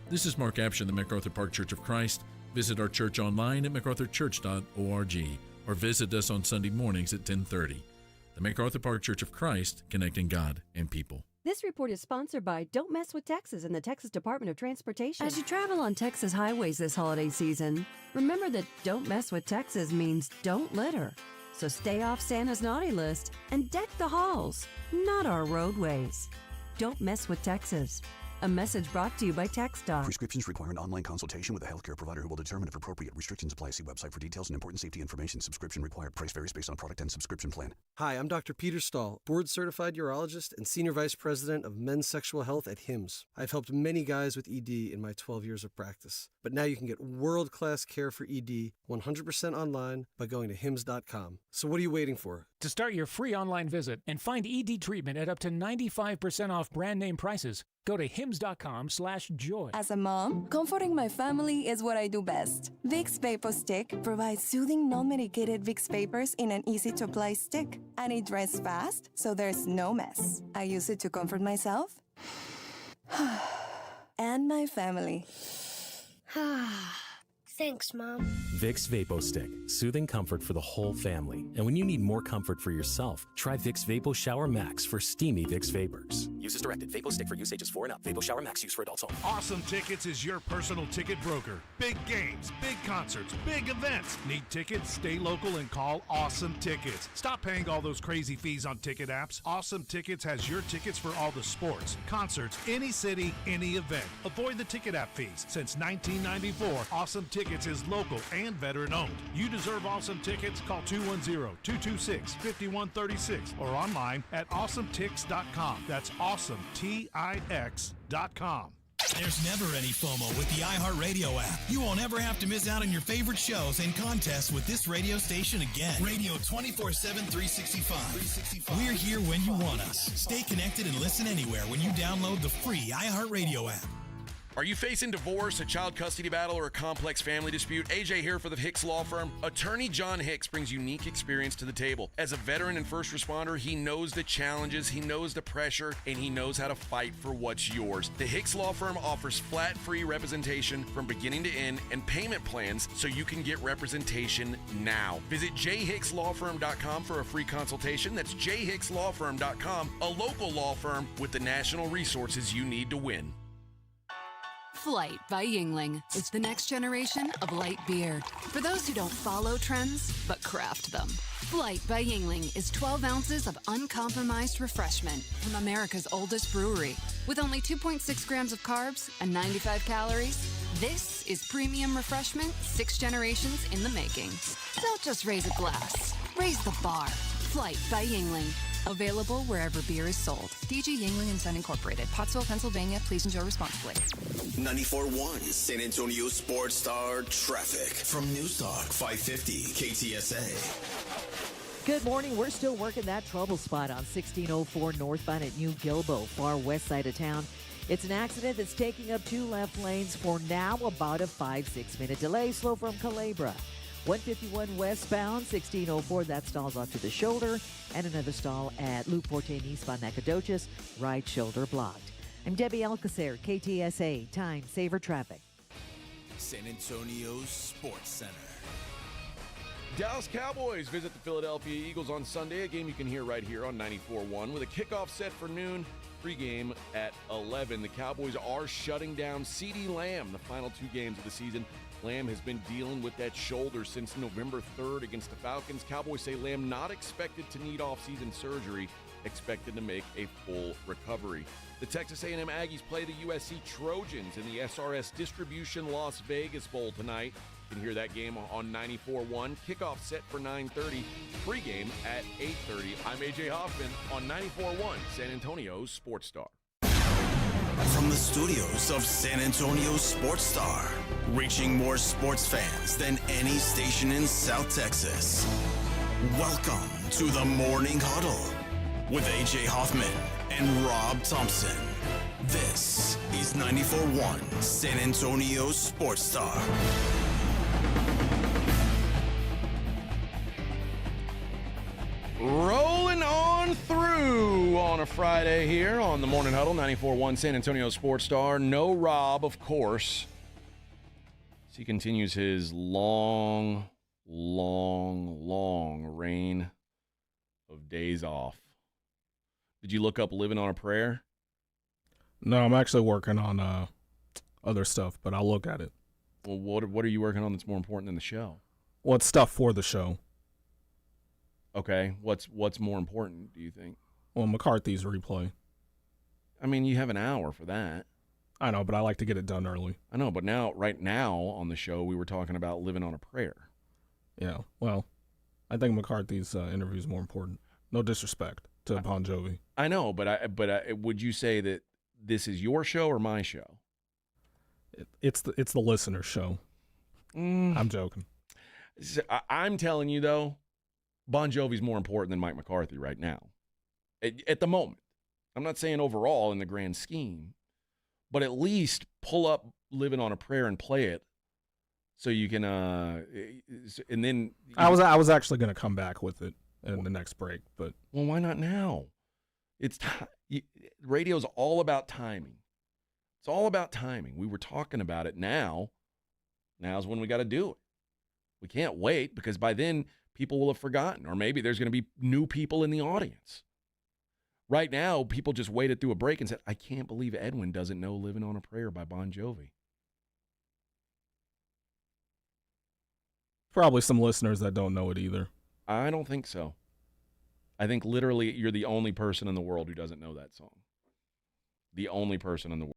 This is Mark Apsher of the MacArthur Park Church of Christ. Visit our church online at macarthurchurch.org or visit us on Sunday mornings at 10:30. The MacArthur Park Church of Christ, connecting God and people. This report is sponsored by Don't Mess with Texas and the Texas Department of Transportation. As you travel on Texas highways this holiday season, remember that Don't Mess with Texas means don't litter. So stay off Santa's naughty list and deck the halls, not our roadways. Don't mess with Texas. A message brought to you by TxDOT. Prescriptions require an online consultation with a healthcare provider who will determine if appropriate restrictions apply. See website for details and important safety information. Subscription required. Price varies based on product and subscription plan. Hi, I'm Dr. Peter Stahl, board-certified urologist and Senior Vice President of Men's Sexual Health at HIMSS. I've helped many guys with ED in my 12 years of practice. But now you can get world-class care for ED 100% online by going to hims.com. So what are you waiting for? To start your free online visit and find ED treatment at up to 95% off brand name prices, go to hims.com/joy. As a mom, comforting my family is what I do best. Vicks Vapor Stick provides soothing, non-medicated Vicks vapors in an easy-to-apply stick. And it dries fast, so there's no mess. I use it to comfort myself and my family. Thanks, Mom. Vicks Vapo Stick, soothing comfort for the whole family. And when you need more comfort for yourself, try Vicks Vapo Shower Max for steamy Vicks Vapors. Use as directed. Vapo Stick for use ages 4 and up. Vapo Shower Max use for adults only. Awesome Tickets is your personal ticket broker. Big games, big concerts, big events. Need tickets? Stay local and call Awesome Tickets. Stop paying all those crazy fees on ticket apps. Awesome Tickets has your tickets for all the sports, concerts, any city, any event. Avoid the ticket app fees. Since 1994, Awesome Tickets is local and veteran-owned. You deserve Awesome Tickets. Call 210-226-5136 or online at awesometix.com. That's AwesomeTix.com. There's never any FOMO with the iHeartRadio app. You won't ever have to miss out on your favorite shows and contests with this radio station again. Radio 24/7, 365. We're here when you want us. Stay connected and listen anywhere when you download the free iHeartRadio app. Are you facing divorce, a child custody battle, or a complex family dispute? AJ here for the Hicks Law Firm. Attorney John Hicks brings unique experience to the table. As a veteran and first responder, he knows the challenges, he knows the pressure, and he knows how to fight for what's yours. The Hicks Law Firm offers flat-free representation from beginning to end and payment plans so you can get representation now. Visit jhickslawfirm.com for a free consultation. That's jhickslawfirm.com, a local law firm with the national resources you need to win. Flight by Yingling is the next generation of light beer. For those who don't follow trends, but craft them. Flight by Yingling is 12 ounces of uncompromised refreshment from America's oldest brewery. With only 2.6 grams of carbs and 95 calories, this is premium refreshment 6 generations in the making. Don't just raise a glass, raise the bar. Flight by Yingling. Available wherever beer is sold. DG Yingling and Son Incorporated, Pottsville, Pennsylvania. Please enjoy responsibly. 94.1 San Antonio Sports Star traffic from News Talk 550 KTSA. Good morning. We're still working that trouble spot on 1604 northbound at New Gilbo, far west side of town. It's an accident that's taking up 2 left lanes for now, about a 5-6 minute delay. Slow from Calabria. 151 westbound, 1604, that stalls off to the shoulder, and another stall at Loop 14 eastbound Nacogdoches, right shoulder blocked. I'm Debbie Alcacer, KTSA, Time Saver Traffic. San Antonio's Sports Center. Dallas Cowboys visit the Philadelphia Eagles on Sunday, a game you can hear right here on 94.1 with a kickoff set for noon, pregame at 11. The Cowboys are shutting down CeeDee Lamb the final 2 games of the season. Lamb has been dealing with that shoulder since November 3rd against the Falcons. Cowboys say Lamb not expected to need off-season surgery, expected to make a full recovery. The Texas A&M Aggies play the USC Trojans in the SRS Distribution Las Vegas Bowl tonight. You can hear that game on 94.1. Kickoff set for 9:30, pregame at 8:30. I'm AJ Hoffman on 94.1, San Antonio's Sports Star. From the studios of San Antonio Sports Star, reaching more sports fans than any station in South Texas. Welcome to the Morning Huddle with AJ Hoffman and Rob Thompson. This is 94.1 San Antonio Sports Star. Rolling on through on a Friday here on the Morning Huddle, 94.1 San Antonio Sports Star. No Rob, of course. As he continues his long reign of days off. Did you look up Living on a Prayer? No, I'm actually working on other stuff, but I'll look at it. Well, what are you working on that's more important than the show? Well, it's stuff for the show. Okay, what's more important, do you think? Well, McCarthy's replay. I mean, you have an hour for that. I know, but I like to get it done early. I know, but right now on the show, we were talking about Living on a Prayer. Yeah, well, I think McCarthy's interview is more important. No disrespect to Bon Jovi. I know, but would you say that this is your show or my show? It's the listener's show. I'm joking. I'm telling you, though, Bon Jovi's more important than Mike McCarthy right now. At the moment. I'm not saying overall in the grand scheme, but at least pull up Living on a Prayer and play it so you can and then I was actually going to come back with it in the next break, but well, why not now? Radio's all about timing. It's all about timing. We were talking about it now. Now's when we got to do it. We can't wait because by then people will have forgotten, or maybe there's going to be new people in the audience. Right now, people just waited through a break and said, I can't believe Edwin doesn't know Living on a Prayer by Bon Jovi. Probably some listeners that don't know it either. I don't think so. I think literally you're the only person in the world who doesn't know that song. The only person in the world.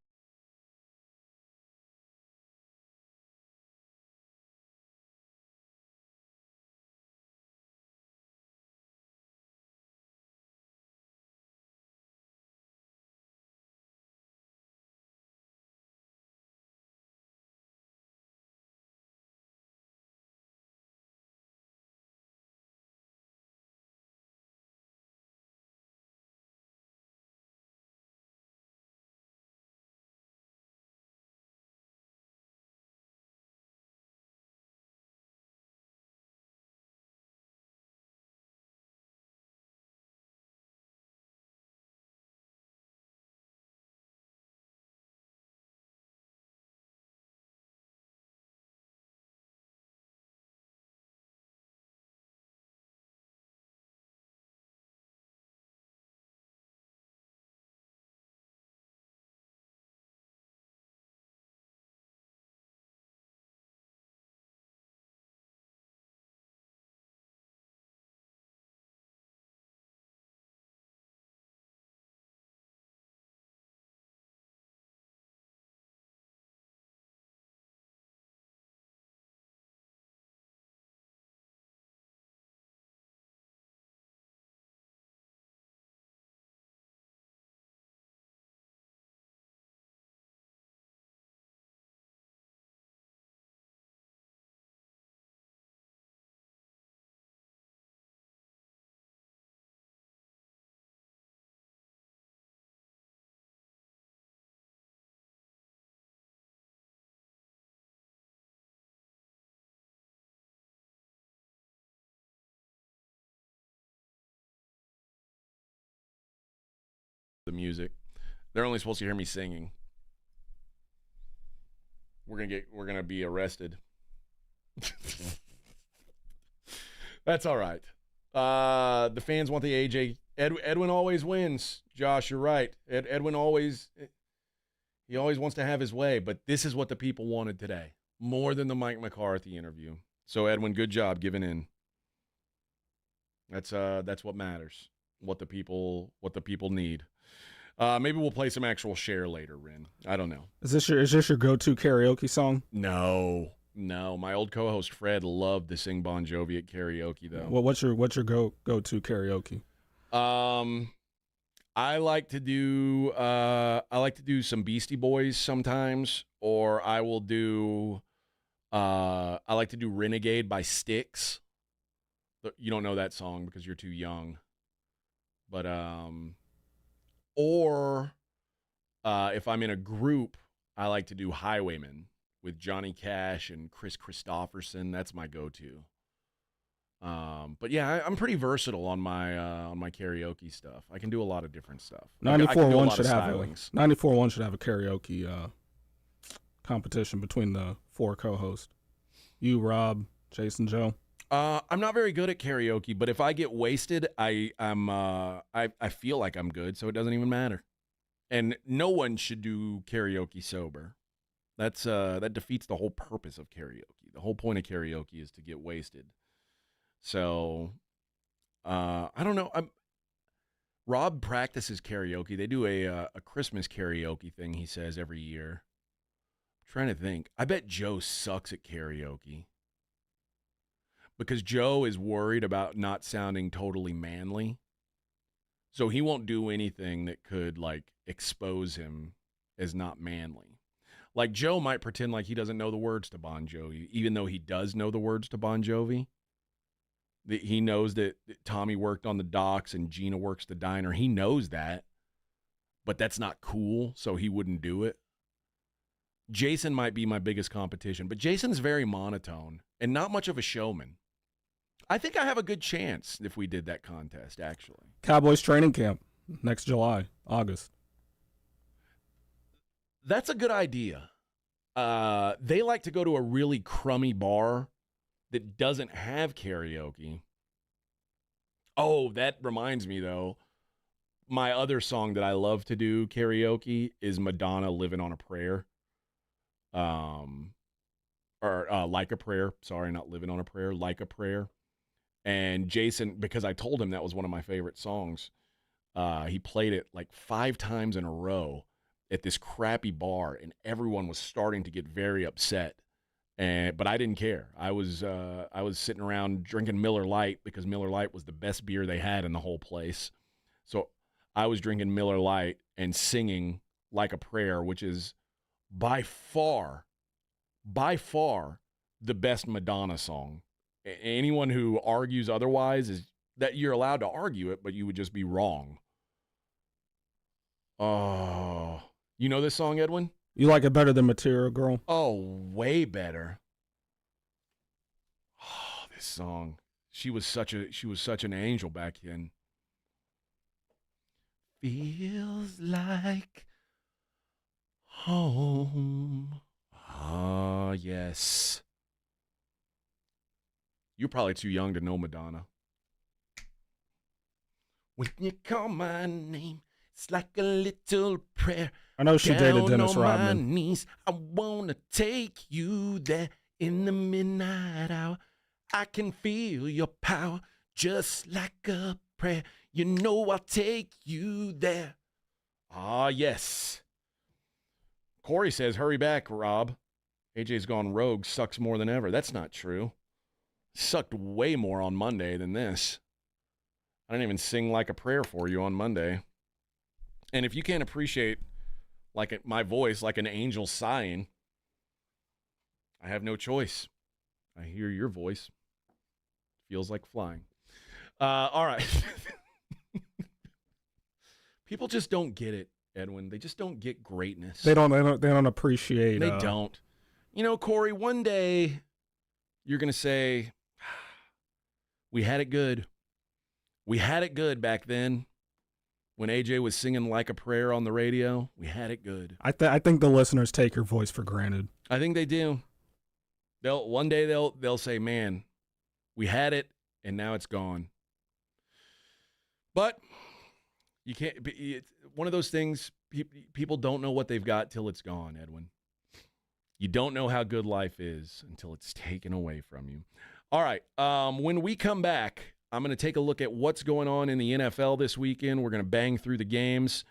music. They're only supposed to hear me singing. We're gonna be arrested. That's all right. The fans want the AJ. Edwin always wins. Josh, you're right. Edwin always wants to have his way, but this is what the people wanted today, more than the Mike McCarthy interview. So Edwin, good job giving in. That's what matters. What the people need. Maybe we'll play some actual Cher later, Rin. I don't know. Is this your go-to karaoke song? No. My old co-host Fred loved to sing Bon Jovi at karaoke, though. Well, what's your go-to karaoke? I like to do some Beastie Boys sometimes, or I will do I like to do Renegade by Styx. You don't know that song because you're too young. But or if I'm in a group, I like to do Highwayman with Johnny Cash and Chris Christopherson. That's my go-to. But yeah, I'm pretty versatile on my karaoke stuff. I can do a lot of different stuff. 94.1 should have a karaoke competition between the 4 co-hosts. You, Rob, Jason, Joe. I'm not very good at karaoke, but if I get wasted, I feel like I'm good, so it doesn't even matter. And no one should do karaoke sober. That defeats the whole purpose of karaoke. The whole point of karaoke is to get wasted. So, I don't know. Rob practices karaoke. They do a Christmas karaoke thing, he says, every year. I'm trying to think. I bet Joe sucks at karaoke. Because Joe is worried about not sounding totally manly. So he won't do anything that could, expose him as not manly. Like, Joe might pretend like he doesn't know the words to Bon Jovi, even though he does know the words to Bon Jovi. He knows that Tommy worked on the docks and Gina works the diner. He knows that, but that's not cool, so he wouldn't do it. Jason might be my biggest competition, but Jason's very monotone and not much of a showman. I think I have a good chance if we did that contest, actually. Cowboys training camp next July, August. That's a good idea. They like to go to a really crummy bar that doesn't have karaoke. Oh, that reminds me, though. My other song that I love to do karaoke is Madonna, Living on a Prayer. Like a Prayer. Sorry, not Living on a Prayer. Like a Prayer. And Jason, because I told him that was one of my favorite songs, he played it 5 times in a row at this crappy bar, and everyone was starting to get very upset. But I didn't care. I was sitting around drinking Miller Lite because Miller Lite was the best beer they had in the whole place. So I was drinking Miller Lite and singing Like a Prayer, which is by far the best Madonna song. Anyone who argues otherwise is that you're allowed to argue it, but you would just be wrong. Oh, you know this song, Edwin? You like it better than Material Girl? Oh, way better. Oh, this song. She was such an angel back then. Feels like home. Ah, yes. You're probably too young to know Madonna. When you call my name, it's like a little prayer. I know she dated Dennis Rodman. On my knees, I want to take you there in the midnight hour. I can feel your power just like a prayer. You know I'll take you there. Ah, yes. Corey says, hurry back, Rob. AJ's gone rogue, sucks more than ever. That's not true. Sucked way more on Monday than this. I didn't even sing Like a Prayer for you on Monday. And if you can't appreciate my voice like an angel sighing, I have no choice. I hear your voice. Feels like flying. All right. People just don't get it, Edwin. They just don't get greatness. They don't appreciate. They don't. You know, Corey, one day you're going to say, we had it good. We had it good back then. when AJ was singing Like a Prayer on the radio, we had it good. I think the listeners take your voice for granted. I think they do. One day they'll say, "Man, we had it, and now it's gone." But you can't. It's one of those things. People don't know what they've got till it's gone, Edwin. You don't know how good life is until it's taken away from you. All right. When we come back, I'm going to take a look at what's going on in the NFL this weekend. We're going to bang through the games,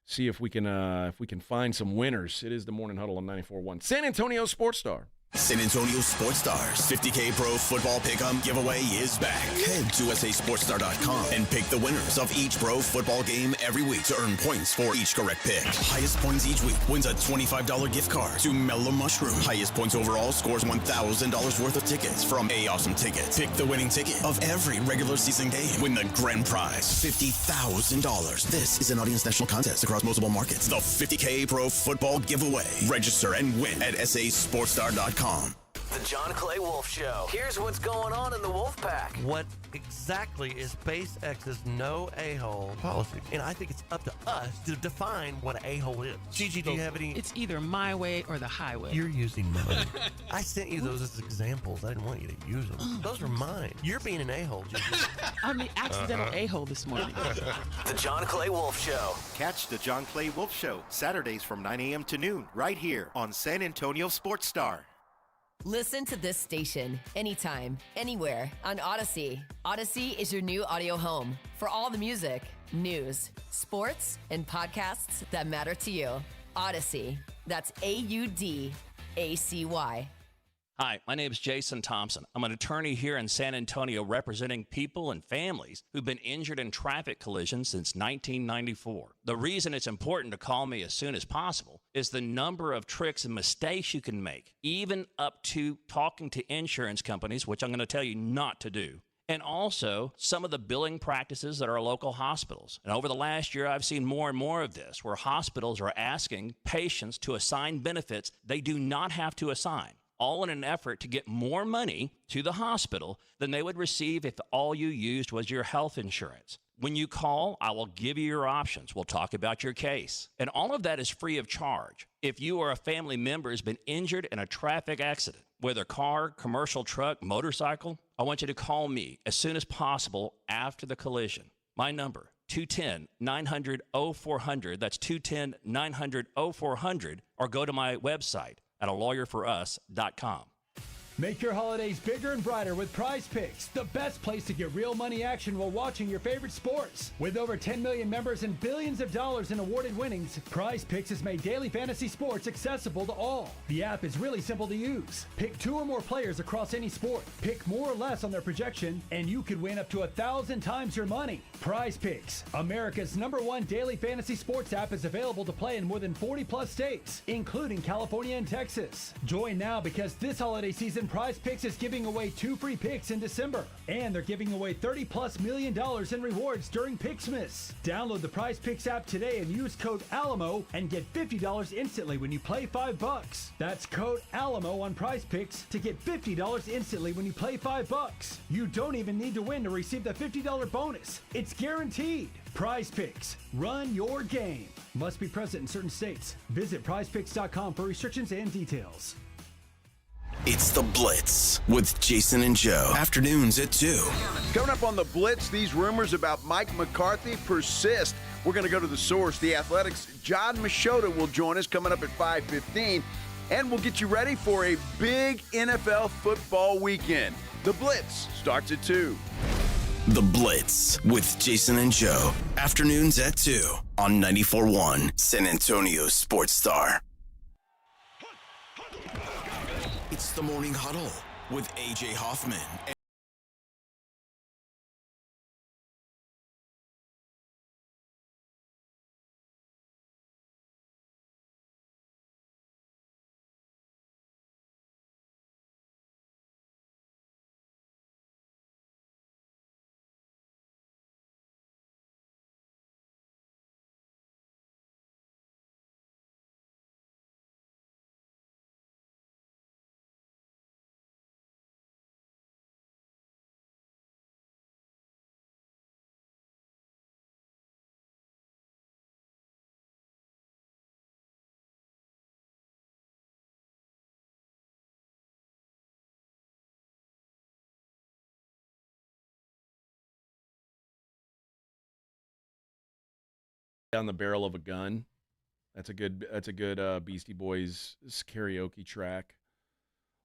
see if we can find some winners. It is the Morning Huddle on 94.1 San Antonio Sports Star. San Antonio Sports Stars 50K Pro Football Pick'em giveaway is back. Head to USASportsStar.com and pick the winners of each pro football game every week to earn points for each correct pick. Highest points each week wins a $25 gift card to Mellow Mushroom. Highest points overall scores $1,000 worth of tickets from A Awesome Tickets. Pick the winning ticket of every regular season game. Win the grand prize, $50,000. This is an Audience National contest across multiple markets. The 50K Pro Football Giveaway. Register and win at SASportsStar.com. The John Clay Wolf Show. Here's what's going on in the Wolf Pack. What exactly is SpaceX's no a-hole policy? And I think it's up to us to define what an a-hole is. Gigi, do you have any? It's either my way or the highway. You're using mine. I sent you those as examples. I didn't want you to use them. Those are mine. You're being an a-hole, Gigi. I'm the accidental a-hole this morning. The John Clay Wolf Show. Catch the John Clay Wolf Show Saturdays from 9 a.m. to noon right here on San Antonio Sports Star. Listen to this station anytime, anywhere on Odyssey. Odyssey is your new audio home for all the music, news, sports, and podcasts that matter to you. Odyssey. That's AUDACY. Hi, my name is Jason Thompson. I'm an attorney here in San Antonio representing people and families who've been injured in traffic collisions since 1994. The reason it's important to call me as soon as possible is the number of tricks and mistakes you can make, even up to talking to insurance companies, which I'm going to tell you not to do. And also some of the billing practices at our local hospitals. And over the last year, I've seen more and more of this, where hospitals are asking patients to assign benefits they do not have to assign, all in an effort to get more money to the hospital than they would receive if all you used was your health insurance. When you call, I will give you your options. We'll talk about your case. And all of that is free of charge. If you or a family member has been injured in a traffic accident, whether car, commercial truck, motorcycle, I want you to call me as soon as possible after the collision. My number, 210-900-0400. That's 210-900-0400. Or go to my website at alawyerforus.com. Make your holidays bigger and brighter with Prize Picks, the best place to get real money action while watching your favorite sports. With over 10 million members and billions of dollars in awarded winnings, Prize Picks has made daily fantasy sports accessible to all. The app is really simple to use. Pick 2 or more players across any sport. Pick more or less on their projection, and you could win up to 1,000 times your money. Prize Picks, America's #1 daily fantasy sports app, is available to play in more than 40-plus states, including California and Texas. Join now because this holiday season, Prize Picks is giving away 2 free picks in December, and they're giving away $30+ million in rewards during Pixmas. Download the Prize Picks app today and use code ALAMO and get $50 instantly when you play $5. That's code ALAMO on Prize Picks to get $50 instantly when you play $5. You don't even need to win to receive the $50 bonus. It's guaranteed. Prize Picks. Run your game. Must be present in certain states. Visit prizepicks.com for restrictions and details. It's The Blitz with Jason and Joe. Afternoons at 2. Coming up on The Blitz, these rumors about Mike McCarthy persist. We're going to go to the source. The Athletics' John Machota will join us coming up at 5:15. And we'll get you ready for a big NFL football weekend. The Blitz starts at 2. The Blitz with Jason and Joe. Afternoons at 2 on 94.1 San Antonio Sports Star. It's the Morning Huddle with AJ Hoffman Down the barrel of a gun. That's a good Beastie Boys karaoke track.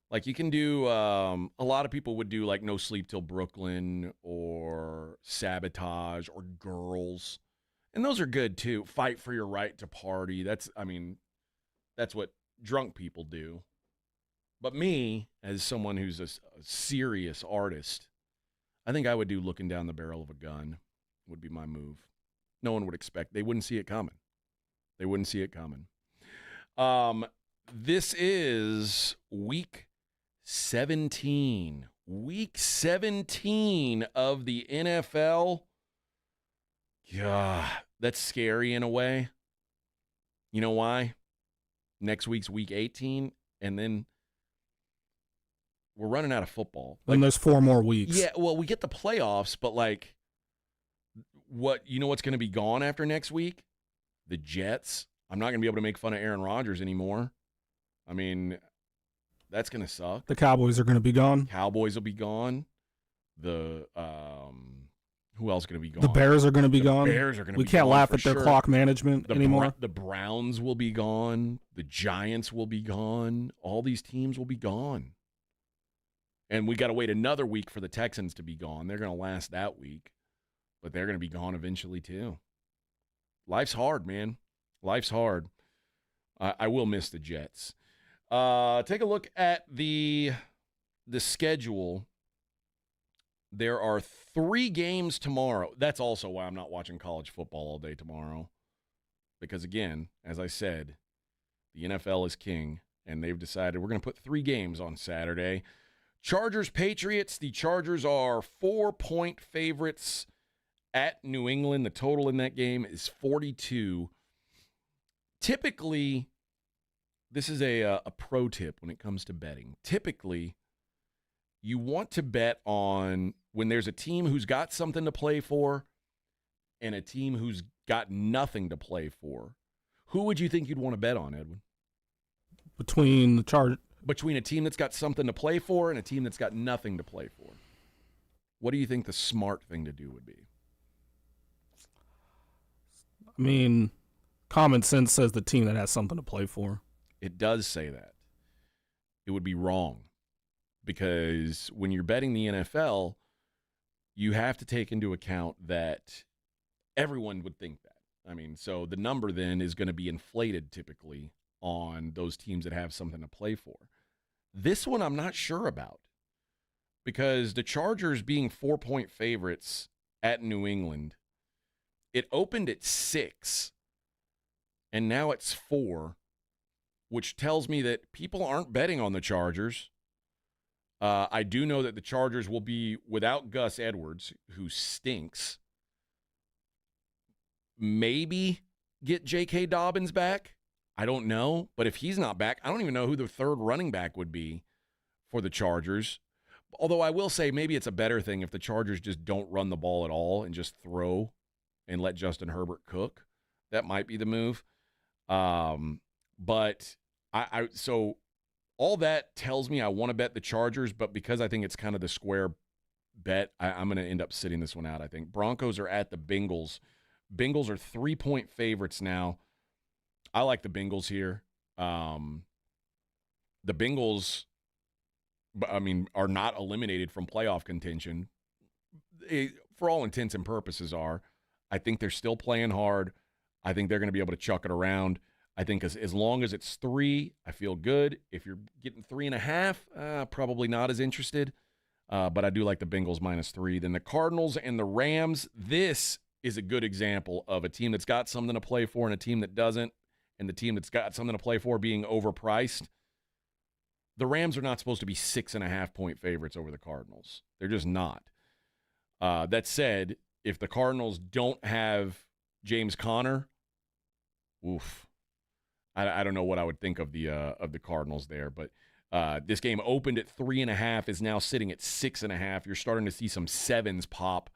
Like you can do, a lot of people would do like No Sleep Till Brooklyn or Sabotage or Girls. And those are good too. Fight for Your Right to Party. That's what drunk people do. But me, as someone who's a serious artist, I think I would do Looking Down the Barrel of a Gun would be my move. No one would expect. They wouldn't see it coming. This is week 17. Week 17 of the NFL. Yeah, that's scary in a way. You know why? Next week's week 18, and then we're running out of football. Then there's 4 more weeks. Yeah, well, we get the playoffs, but like, what's going to be gone after next week? The Jets. I'm not going to be able to make fun of Aaron Rodgers anymore. I mean, that's going to suck. The Cowboys are going to be gone. Cowboys will be gone. The who else is going to be gone? The Bears are going to be gone. Bears are going to be gone. We can't laugh at their clock management anymore. The Browns will be gone. The Giants will be gone. All these teams will be gone. And we got to wait another week for the Texans to be gone. They're going to last that week, but they're going to be gone eventually too. Life's hard, man. Life's hard. I will miss the Jets. Take a look at the schedule. There are 3 games tomorrow. That's also why I'm not watching college football all day tomorrow. Because, again, as I said, the NFL is king, and they've decided we're going to put 3 games on Saturday. Chargers-Patriots. The Chargers are 4-point favorites at New England. The total in that game is 42. Typically, this is a pro tip when it comes to betting. Typically, you want to bet on when there's a team who's got something to play for and a team who's got nothing to play for. Who would you think you'd want to bet on, Edwin? Between a team that's got something to play for and a team that's got nothing to play for. What do you think the smart thing to do would be? I mean, common sense says the team that has something to play for. It does say that. It would be wrong. Because when you're betting the NFL, you have to take into account that everyone would think that. I mean, so the number then is going to be inflated typically on those teams that have something to play for. This one I'm not sure about. Because the Chargers being 4-point favorites at New England, it opened at 6, and now it's 4, which tells me that people aren't betting on the Chargers. I do know that the Chargers will be without Gus Edwards, who stinks. Maybe get J.K. Dobbins back. I don't know. But if he's not back, I don't even know who the third running back would be for the Chargers. Although I will say maybe it's a better thing if the Chargers just don't run the ball at all and just throw and let Justin Herbert cook. That might be the move. But so all that tells me I want to bet the Chargers, but because I think it's kind of the square bet, I'm going to end up sitting this one out, I think. Broncos are at the Bengals. Bengals are 3-point favorites now. I like the Bengals here. The Bengals, I mean, are not eliminated from playoff contention. For all intents and purposes are. I think they're still playing hard. I think they're going to be able to chuck it around. I think as long as it's 3, I feel good. If you're getting 3.5, probably not as interested. But I do like the Bengals -3. Then the Cardinals and the Rams. This is a good example of a team that's got something to play for and a team that doesn't, and the team that's got something to play for being overpriced. The Rams are not supposed to be 6.5-point favorites over the Cardinals. They're just not. That said, if the Cardinals don't have James Conner, oof. I don't know what I would think of the Cardinals there, but this game opened at 3.5, is now sitting at 6.5. You're starting to see some 7s pop.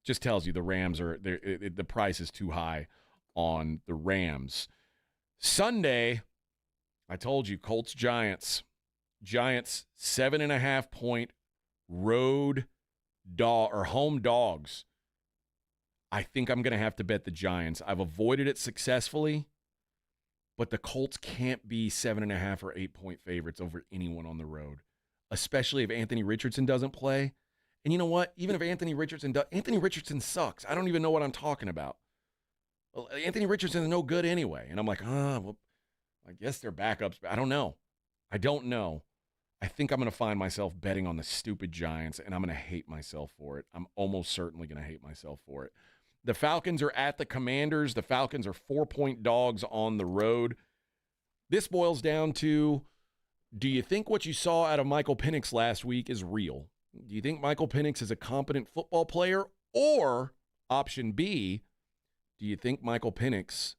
Just tells you the Rams are the price is too high on the Rams. Sunday, I told you, Colts Giants. Giants 7.5-point road dog or home dogs. I think I'm going to have to bet the Giants. I've avoided it successfully, but the Colts can't be 7.5 or 8-point favorites over anyone on the road, especially if Anthony Richardson doesn't play. And you know what? Even if Anthony Richardson sucks. I don't even know what I'm talking about. Well, Anthony Richardson is no good anyway. And I'm like, well, I guess they're backups. But I don't know. I think I'm going to find myself betting on the stupid Giants, and I'm going to hate myself for it. I'm almost certainly going to hate myself for it. The Falcons are at the Commanders. The Falcons are 4-point dogs on the road. This boils down to, do you think what you saw out of Michael Penix last week is real? Do you think Michael Penix is a competent football player? Or, option B, do you think Michael Penix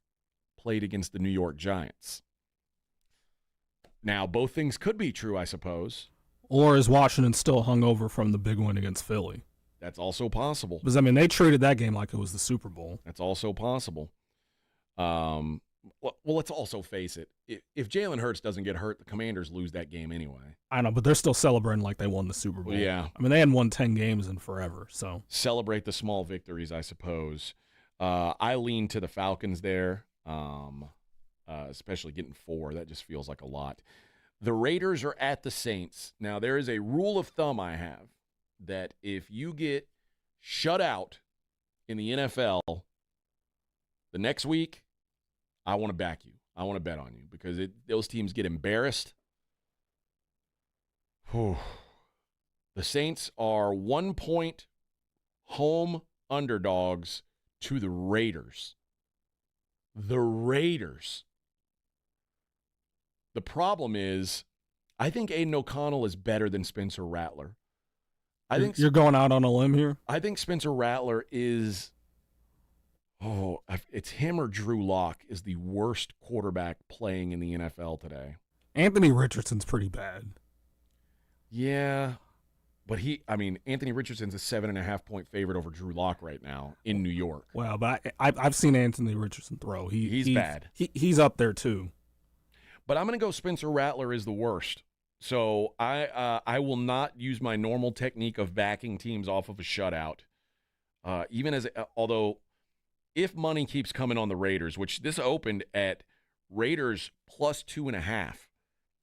played against the New York Giants? Now, both things could be true, I suppose. Or is Washington still hungover from the big win against Philly? That's also possible. Because, I mean, they treated that game like it was the Super Bowl. That's also possible. Well, let's also face it. If Jalen Hurts doesn't get hurt, the Commanders lose that game anyway. I know, but they're still celebrating like they won the Super Bowl. Yeah. I mean, they hadn't won 10 games in forever, so. Celebrate the small victories, I suppose. I lean to the Falcons there, especially getting 4. That just feels like a lot. The Raiders are at the Saints. Now, there is a rule of thumb I have that if you get shut out in the NFL, the next week, I want to back you. I want to bet on you because those teams get embarrassed. Whew. The Saints are 1-point home underdogs to the Raiders. The Raiders. The problem is, I think Aiden O'Connell is better than Spencer Rattler. You're going out on a limb here? I think Spencer Rattler is, it's him or Drew Lock is the worst quarterback playing in the NFL today. Anthony Richardson's pretty bad. Yeah, but Anthony Richardson's a 7.5-point favorite over Drew Lock right now in New York. Well, but I've seen Anthony Richardson throw. He's bad. He's up there too. But I'm going to go Spencer Rattler is the worst. So I will not use my normal technique of backing teams off of a shutout. Although if money keeps coming on the Raiders, which this opened at Raiders plus 2.5,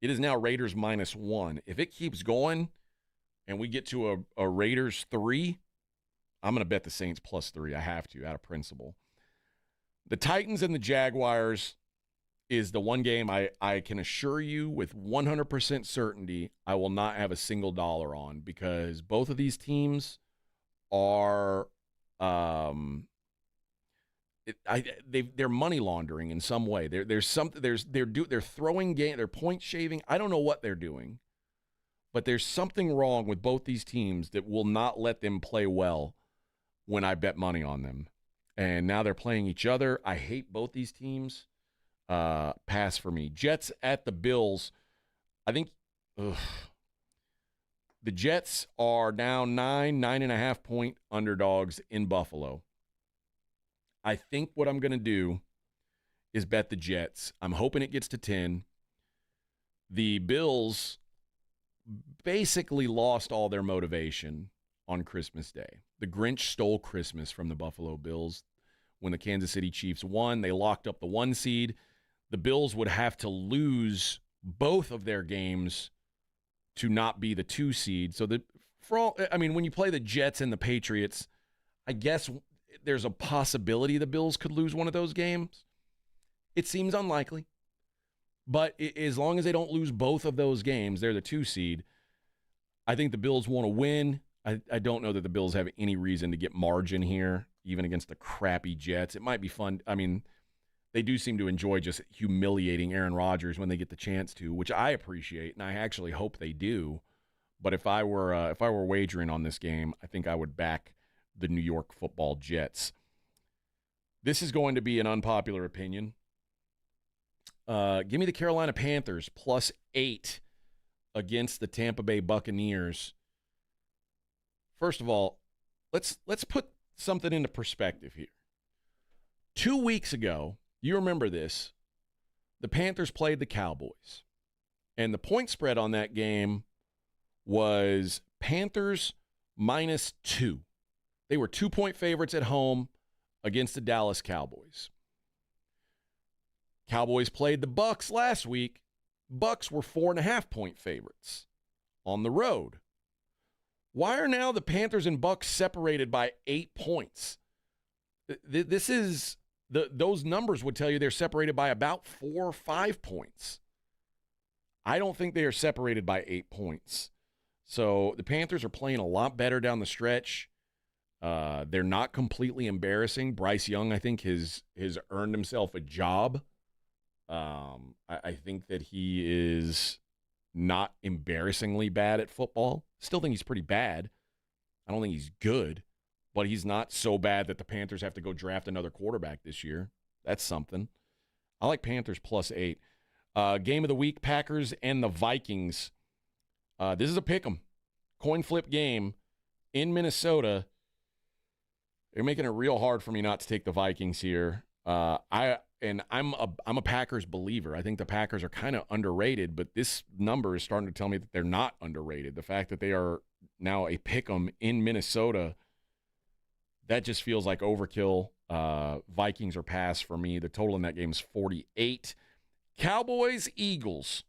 it is now Raiders -1. If it keeps going and we get to a Raiders 3, I'm going to bet the Saints +3. I have to, out of principle. The Titans and the Jaguars is the one game I can assure you with 100% certainty I will not have a single dollar on, because both of these teams are they're money laundering in some way. They're throwing game, they're point shaving. I don't know what they're doing, but there's something wrong with both these teams that will not let them play well when I bet money on them. And now they're playing each other. I hate both these teams. Pass for me. Jets at the Bills. I think the Jets are now 9.5-point underdogs in Buffalo. I think what I'm going to do is bet the Jets. I'm hoping it gets to 10. The Bills basically lost all their motivation on Christmas Day. The Grinch stole Christmas from the Buffalo Bills. When the Kansas City Chiefs won, they locked up the 1 seed. The Bills would have to lose both of their games to not be the 2 seed. So when you play the Jets and the Patriots, I guess there's a possibility the Bills could lose one of those games. It seems unlikely. But as long as they don't lose both of those games, they're the 2 seed. I think the Bills want to win. I don't know that the Bills have any reason to get margin here, even against the crappy Jets. It might be fun. I mean, they do seem to enjoy just humiliating Aaron Rodgers when they get the chance to, which I appreciate, and I actually hope they do. But if I were wagering on this game, I think I would back the New York Football Jets. This is going to be an unpopular opinion. Give me the Carolina Panthers +8 against the Tampa Bay Buccaneers. First of all, let's put something into perspective here. 2 weeks ago, you remember this, the Panthers played the Cowboys, and the point spread on that game was Panthers -2. They were 2-point favorites at home against the Dallas Cowboys. Cowboys played the Bucs last week. Bucs were 4.5-point favorites on the road. Why are now the Panthers and Bucs separated by 8 points? This is those numbers would tell you they're separated by about 4 or 5 points. I don't think they are separated by 8 points. So the Panthers are playing a lot better down the stretch. They're not completely embarrassing. Bryce Young, I think, has earned himself a job. I think that he is not embarrassingly bad at football. Still think he's pretty bad. I don't think he's good, but he's not so bad that the Panthers have to go draft another quarterback this year. That's something. I like Panthers +8. Game of the week, Packers and the Vikings. This is a pick'em. Coin flip game in Minnesota. They're making it real hard for me not to take the Vikings here. I'm a Packers believer. I think the Packers are kind of underrated, but this number is starting to tell me that they're not underrated. The fact that they are now a pick'em in Minnesota, that just feels like overkill. Vikings are pass for me. The total in that game is 48. Cowboys, Eagles.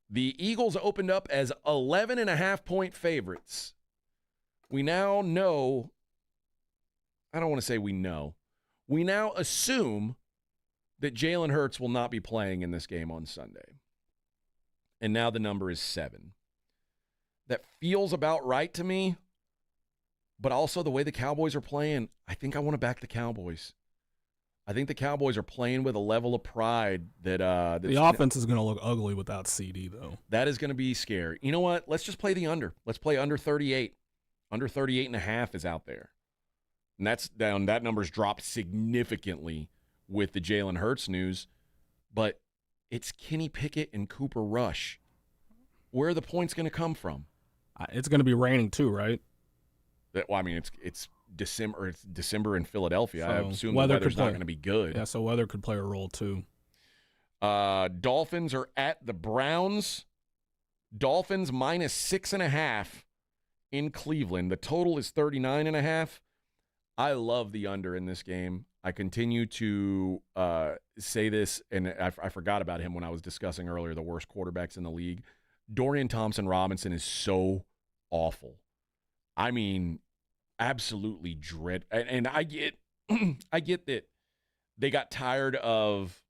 The Eagles opened up as 11.5-point favorites. We now know, I don't want to say we know. We now assume that Jalen Hurts will not be playing in this game on Sunday. And now the number is 7. That feels about right to me, but also the way the Cowboys are playing, I think I want to back the Cowboys. I think the Cowboys are playing with a level of pride that the offense is going to look ugly without CD, though. That is going to be scary. You know what? Let's just play the under. Let's play under 38. Under 38.5 is out there. And that's down. That number's dropped significantly with the Jalen Hurts news. But it's Kenny Pickett and Cooper Rush. Where are the points going to come from? It's going to be raining too, right? Well, I mean, it's December. It's December in Philadelphia. So I assume the weather's not going to be good. Yeah, so weather could play a role too. Dolphins are at the Browns. Dolphins -6.5 in Cleveland. The total is 39.5. I love the under in this game. I continue to say this, and I forgot about him when I was discussing earlier the worst quarterbacks in the league. Dorian Thompson-Robinson is so awful. I mean, absolutely dread. And I get I get that they got tired of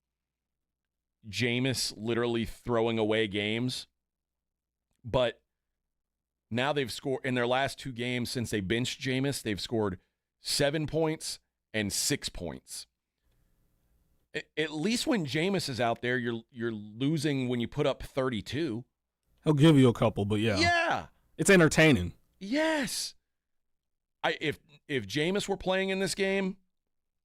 Jameis literally throwing away games, but now they've scored in their last 2 games since they benched Jameis, they've scored 7 points and 6 points. At least when Jameis is out there, you're losing when you put up 32. He'll give you a couple, but yeah. Yeah. It's entertaining. Yes. If Jameis were playing in this game,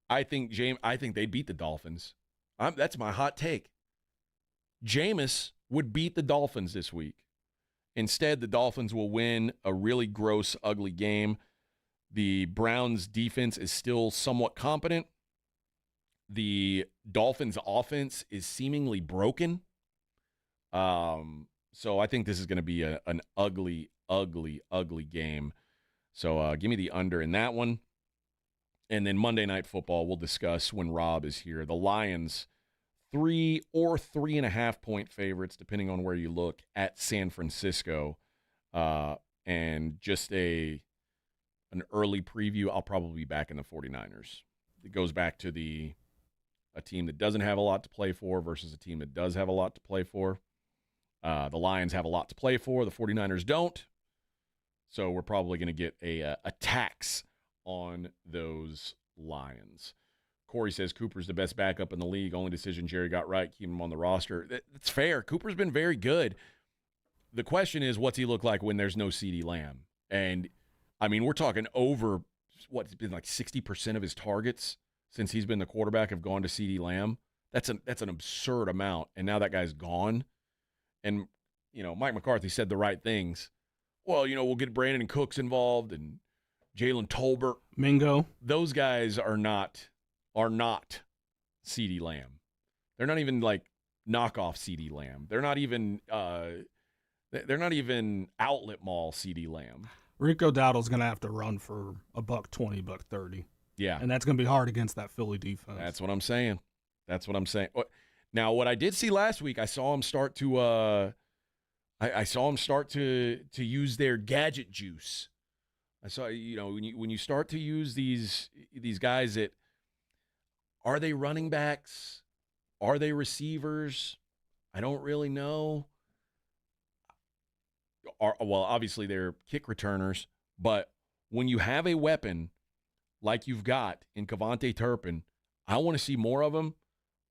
I think they'd beat the Dolphins. That's my hot take. Jameis would beat the Dolphins this week. Instead, the Dolphins will win a really gross, ugly game. The Browns' defense is still somewhat competent. The Dolphins' offense is seemingly broken. So I think this is going to be an ugly, ugly, ugly game. So give me the under in that one. And then Monday Night Football, we'll discuss when Rob is here. The Lions, 3 or 3.5 point favorites, depending on where you look, at San Francisco. And just an early preview, I'll probably be back in the 49ers. It goes back to a team that doesn't have a lot to play for versus a team that does have a lot to play for. The Lions have a lot to play for. The 49ers don't. So we're probably going to get a tax on those Lions. Corey says Cooper's the best backup in the league. Only decision Jerry got right, keep him on the roster. That's fair. Cooper's been very good. The question is, what's he look like when there's no CeeDee Lamb? And, I mean, we're talking over, it's been like 60% of his targets since he's been the quarterback have gone to CeeDee Lamb. That's an absurd amount. And now that guy's gone. And, Mike McCarthy said the right things. Well, we'll get Brandon Cooks involved and Jalen Tolbert. Mingo. Those guys are not CeeDee Lamb. They're not even like knockoff CeeDee Lamb. They're not even outlet mall CeeDee Lamb. Rico Dowdle's going to have to run for $120, $130. Yeah. And that's going to be hard against that Philly defense. That's what I'm saying. Now, what I did see last week, I saw them start to to use their gadget juice. I saw, when you start to use these guys that, are they running backs? Are they receivers? I don't really know. Well, obviously they're kick returners, but when you have a weapon like you've got in Kevontae Turpin, I want to see more of them,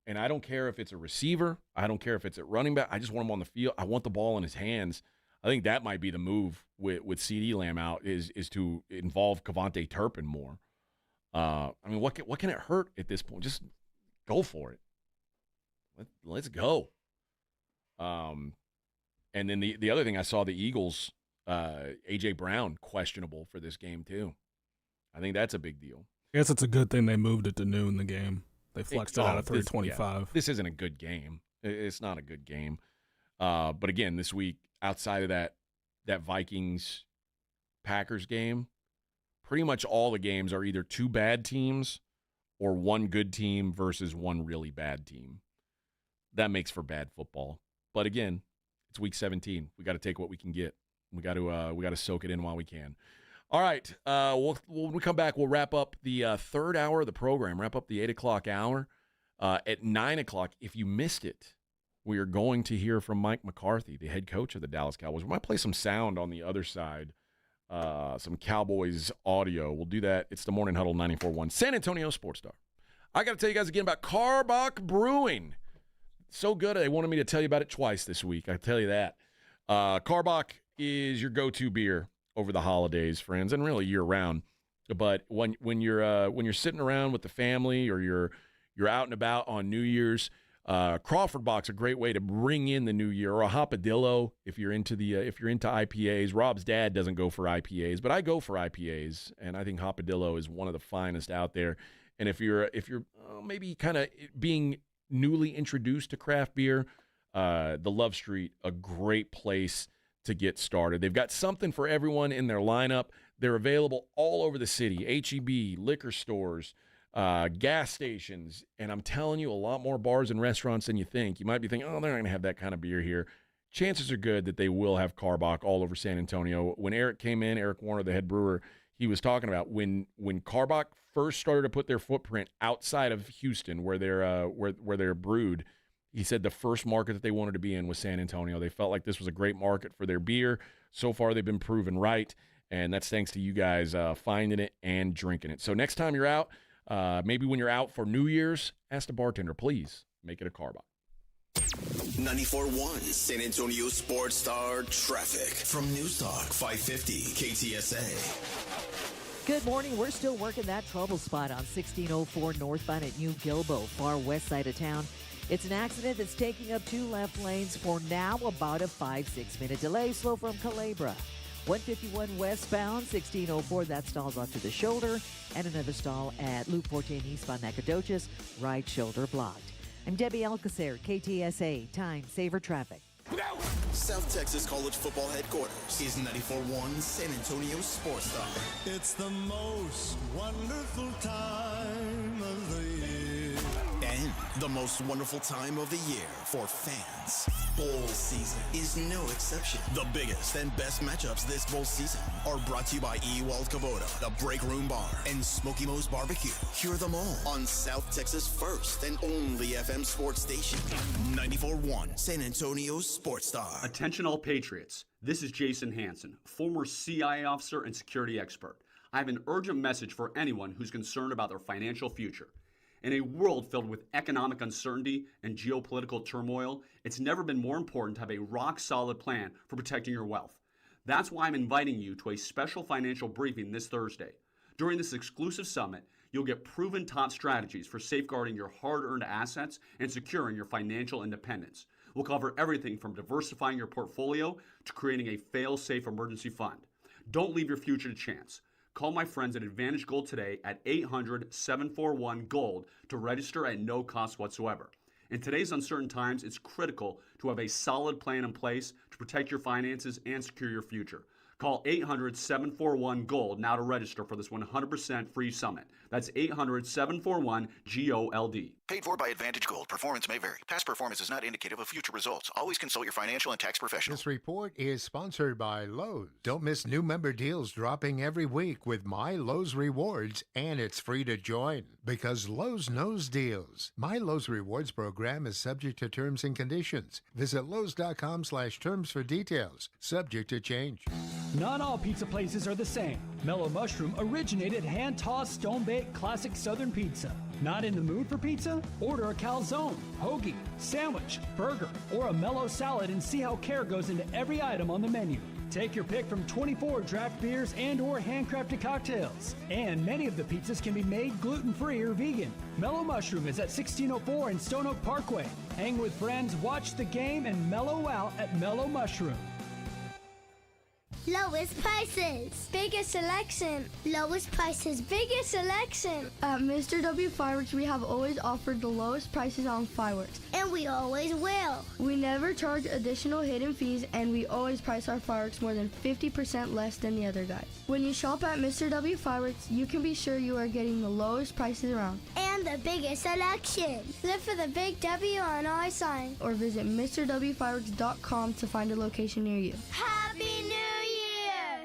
and I don't care if it's a receiver. I don't care if it's at running back. I just want him on the field. I want the ball in his hands. I think that might be the move with CeeDee Lamb out is to involve Kevontae Turpin more. I mean, what can it hurt at this point? Just go for it. Let's go. And then the other thing I saw, the Eagles, A.J. Brown, questionable for this game too. I think that's a big deal. I guess it's a good thing they moved it to noon, the game. They flexed it out of 3:25. This isn't a good game. It's not a good game. But again, this week, outside of that Vikings-Packers game, pretty much all the games are either two bad teams or one good team versus one really bad team. That makes for bad football. But again, it's week 17. We got to take what we can get. We got to soak it in while we can. All right. When we come back, we'll wrap up the third hour of the program, wrap up the 8 o'clock hour. At 9 o'clock, if you missed it, we are going to hear from Mike McCarthy, the head coach of the Dallas Cowboys. We might play some sound on the other side, some Cowboys audio. We'll do that. It's the Morning Huddle 94.1, San Antonio Sports Star. I got to tell you guys again about Karbach Brewing. So good, they wanted me to tell you about it twice this week. I tell you that. Karbach is your go-to beer over the holidays, friends, and really year-round. But when you're sitting around with the family or you're out and about on New Year's, Crawford Bock's a great way to bring in the new year, or a Hopadillo if you're into IPAs. Rob's dad doesn't go for IPAs, but I go for IPAs, and I think Hopadillo is one of the finest out there. And if you're maybe kind of being newly introduced to craft beer, the Love Street, a great place to get started. They've got something for everyone in their lineup. They're available all over the city, H-E-B, liquor stores, gas stations, and I'm telling you, a lot more bars and restaurants than you think. You might be thinking, oh, they're not going to have that kind of beer here. Chances are good that they will have Karbach all over San Antonio. When Eric came in, Eric Warner, the head brewer, he was talking about when Karbach first started to put their footprint outside of Houston, where they're brewed. He said the first market that they wanted to be in was San Antonio. They felt like this was a great market for their beer. So far, they've been proven right, and that's thanks to you guys finding it and drinking it. So next time you're out, maybe when you're out for New Year's, ask the bartender, please make it a Karbach. 94.1 San Antonio Sports Star traffic from News Talk 550 KTSA. Good morning. We're still working that trouble spot on 1604 northbound at New Gilbo, far west side of town. It's an accident that's taking up two left lanes for now, about a 5-6 minute delay, slow from Calabria. 151 westbound, 1604, that stalls off to the shoulder, and another stall at Loop 14 eastbound Nacogdoches, right shoulder blocked. I'm Debbie Alcacer, KTSA, Time Saver Traffic. South Texas College Football Headquarters is 94.1 San Antonio Sports Star. It's the most wonderful time of the year. And the most wonderful time of the year for fans. Bowl season is no exception. The biggest and best matchups this bowl season are brought to you by Ewald Kubota, the Break Room Bar, and Smoky Mo's Barbecue. Hear them all on South Texas' first and only FM sports station, 94.1 San Antonio Sports Star. Attention all patriots. This is Jason Hansen, former CIA officer and security expert. I have an urgent message for anyone who's concerned about their financial future. In a world filled with economic uncertainty and geopolitical turmoil, it's never been more important to have a rock-solid plan for protecting your wealth. That's why I'm inviting you to a special financial briefing this Thursday. During this exclusive summit, you'll get proven top strategies for safeguarding your hard-earned assets and securing your financial independence. We'll cover everything from diversifying your portfolio to creating a fail-safe emergency fund. Don't leave your future to chance. Call my friends at Advantage Gold today at 800-741-GOLD to register at no cost whatsoever. In today's uncertain times, it's critical to have a solid plan in place to protect your finances and secure your future. Call 800-741-GOLD now to register for this 100% free summit. That's 800-741-GOLD. Paid for by Advantage Gold. Performance may vary. Past performance is not indicative of future results. Always consult your financial and tax professional. This report is sponsored by Lowe's. Don't miss new member deals dropping every week with My Lowe's Rewards, and it's free to join because Lowe's knows deals. My Lowe's Rewards program is subject to terms and conditions. Visit Lowe's.com/terms for details. Subject to change. Not all pizza places are the same. Mellow Mushroom originated hand-tossed, stone-baked classic Southern pizza. Not in the mood for pizza? Order a calzone, hoagie, sandwich, burger, or a mellow salad and see how care goes into every item on the menu. Take your pick from 24 draft beers and or handcrafted cocktails. And many of the pizzas can be made gluten-free or vegan. Mellow Mushroom is at 1604 in Stone Oak Parkway. Hang with friends, watch the game, and mellow out at Mellow Mushroom. Lowest prices, biggest selection. Lowest prices, biggest selection. At Mr. W Fireworks, we have always offered the lowest prices on fireworks. And we always will. We never charge additional hidden fees, and we always price our fireworks more than 50% less than the other guys. When you shop at Mr. W Fireworks, you can be sure you are getting the lowest prices around. And the biggest selection. Look for the big W on our sign. Or visit MrWFireworks.com to find a location near you. Happy New Year!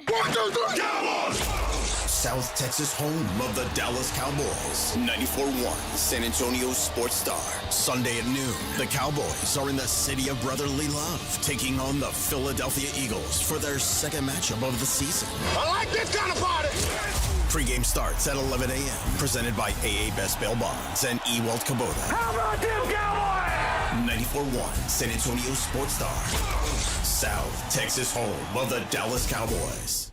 1, 2, 3, Cowboys! South Texas home of the Dallas Cowboys. 94.1 San Antonio Sports Star. Sunday at noon, the Cowboys are in the city of brotherly love, taking on the Philadelphia Eagles for their second matchup of the season. I like this kind of party! Pre-game starts at 11 a.m. Presented by AA Best Bail Bonds and Ewald Kubota. How about them Cowboys? 94.1 San Antonio Sports Star. South Texas home of the Dallas Cowboys.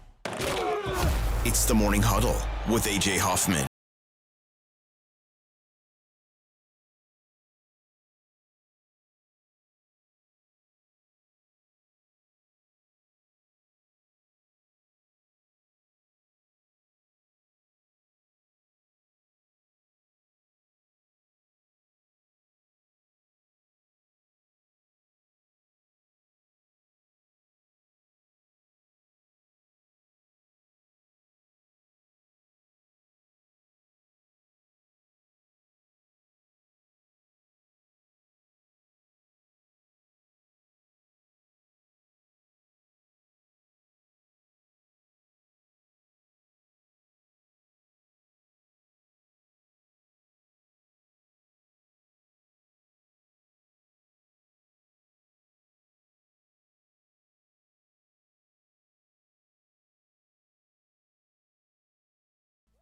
It's the Morning Huddle with AJ Hoffman.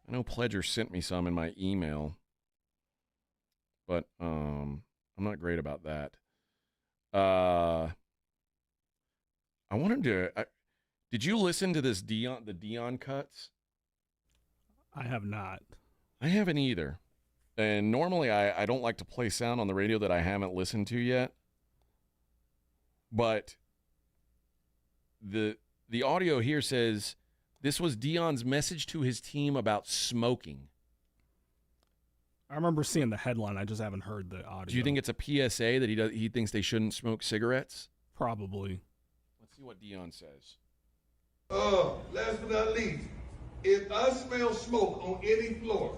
I know Pledger sent me some in my email, but I'm not great about that. I wanted to. Did you listen to this the Dion cuts? I have not. I haven't either. And normally I don't like to play sound on the radio that I haven't listened to yet. But the audio here says this was Dion's message to his team about smoking. I remember seeing the headline. I just haven't heard the audio. Do you think it's a PSA that he thinks they shouldn't smoke cigarettes? Probably. Let's see what Dion says. Last but not least, if I smell smoke on any floor,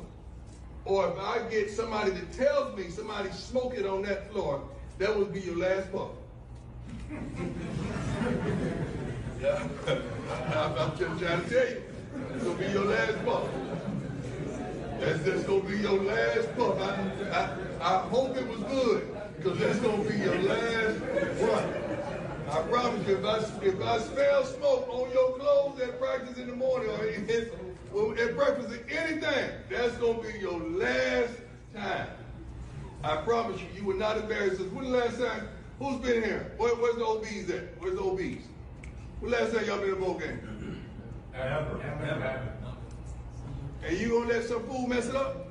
or if I get somebody that tells me somebody's smoking on that floor, that would be your last puff. Yeah, I'm just trying to tell you, it's gonna be your last puff. That's just gonna be your last puff. I hope it was good, because that's gonna be your last one. I promise you, if I smell smoke on your clothes at practice in the morning or at breakfast or anything, that's gonna be your last time. I promise you, you will not embarrass us. When the last time? Who's been here? Where's the OBs at? Where's the OBs? When last time y'all been in a bowl game? Ever. And you gonna let some fool mess it up?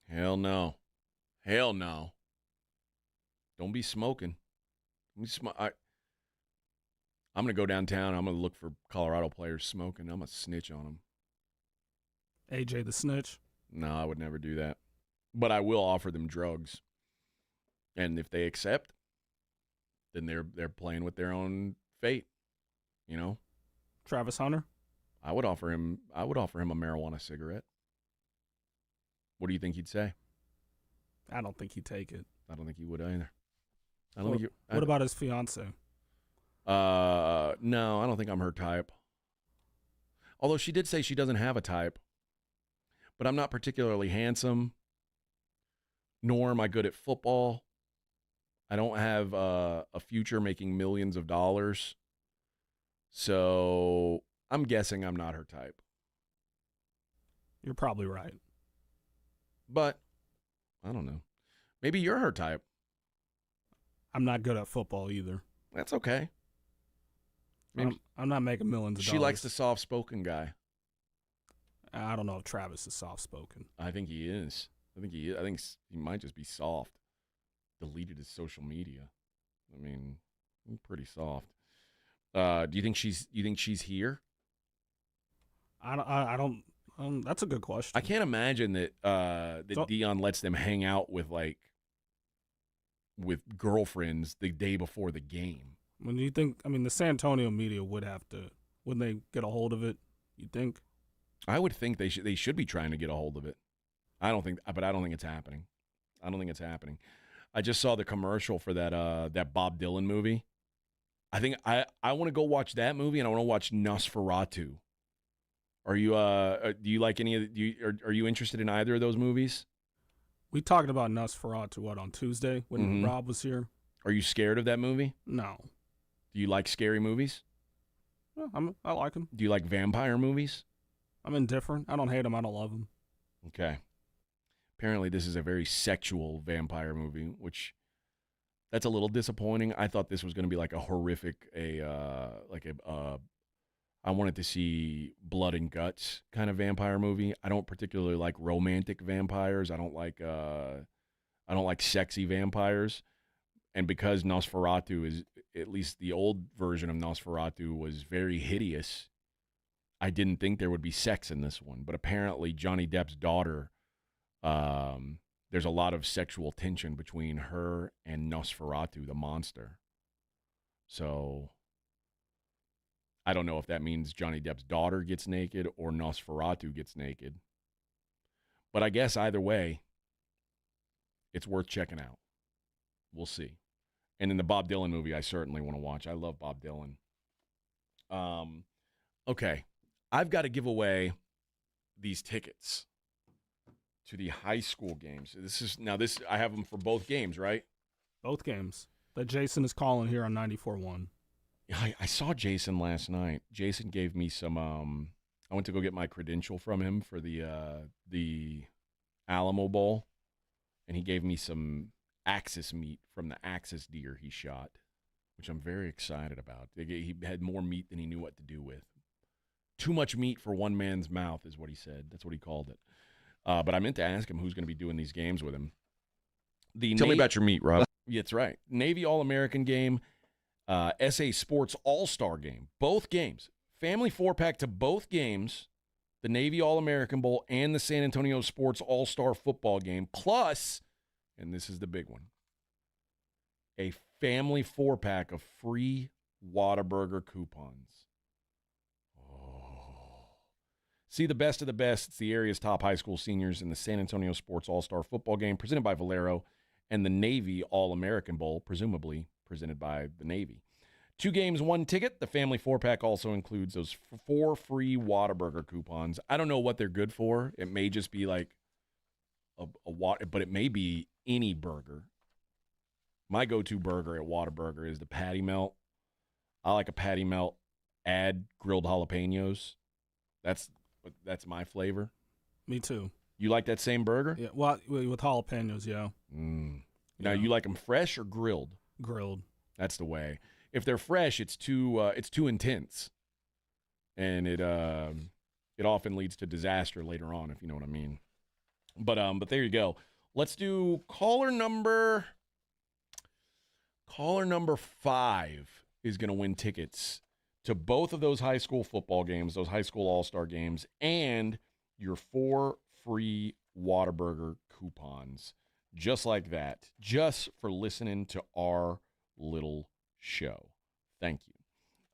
Hell no. Hell no. Don't be smoking. I'm going to go downtown. I'm going to look for Colorado players smoking. I'm going to snitch on them. AJ the snitch? No, I would never do that. But I will offer them drugs. And if they accept, then they're playing with their own fate. You know, Travis Hunter. I would offer him a marijuana cigarette. What do you think he'd say? I don't think he'd take it. I don't think he would either. What about his fiance? No, I don't think I'm her type. Although she did say she doesn't have a type. But I'm not particularly handsome, nor am I good at football. I don't have a future making millions of dollars. So I'm guessing I'm not her type. You're probably right. But I don't know. Maybe you're her type. I'm not good at football either. That's okay. I'm not making millions of dollars. She likes the soft-spoken guy. I don't know if Travis is soft-spoken. I think he is. I think he might just be soft. Deleted his social media. I mean, pretty soft. Do you think she's here? I don't. That's a good question. I can't imagine that Deion lets them hang out with girlfriends the day before the game. When you think, the San Antonio media wouldn't they get a hold of it? You think? I would think they should be trying to get a hold of it. I don't think it's happening. I don't think it's happening. I just saw the commercial for that Bob Dylan movie. I think I want to go watch that movie, and I want to watch Nosferatu. Are you do you like any of are you interested in either of those movies? We talked about Nosferatu on Tuesday when Rob was here. Are you scared of that movie? No. Do you like scary movies? Yeah, I like them. Do you like vampire movies? I'm indifferent. I don't hate them. I don't love them. Okay. Apparently, this is a very sexual vampire movie, which that's a little disappointing. I thought this was going to be like a horrific, I wanted to see blood and guts kind of vampire movie. I don't particularly like romantic vampires. I don't like sexy vampires. And because Nosferatu is, at least the old version of Nosferatu was very hideous, I didn't think there would be sex in this one. But apparently Johnny Depp's daughter, there's a lot of sexual tension between her and Nosferatu, the monster. So I don't know if that means Johnny Depp's daughter gets naked or Nosferatu gets naked. But I guess either way, it's worth checking out. We'll see. And in the Bob Dylan movie, I certainly want to watch. I love Bob Dylan. Okay. I've got to give away these tickets to the high school games. I have them for both games, right? Both games. That Jason is calling here on 94.1. I saw Jason last night. Jason gave me some. I went to go get my credential from him for the Alamo Bowl, and he gave me some axis meat from the axis deer he shot, which I'm very excited about. He had more meat than he knew what to do with. Too much meat for one man's mouth is what he said. That's what he called it. But I meant to ask him who's going to be doing these games with him. Tell me about your meat, Rob. Yeah, that's right. Navy All-American game. SA Sports All-Star game. Both games. Family 4-pack to both games. The Navy All-American Bowl and the San Antonio Sports All-Star football game. Plus, and this is the big one, a family 4-pack of free Whataburger coupons. See the best of the best. It's the area's top high school seniors in the San Antonio Sports All-Star football game presented by Valero and the Navy All-American Bowl, presumably presented by the Navy. 2 games, 1 ticket. The family 4-pack also includes those 4 free Whataburger coupons. I don't know what they're good for. It may just be like but it may be any burger. My go-to burger at Whataburger is the patty melt. I like a patty melt, add grilled jalapenos. That's my flavor. Me too. You like that same burger? Yeah, well, with jalapenos, yeah. Now, you like them fresh or grilled? Grilled. That's the way. If they're fresh, it's too intense, and it often leads to disaster later on, if you know what I mean. But there you go. Let's do caller number 5 is going to win tickets to both of those high school football games, those high school all-star games, and your 4 free Whataburger coupons. Just like that. Just for listening to our little show. Thank you.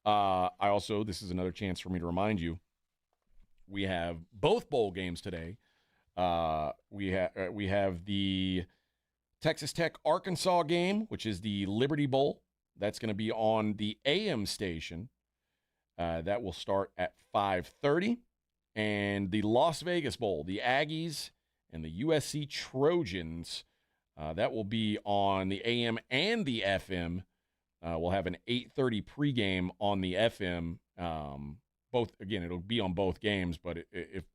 This is another chance for me to remind you, we have both bowl games today. We have the Texas Tech Arkansas game, which is the Liberty Bowl. That's going to be on the AM station. That will start at 5:30. And the Las Vegas Bowl, the Aggies and the USC Trojans, that will be on the AM and the FM. We'll have an 8:30 pregame on the FM. It'll be on both games, but if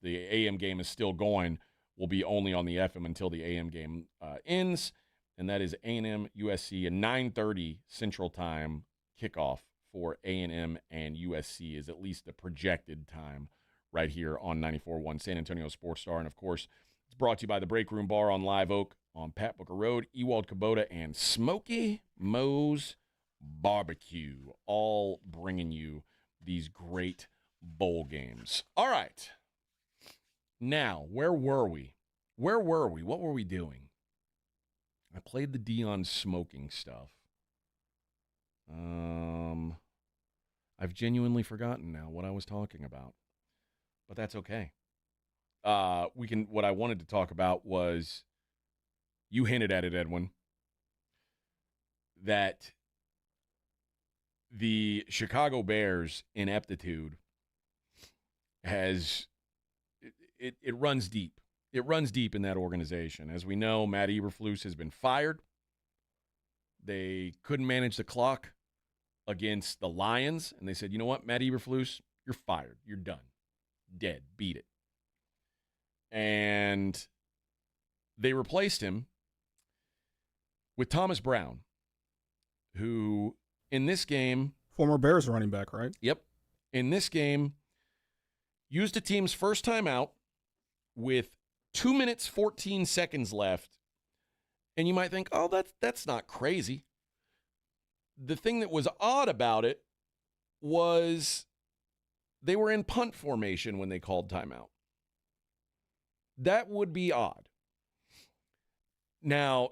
the AM game is still going, we'll be only on the FM until the AM game ends, and that is A&M USC, a 9:30 Central Time kickoff for A&M and USC is at least the projected time right here on 94.1 San Antonio Sports Star. And, of course, it's brought to you by the Break Room Bar on Live Oak on Pat Booker Road, Ewald Kubota, and Smokey Moe's Barbecue, all bringing you these great bowl games. All right. Now, where were we? What were we doing? I played the Dion smoking stuff. I've genuinely forgotten now what I was talking about, but that's okay. What I wanted to talk about was, you hinted at it, Edwin, that the Chicago Bears' ineptitude it runs deep. It runs deep in that organization. As we know, Matt Eberflus has been fired. They couldn't manage the clock against the Lions, and they said, you know what, Matt Eberflus, you're fired. You're done. Dead. Beat it. And they replaced him with Thomas Brown, who in this game... Former Bears running back, right? Yep. In this game, used the team's first timeout with 2 minutes, 14 seconds left. And you might think, oh, that's not crazy. The thing that was odd about it was they were in punt formation when they called timeout. That would be odd. Now,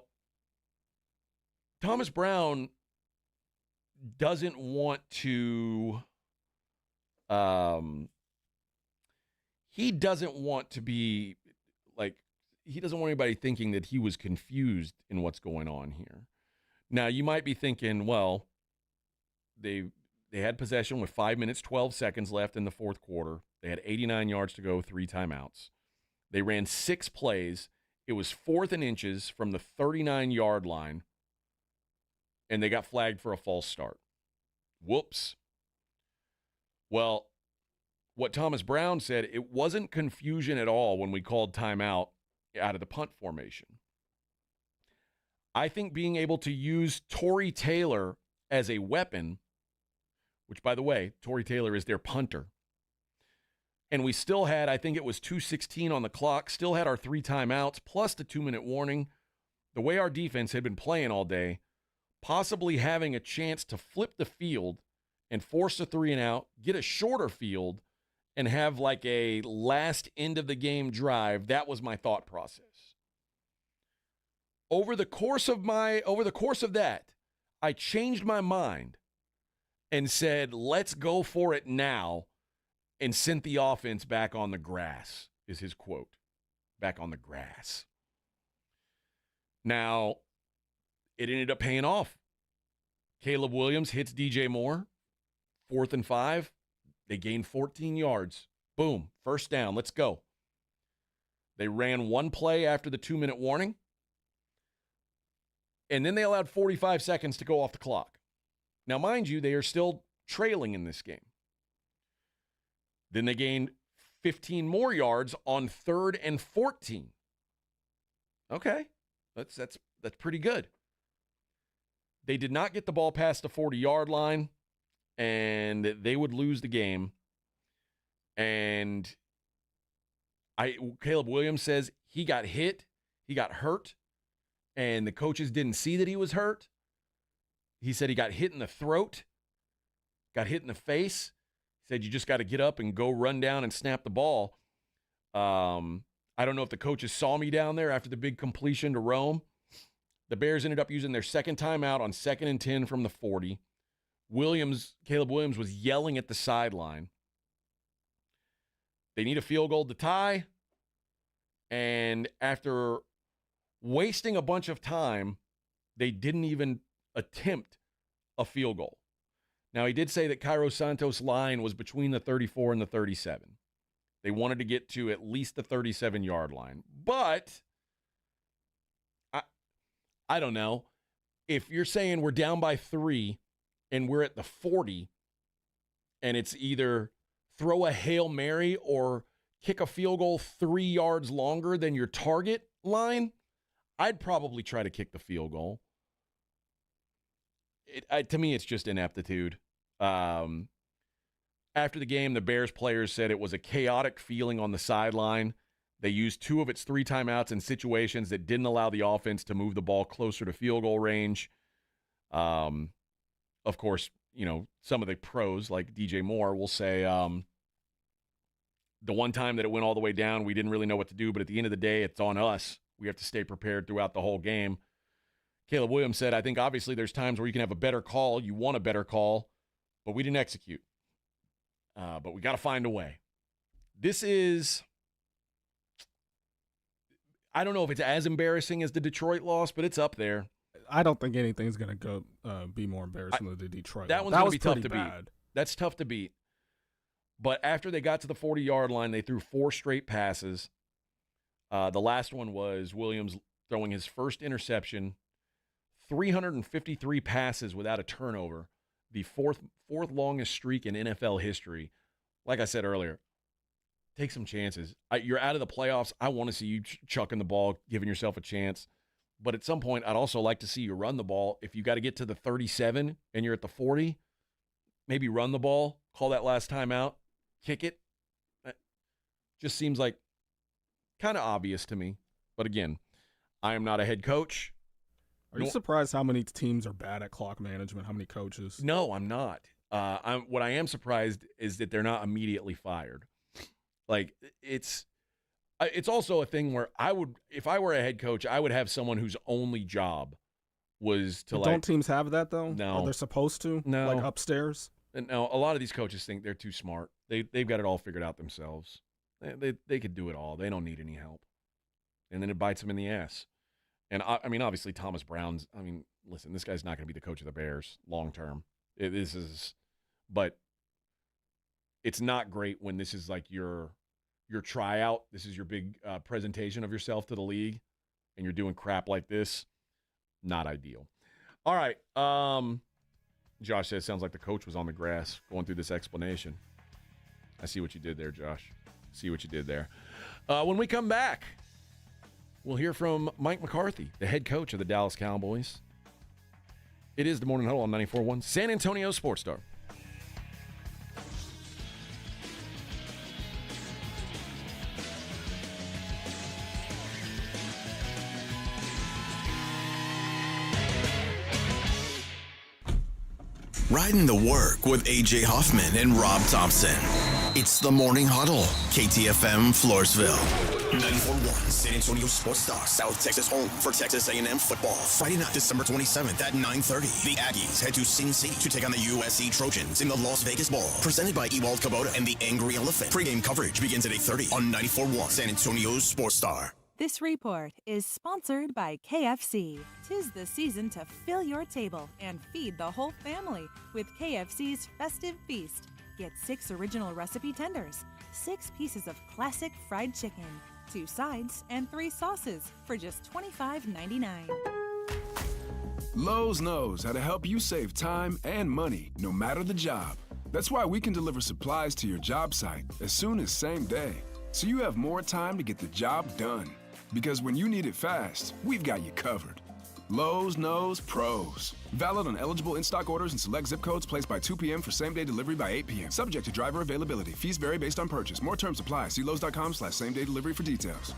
Thomas Brown doesn't want to he doesn't want anybody thinking that he was confused in what's going on here. Now, you might be thinking, well, they had possession with 5 minutes, 12 seconds left in the fourth quarter. They had 89 yards to go, 3 timeouts. They ran 6 plays. It was 4th and inches from the 39-yard line, and they got flagged for a false start. Whoops. Well, what Thomas Brown said, it wasn't confusion at all when we called timeout out of the punt formation. I think being able to use Torrey Taylor as a weapon, which, by the way, Torrey Taylor is their punter, and we still had, I think it was 2:16 on the clock, still had our 3 timeouts, plus the 2-minute warning. The way our defense had been playing all day, possibly having a chance to flip the field and force a 3-and-out, get a shorter field, and have like a last end-of-the-game drive, that was my thought process. Over the course of that, I changed my mind and said, let's go for it now, and sent the offense back on the grass, is his quote. Back on the grass. Now, it ended up paying off. Caleb Williams hits DJ Moore, 4th and 5. They gained 14 yards. Boom, first down, let's go. They ran one play after the 2-minute warning, and then they allowed 45 seconds to go off the clock. Now, mind you, they are still trailing in this game. Then they gained 15 more yards on 3rd and 14. Okay, that's pretty good. They did not get the ball past the 40-yard line, and they would lose the game. And Caleb Williams says he got hit, he got hurt, and the coaches didn't see that he was hurt. He said he got hit in the throat, got hit in the face. He said you just got to get up and go run down and snap the ball. I don't know if the coaches saw me down there after the big completion to Rome. The Bears ended up using their second timeout on 2nd and 10 from the 40. Caleb Williams was yelling at the sideline. They need a field goal to tie. And after wasting a bunch of time, they didn't even attempt a field goal. Now, he did say that Cairo Santos' line was between the 34 and the 37. They wanted to get to at least the 37-yard line. But I don't know. If you're saying we're down by 3 and we're at the 40, and it's either throw a Hail Mary or kick a field goal 3 yards longer than your target line, I'd probably try to kick the field goal. To me, it's just ineptitude. After the game, the Bears players said it was a chaotic feeling on the sideline. They used 2 of its 3 timeouts in situations that didn't allow the offense to move the ball closer to field goal range. Of course, some of the pros like DJ Moore will say the one time that it went all the way down, we didn't really know what to do, but at the end of the day, it's on us. We have to stay prepared throughout the whole game. Caleb Williams said, I think obviously there's times where you can have a better call. You want a better call, but we didn't execute. But we got to find a way. This is, I don't know if it's as embarrassing as the Detroit loss, but it's up there. I don't think anything's going to go be more embarrassing than the Detroit That loss. one's going to was be tough pretty to bad. beat. That's tough to beat. But after they got to the 40-yard line, they threw 4 straight passes. The last one was Williams throwing his first interception, 353 passes without a turnover, the fourth longest streak in NFL history. Like I said earlier, take some chances. You're out of the playoffs. I want to see you chucking the ball, giving yourself a chance. But at some point, I'd also like to see you run the ball. If you got to get to the 37 and you're at the 40, maybe run the ball, call that last time out, kick it. Just seems like kind of obvious to me. But again, I am not a head coach. Are you surprised how many teams are bad at clock management? How many coaches? No, I'm not. What I am surprised is that they're not immediately fired. Like, it's also a thing where if I were a head coach, I would have someone whose only job was to Don't teams have that, though? No. Are they supposed to? No. Like upstairs? No, a lot of these coaches think they're too smart. They've got it all figured out themselves. They could do it all. They don't need any help. And then it bites them in the ass. And, I mean, obviously, Thomas Brown's, listen, this guy's not going to be the coach of the Bears long term. But it's not great when this is like your tryout. This is your big presentation of yourself to the league, and you're doing crap like this. Not ideal. All right. Josh says, sounds like the coach was on the grass going through this explanation. I see what you did there, Josh. See what you did there. When we come back, we'll hear from Mike McCarthy, the head coach of the Dallas Cowboys. It is the Morning Huddle on 94.1 San Antonio Sports Star. Riding to work with AJ Hoffman and Rob Thompson. It's the Morning Huddle, KTFM Floresville. 94.1 San Antonio Sports Star, South Texas home for Texas A&M football. Friday night, December 27th at 9:30. The Aggies head to Sin City to take on the USC Trojans in the Las Vegas Bowl. Presented by Ewald Kubota and the Angry Elephant. Pre-game coverage begins at 8:30 on 94.1 San Antonio Sports Star. This report is sponsored by KFC. 'Tis the season to fill your table and feed the whole family with KFC's Festive Feast. Get 6 original recipe tenders, 6 pieces of classic fried chicken, 2 sides, and 3 sauces for just $25.99. Lowe's knows how to help you save time and money, no matter the job. That's why we can deliver supplies to your job site as soon as same day, so you have more time to get the job done. Because when you need it fast, we've got you covered. Lowe's knows pros. Valid on eligible in-stock orders and select zip codes placed by 2 p.m. for same-day delivery by 8 p.m. Subject to driver availability. Fees vary based on purchase. More terms apply. See Lowe's.com/same-day delivery for details.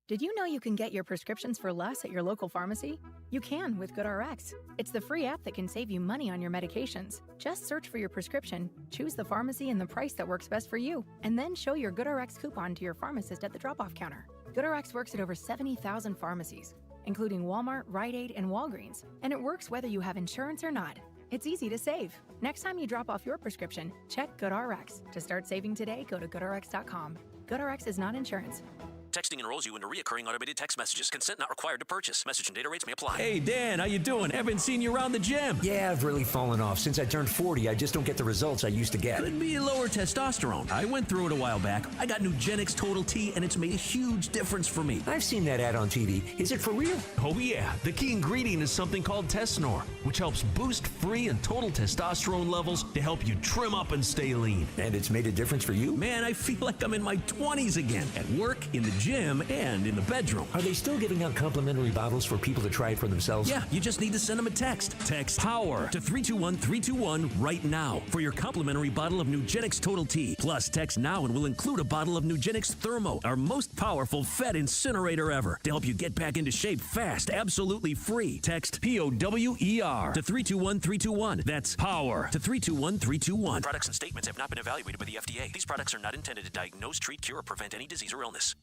Did you know you can get your prescriptions for less at your local pharmacy? You can with GoodRx. It's the free app that can save you money on your medications. Just search for your prescription, choose the pharmacy and the price that works best for you, and then show your GoodRx coupon to your pharmacist at the drop-off counter. GoodRx works at over 70,000 pharmacies, including Walmart, Rite Aid, and Walgreens. And it works whether you have insurance or not. It's easy to save. Next time you drop off your prescription, check GoodRx. To start saving today, go to GoodRx.com. GoodRx is not insurance. Texting enrolls you into recurring automated text messages. Consent not required to purchase. Message and data rates may apply. Hey, Dan, how you doing? Haven't seen you around the gym. Yeah, I've really fallen off. Since I turned 40, I just don't get the results I used to get. Could be lower testosterone. I went through it a while back. I got Nugenix Total T, and it's made a huge difference for me. I've seen that ad on TV. Is it for real? Oh, yeah. The key ingredient is something called Tesnor, which helps boost free and total testosterone levels to help you trim up and stay lean. And it's made a difference for you? Man, I feel like I'm in my 20s again. At work, in the gym, and in the bedroom. Are they still giving out complimentary bottles for people to try it for themselves? Yeah, you just need to send them a text. Text POWER to 321-321 right now for your complimentary bottle of Nugenix Total T. Plus, text now and we'll include a bottle of Nugenix Thermo, our most powerful fat incinerator ever, to help you get back into shape fast, absolutely free. Text POWER to 321-321. That's POWER to 321-321. Products and statements have not been evaluated by the FDA. These products are not intended to diagnose, treat, cure, or prevent any disease or illness.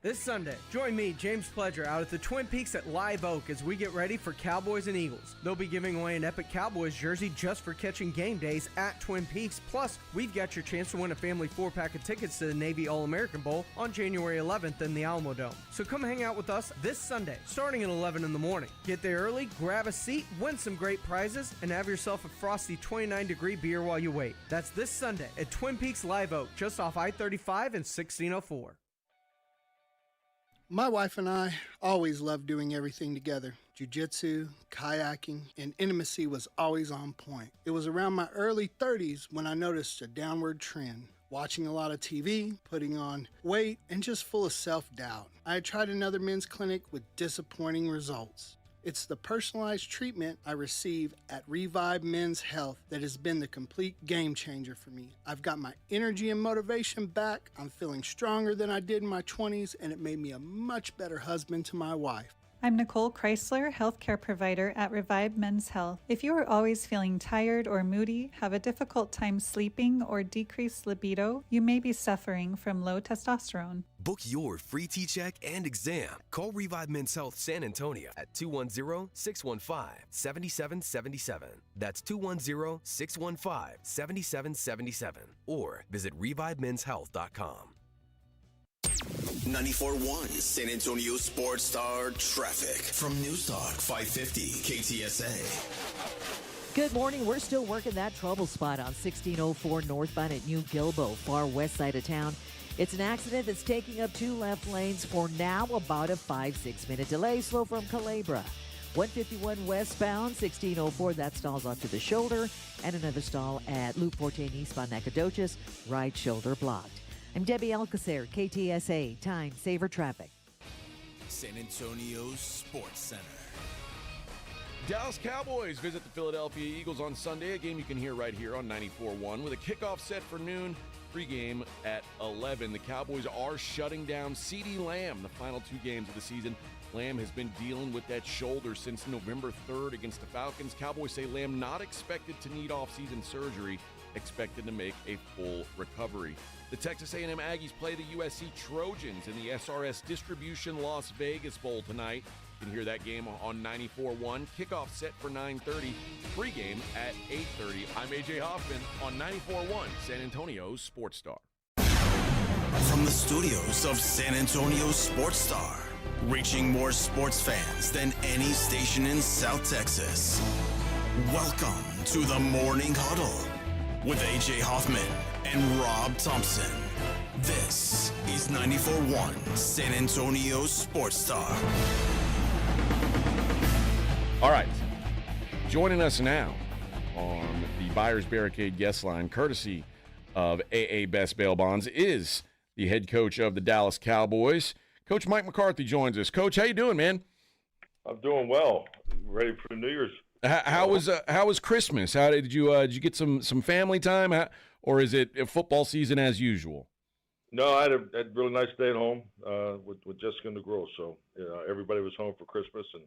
This Sunday, join me, James Pledger, out at the Twin Peaks at Live Oak as we get ready for Cowboys and Eagles. They'll be giving away an Epic Cowboys jersey just for catching game days at Twin Peaks. Plus, we've got your chance to win a family 4-pack of tickets to the Navy All-American Bowl on January 11th in the Alamo Dome. So come hang out with us this Sunday, starting at 11 in the morning. Get there early, grab a seat, win some great prizes, and have yourself a frosty 29-degree beer while you wait. That's this Sunday at Twin Peaks Live Oak, just off I-35 and 1604. My wife and I always loved doing everything together. Jiu-jitsu, kayaking, and intimacy was always on point. It was around my early 30s when I noticed a downward trend. Watching a lot of TV, putting on weight, and just full of self-doubt. I had tried another men's clinic with disappointing results. It's the personalized treatment I receive at Revive Men's Health that has been the complete game changer for me. I've got my energy and motivation back. I'm feeling stronger than I did in my 20s, and it made me a much better husband to my wife. I'm Nicole Chrysler, healthcare provider at Revive Men's Health. If you are always feeling tired or moody, have a difficult time sleeping, or decreased libido, you may be suffering from low testosterone. Book your free T-check and exam. Call Revive Men's Health San Antonio at 210-615-7777. That's 210-615-7777. Or visit ReviveMen'sHealth.com. 94.1 San Antonio Sports Star Traffic from News Talk 550 KTSA. Good morning. We're still working that trouble spot on 1604 northbound at New Gilbo, far west side of town. It's an accident that's taking up 2 left lanes for now, about a 5-6 minute delay, slow from Culebra. 151 westbound, 1604, that stalls off to the shoulder, and another stall at Loop 14 eastbound Nacogdoches, right shoulder blocked. I'm Debbie Alcacer, KTSA, Time Saver Traffic. San Antonio's Sports Center. Dallas Cowboys visit the Philadelphia Eagles on Sunday, a game you can hear right here on 94.1 with a kickoff set for noon, pregame at 11. The Cowboys are shutting down CeeDee Lamb the final 2 games of the season. Lamb has been dealing with that shoulder since November 3rd against the Falcons. Cowboys say Lamb not expected to need off-season surgery, expected to make a full recovery. The Texas A&M Aggies play the USC Trojans in the SRS Distribution Las Vegas Bowl tonight. You can hear that game on 94.1. Kickoff set for 9:30. Pregame at 8:30. I'm AJ Hoffman on 94.1 San Antonio's Sports Star. From the studios of San Antonio's Sports Star, reaching more sports fans than any station in South Texas. Welcome to the Morning Huddle with AJ Hoffman and Rob Thompson. This is 94.1 San Antonio's Sports Star. All right. Joining us now on the Buyers Barricade guest line, courtesy of AA Best Bail Bonds, is the head coach of the Dallas Cowboys. Coach Mike McCarthy joins us. Coach, how you doing, man? I'm doing well. Ready for New Year's. How was Christmas? How did you get some family time, or is it a football season as usual? No, I had a really nice day at home with Jessica and the girls. So everybody was home for Christmas, and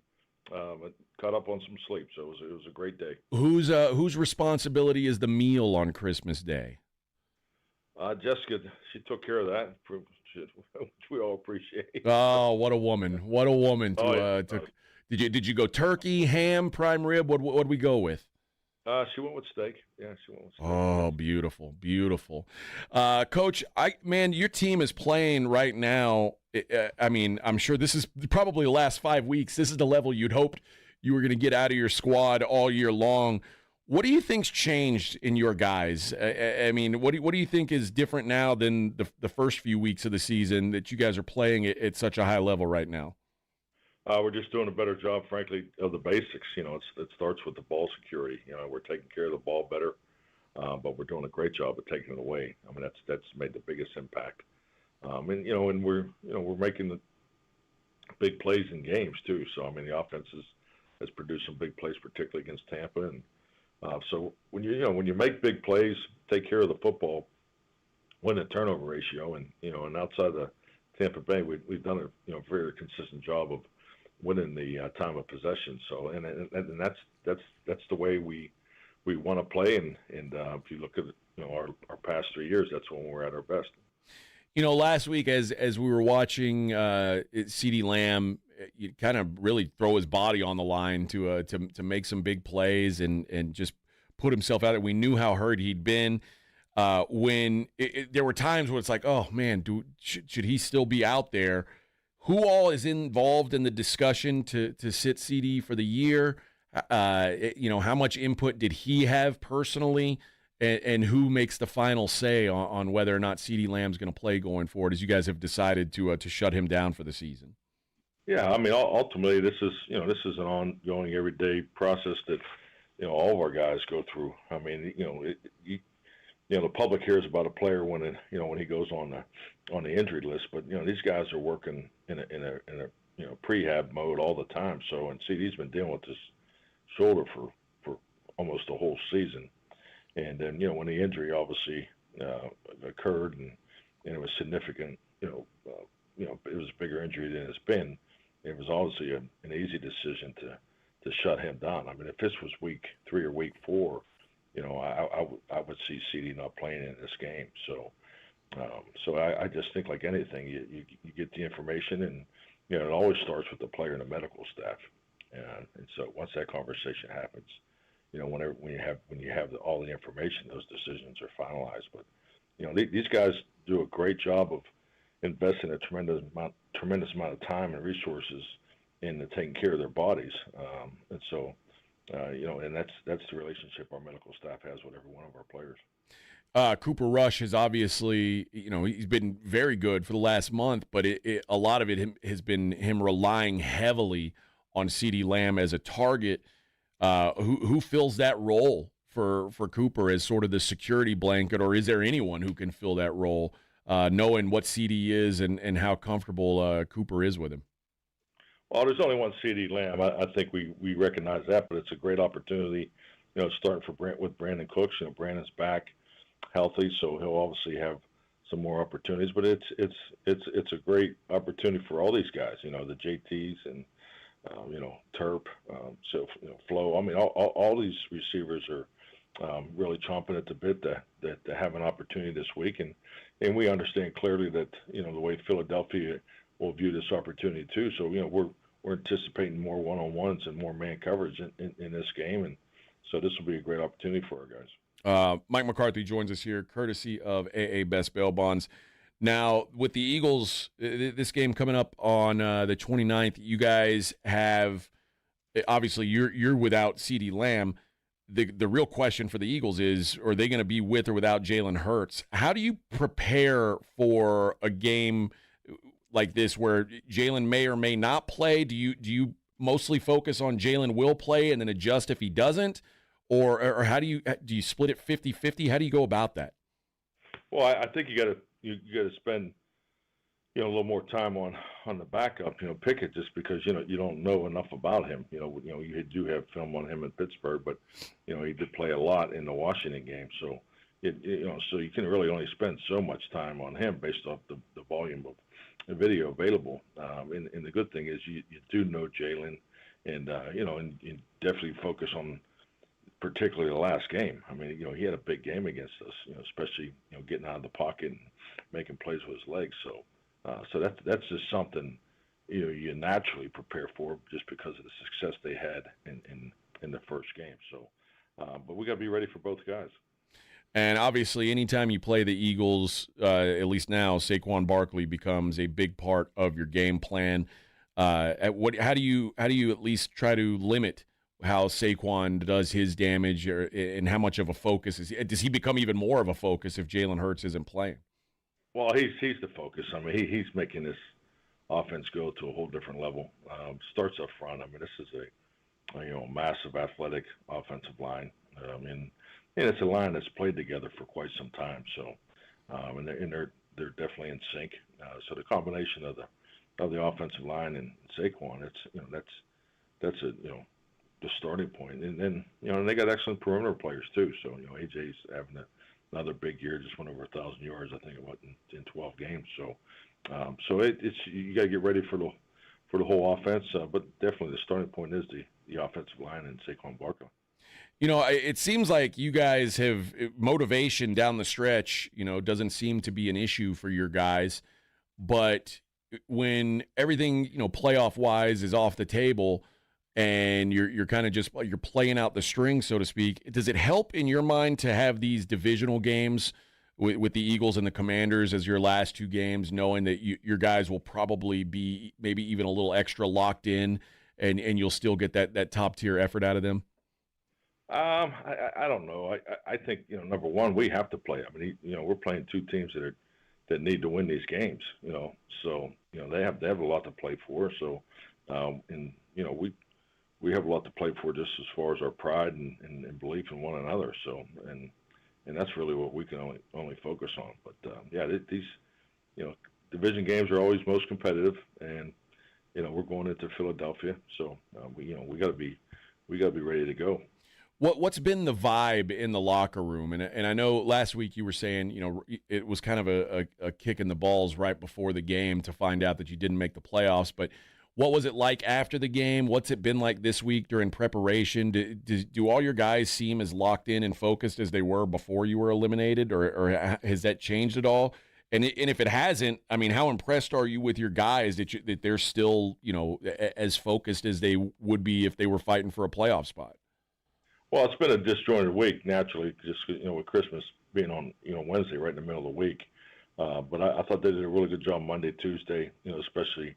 I caught up on some sleep. So it was a great day. Whose responsibility is the meal on Christmas Day? Jessica, she took care of that. which we all appreciate. Oh, what a woman! What a woman! Did you go turkey, ham, prime rib? What we go with? She went with steak. Yeah, she went with steak. Oh, beautiful, beautiful. Coach, your team is playing right now. I mean, I'm sure this is probably the last 5 weeks. This is the level you'd hoped you were going to get out of your squad all year long. What do you think's changed in your guys? I mean, what do you think is different now than the first few weeks of the season that you guys are playing at such a high level right now? We're just doing a better job, frankly, of the basics. You know, it starts with the ball security. You know, we're taking care of the ball better, but we're doing a great job of taking it away. I mean, that's made the biggest impact. And we're making the big plays in games too. So I mean, the offense has produced some big plays, particularly against Tampa. And so when you make big plays, take care of the football, win the turnover ratio, and outside the Tampa Bay, we've done a very consistent job of winning the time of possession. So and that's the way we want to play. And if you look at our past 3 years, that's when we're at our best. Last week as we were watching CeeDee Lamb, you kind of really throw his body on the line to make some big plays and just put himself out there. We knew how hurt he'd been. When there were times where it's like, oh man, should he still be out there? Who all is involved in the discussion to sit CeeDee for the year? How much input did he have personally? And who makes the final say on whether or not CeeDee Lamb's going to play going forward, as you guys have decided to shut him down for the season? Yeah, I mean, ultimately, this is an ongoing, everyday process that all of our guys go through. I mean, the public hears about a player when he goes on the injury list, but these guys are working in a prehab mode all the time. So, and CeeDee's been dealing with this shoulder for almost the whole season. And then, when the injury obviously occurred and it was significant, it was a bigger injury than it's been. It was obviously an easy decision to shut him down. I mean, if this was week 3 or week 4, I would see CeeDee not playing in this game. So I just think, like anything, you get the information, and it always starts with the player and the medical staff. And so once that conversation happens, when you have all the information, those decisions are finalized. But these guys do a great job of investing a tremendous amount of time and resources into taking care of their bodies. And so, and that's the relationship our medical staff has with every one of our players. Cooper Rush has obviously, he's been very good for the last month, but a lot of it has been him relying heavily on CeeDee Lamb as a target. Who fills that role for Cooper as sort of the security blanket, or is there anyone who can fill that role, knowing what CeeDee is and how comfortable Cooper is with him? Well, there's only one CeeDee Lamb. I think we recognize that, but it's a great opportunity, starting with Brandon Cooks. Brandon's back healthy, so he'll obviously have some more opportunities. But it's a great opportunity for all these guys, the JTs and Terp, Flo. I mean, all these receivers are really chomping at the bit to have an opportunity this week, and we understand clearly that the way Philadelphia will view this opportunity too. So we're anticipating more one-on-ones and more man coverage in this game, and so this will be a great opportunity for our guys. Mike McCarthy joins us here, courtesy of AA Best Bail Bonds. Now, with the Eagles, this game coming up on the 29th, you guys have obviously you're without CeeDee Lamb. The real question for the Eagles is, are they going to be with or without Jalen Hurts? How do you prepare for a game like this where Jalen may or may not play? Do you mostly focus on Jalen will play and then adjust if he doesn't? Or how do you split it 50-50? How do you go about that? Well, I think you got to spend a little more time on the backup, Pickett, just because you don't know enough about him. You do have film on him in Pittsburgh, but he did play a lot in the Washington game, so so you can really only spend so much time on him based off the volume of video available. And the good thing is you do know Jalen, and and you definitely focus on particularly the last game. I mean, he had a big game against us, especially getting out of the pocket and making plays with his legs. So So that's just something you naturally prepare for just because of the success they had in the first game. So, but we got to be ready for both guys. And obviously, anytime you play the Eagles, at least now, Saquon Barkley becomes a big part of your game plan. How do you at least try to limit how Saquon does his damage, and how much of a focus does he become even more of a focus if Jalen Hurts isn't playing? Well, he's the focus. I mean, he's making this offense go to a whole different level. Starts up front. I mean, this is a massive athletic offensive line. And it's a line that's played together for quite some time. So, and they're definitely in sync. So the combination of the offensive line and Saquon, that's the starting point. And then and they got excellent perimeter players too. So AJ's having another big year, just went over 1,000 yards, I think, in 12 games. So, it's you got to get ready for the whole offense. But definitely the starting point is the offensive line and Saquon Barkley. It seems like you guys have motivation down the stretch, doesn't seem to be an issue for your guys. But when everything, playoff-wise is off the table and you're kind of just you're playing out the string, so to speak, does it help in your mind to have these divisional games with the Eagles and the Commanders as your last two games, knowing that your guys will probably be maybe even a little extra locked in and you'll still get that top-tier effort out of them? I don't know. I think number one, we have to play. I mean, we're playing two teams that need to win these games. So they have a lot to play for. So, and we have a lot to play for just as far as our pride and belief in one another. So, and that's really what we can only focus on. But these division games are always most competitive, and we're going into Philadelphia, so we got to be ready to go. What's been the vibe in the locker room? And I know last week you were saying, it was kind of a kick in the balls right before the game to find out that you didn't make the playoffs. But what was it like after the game? What's it been like this week during preparation? Do all your guys seem as locked in and focused as they were before you were eliminated, or has that changed at all? And if it hasn't, I mean, how impressed are you with your guys that they're still, as focused as they would be if they were fighting for a playoff spot? Well, it's been a disjointed week, naturally, just with Christmas being on Wednesday, right in the middle of the week. But I thought they did a really good job Monday, Tuesday, especially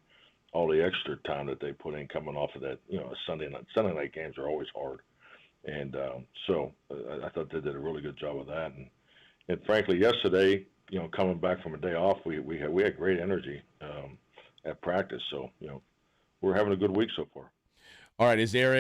all the extra time that they put in coming off of that. Sunday night games are always hard, and so I thought they did a really good job of that. And frankly, yesterday, coming back from a day off, we had great energy at practice. So we're having a good week so far. All right. Is there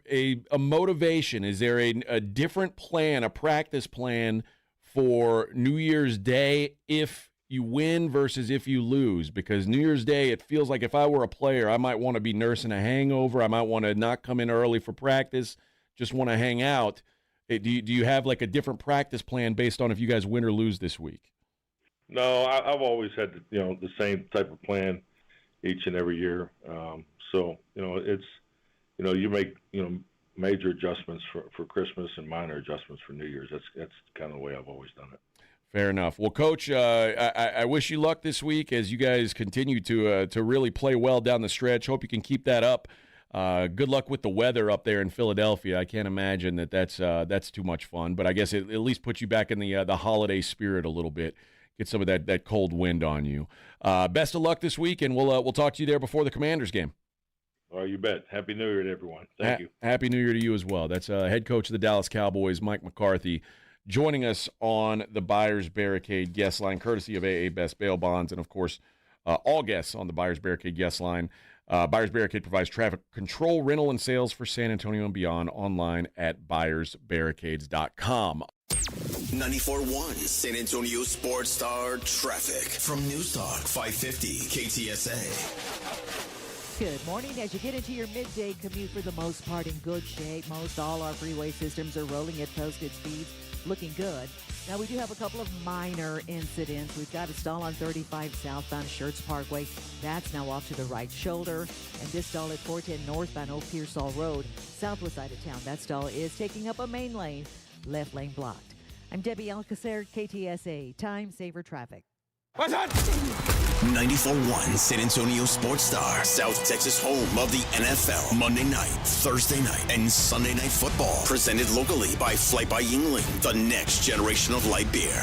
a motivation? Is there a different plan, a practice plan for New Year's Day if you win versus if you lose? Because New Year's Day, it feels like if I were a player, I might want to be nursing a hangover. I might want to not come in early for practice, just want to hang out. Do you have like a different practice plan based on if you guys win or lose this week? No, I've always had the same type of plan each and every year. So it's you make major adjustments for Christmas and minor adjustments for New Year's. That's kind of the way I've always done it. Fair enough. Well, Coach, I wish you luck this week as you guys continue to really play well down the stretch. Hope you can keep that up. Good luck with the weather up there in Philadelphia. I can't imagine that's too much fun, but I guess it at least puts you back in the holiday spirit a little bit. Get some of that cold wind on you. Best of luck this week, and we'll talk to you there before the Commanders game. Oh, you bet. Happy New Year to everyone. Thank you. Happy New Year to you as well. That's head coach of the Dallas Cowboys, Mike McCarthy, joining us on the Buyers Barricade guest line, courtesy of AA Best Bail Bonds, and, of course, all guests on the Buyers Barricade guest line. Buyers Barricade provides traffic control, rental, and sales for San Antonio and beyond online at buyersbarricades.com. 94.1 San Antonio Sports Star Traffic from News Talk 550 KTSA. Good morning. As you get into your midday commute, for the most part in good shape, most all our freeway systems are rolling at posted speeds, looking good. Now, we do have a couple of minor incidents. We've got a stall on 35 southbound Schertz Parkway. That's now off to the right shoulder. And this stall at 410 northbound Old Pearsall Road, southwest side of town. That stall is taking up a main lane, left lane blocked. I'm Debbie Alcacer, KTSA, Time Saver Traffic. What's that? 94.1 San Antonio Sports Star, South Texas home of the NFL. Monday night, Thursday night, and Sunday night football. Presented locally by Flight by Yingling, the next generation of light beer.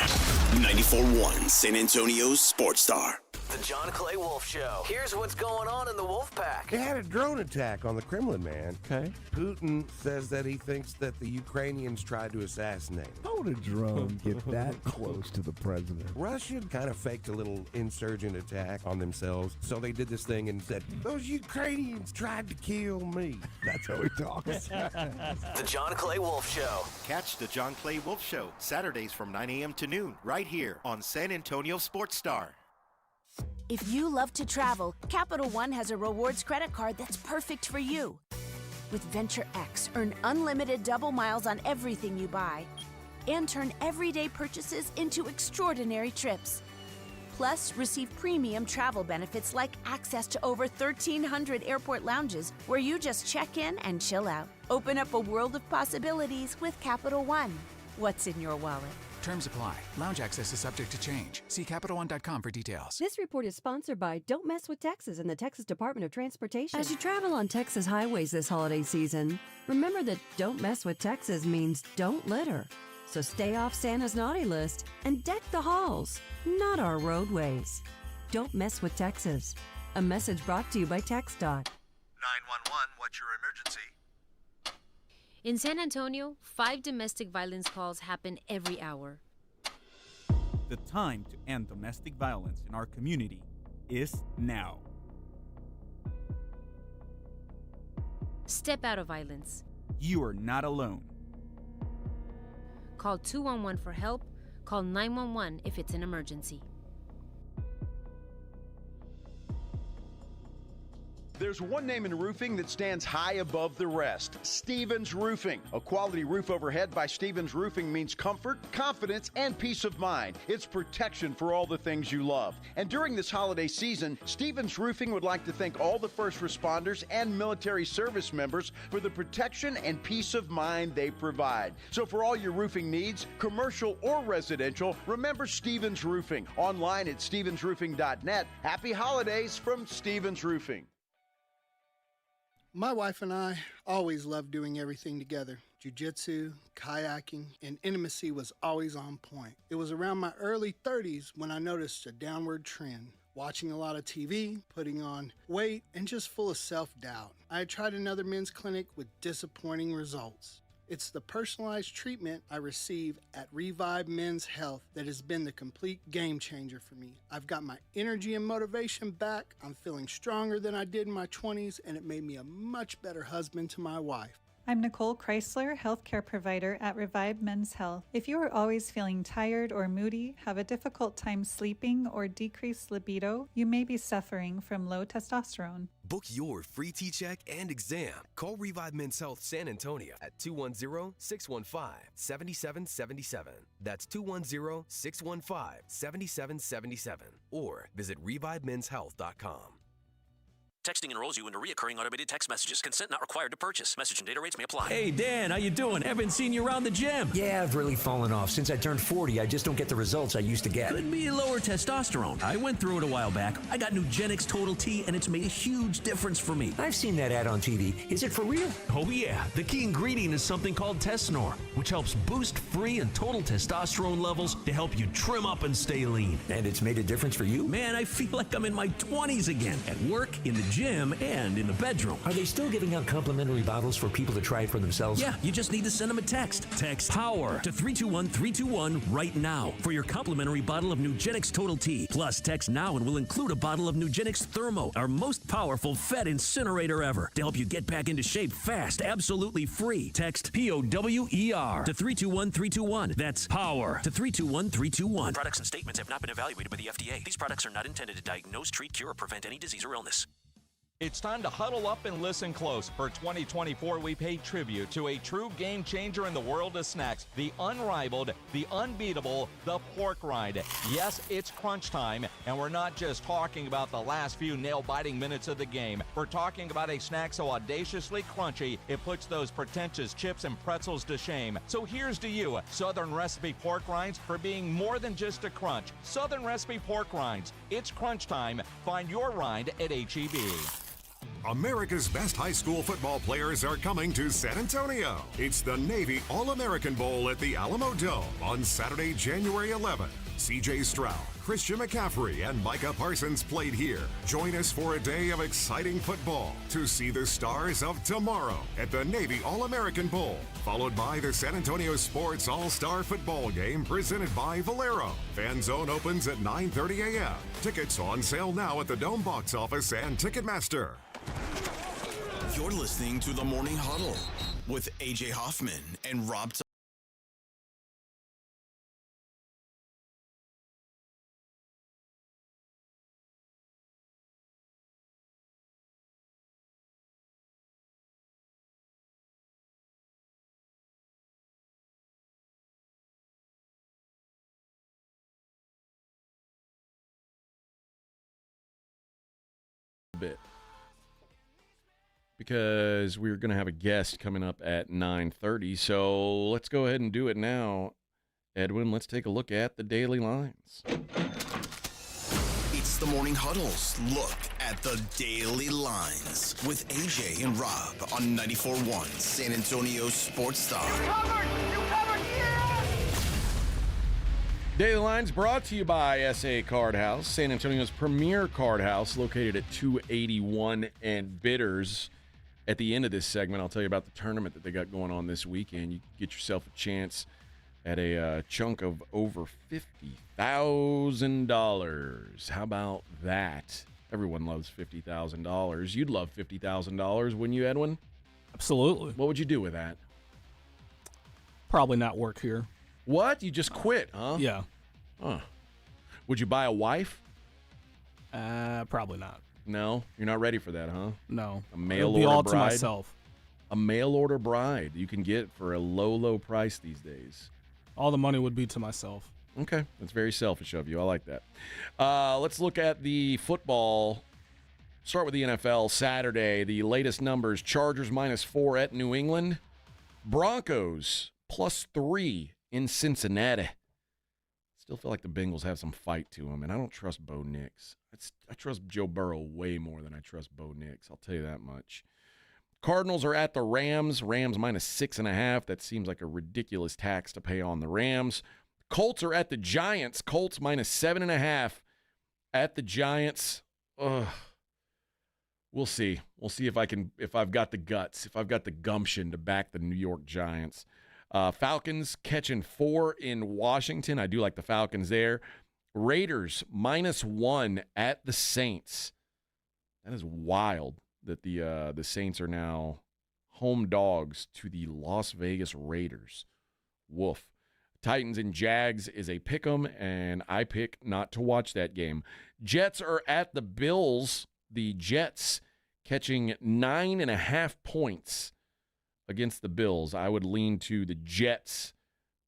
94.1 San Antonio Sports Star. The John Clay Wolf Show. Here's what's going on in the Wolf Pack. They had a drone attack on the Kremlin, man. Okay. Putin says that he thinks that the Ukrainians tried to assassinate him. How would a drone get that close to the president? Russia kind of faked a little insurgent attack on themselves, so they did this thing and said, those Ukrainians tried to kill me. That's how he talks. The John Clay Wolf Show. Catch the John Clay Wolf Show, Saturdays from 9 a.m. to noon, right here on San Antonio Sports Star. If you love to travel, Capital One has a rewards credit card that's perfect for you. With Venture X, earn unlimited double miles on everything you buy and turn everyday purchases into extraordinary trips. Plus, receive premium travel benefits like access to over 1,300 airport lounges where you just check in and chill out. Open up a world of possibilities with Capital One. What's in your wallet? Terms apply. Lounge access is subject to change. See CapitalOne.com for details. This report is sponsored by Don't Mess with Texas and the Texas Department of Transportation. As you travel on Texas highways this holiday season, remember that Don't Mess with Texas means don't litter. So stay off Santa's naughty list and deck the halls, not our roadways. Don't Mess with Texas. A message brought to you by TxDOT. 911, what's your emergency? In San Antonio, 5 domestic violence calls happen every hour. The time to end domestic violence in our community is now. Step out of violence. You are not alone. Call 211 for help. Call 911 if it's an emergency. There's one name in roofing that stands high above the rest: Stevens Roofing. A quality roof overhead by Stevens Roofing means comfort, confidence, and peace of mind. It's protection for all the things you love. And during this holiday season, Stevens Roofing would like to thank all the first responders and military service members for the protection and peace of mind they provide. So for all your roofing needs, commercial or residential, remember Stevens Roofing. Online at stevensroofing.net. Happy holidays from Stevens Roofing. My wife and I always loved doing everything together. Jiu-jitsu, kayaking, and intimacy was always on point. It was around my early 30s when I noticed a downward trend. Watching a lot of TV, putting on weight, and just full of self-doubt. I had tried another men's clinic with disappointing results. It's the personalized treatment I receive at Revive Men's Health that has been the complete game changer for me. I've got my energy and motivation back. I'm feeling stronger than I did in my 20s, and it made me a much better husband to my wife. I'm Nicole Chrysler, healthcare provider at Revive Men's Health. If you are always feeling tired or moody, have a difficult time sleeping, or decreased libido, you may be suffering from low testosterone. Book your free T-check and exam. Call Revive Men's Health San Antonio at 210-615-7777. That's 210-615-7777. Or visit ReviveMen'sHealth.com. Texting enrolls you into recurring automated text messages. Consent not required to purchase. Message and data rates may apply. Hey, Dan, how you doing? Haven't seen you around the gym. Yeah, I've really fallen off. Since I turned 40, I just don't get the results I used to get. Could be lower testosterone. I went through it a while back. I got Nugenix Total T, and it's made a huge difference for me. I've seen that ad on TV. Is it for real? Oh, yeah. The key ingredient is something called Tesnor, which helps boost free and total testosterone levels to help you trim up and stay lean. And it's made a difference for you? Man, I feel like I'm in my 20s again. At work, in the gym, and in the bedroom. Are they still giving out complimentary bottles for people to try it for themselves? Yeah, you just need to send them a text. Text POWER to 321-321 right now for your complimentary bottle of Nugenix Total T. Plus, text now and we'll include a bottle of Nugenix Thermo, our most powerful Fed incinerator ever, to help you get back into shape fast, absolutely free. Text POWER to 321-321. That's POWER to 321-321. Products and statements have not been evaluated by the FDA. These products are not intended to diagnose, treat, cure, or prevent any disease or illness. It's time to huddle up and listen close. For 2024, we pay tribute to a true game changer in the world of snacks, the unrivaled, the unbeatable, the pork rind. Yes, it's crunch time, and we're not just talking about the last few nail-biting minutes of the game. We're talking about a snack so audaciously crunchy, it puts those pretentious chips and pretzels to shame. So here's to you, Southern Recipe pork rinds, for being more than just a crunch. Southern Recipe pork rinds. It's crunch time. Find your rind at H-E-B. America's best high school football players are coming to San Antonio. It's the Navy All-American Bowl at the Alamo Dome on Saturday, January 11th. C.J. Stroud, Christian McCaffrey, and Micah Parsons played here. Join us for a day of exciting football to see the stars of tomorrow at the Navy All-American Bowl, followed by the San Antonio Sports All-Star Football Game presented by Valero. Fan Zone opens at 9:30 a.m. Tickets on sale now at the Dome box office and Ticketmaster. You're listening to the Morning Huddle with AJ Hoffman and Rob. Bit. Because we're going to have a guest coming up at 9:30, so let's go ahead and do it now. Edwin, let's take a look at the daily lines. It's the Morning Huddle's look at the daily lines with AJ and Rob on 94.1 San Antonio Sports Star. You covered, yeah! Daily Lines brought to you by SA Card House, San Antonio's premier card house, located at 281 and Bitters. At the end of this segment, I'll tell you about the tournament that they got going on this weekend. You can get yourself a chance at a chunk of over $50,000. How about that? Everyone loves $50,000. You'd love $50,000, wouldn't you, Edwin? Absolutely. What would you do with that? Probably not work here. What? You just quit, huh? Yeah. Huh. Would you buy a wife? Probably not. No? You're not ready for that, huh? No. A mail It'll be order all bride? to myself. A mail order bride you can get for a low, low price these days. All the money would be to myself. Okay. That's very selfish of you. I like that. Let's look at the football. Start with the NFL. Saturday, the latest numbers. Chargers -4 at New England. Broncos +3 in Cincinnati. Still feel like the Bengals have some fight to them, and I don't trust Bo Nix. I trust Joe Burrow way more than I trust Bo Nix. I'll tell you that much. Cardinals are at the Rams. Rams -6.5. That seems like a ridiculous tax to pay on the Rams. Colts are at the Giants. Colts -7.5 at the Giants. Ugh. We'll see. We'll see if I've got the guts, if I've got the gumption to back the New York Giants. Falcons catching 4 in Washington. I do like the Falcons there. Raiders -1 at the Saints. That is wild that the Saints are now home dogs to the Las Vegas Raiders. Woof. Titans and Jags is a pick'em, and I pick not to watch that game. Jets are at the Bills. The Jets catching 9.5 points against the Bills. I would lean to the Jets,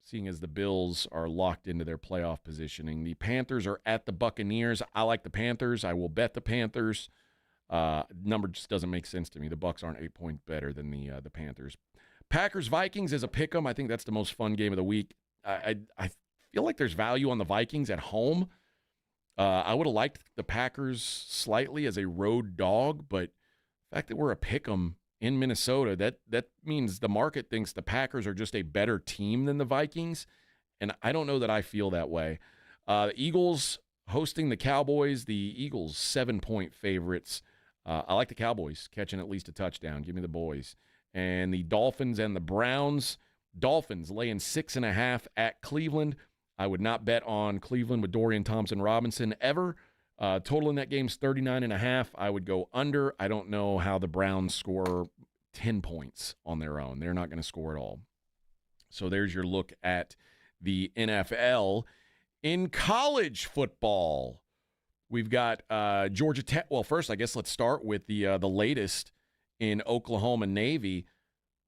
seeing as the Bills are locked into their playoff positioning. The Panthers are at the Buccaneers. I like the Panthers. I will bet the Panthers. Number just doesn't make sense to me. The Bucs aren't 8 points better than the Panthers. Packers-Vikings is a pick'em. I think that's the most fun game of the week. I feel like there's value on the Vikings at home. I would have liked the Packers slightly as a road dog, but the fact that we're a pick'em in Minnesota, that means the market thinks the Packers are just a better team than the Vikings, and I don't know that I feel that way. The Eagles hosting the Cowboys. The Eagles 7-point favorites. I like the Cowboys catching at least a touchdown. Give me the boys. And the Dolphins and the Browns. Dolphins laying 6.5 at Cleveland. I would not bet on Cleveland with Dorian Thompson-Robinson ever. Total in that game's 39.5. I would go under. I don't know how the Browns score 10 points on their own. They're not going to score at all. So there's your look at the NFL. In college football, We've got Georgia Tech. Well, first, I guess let's start with the latest in Oklahoma Navy.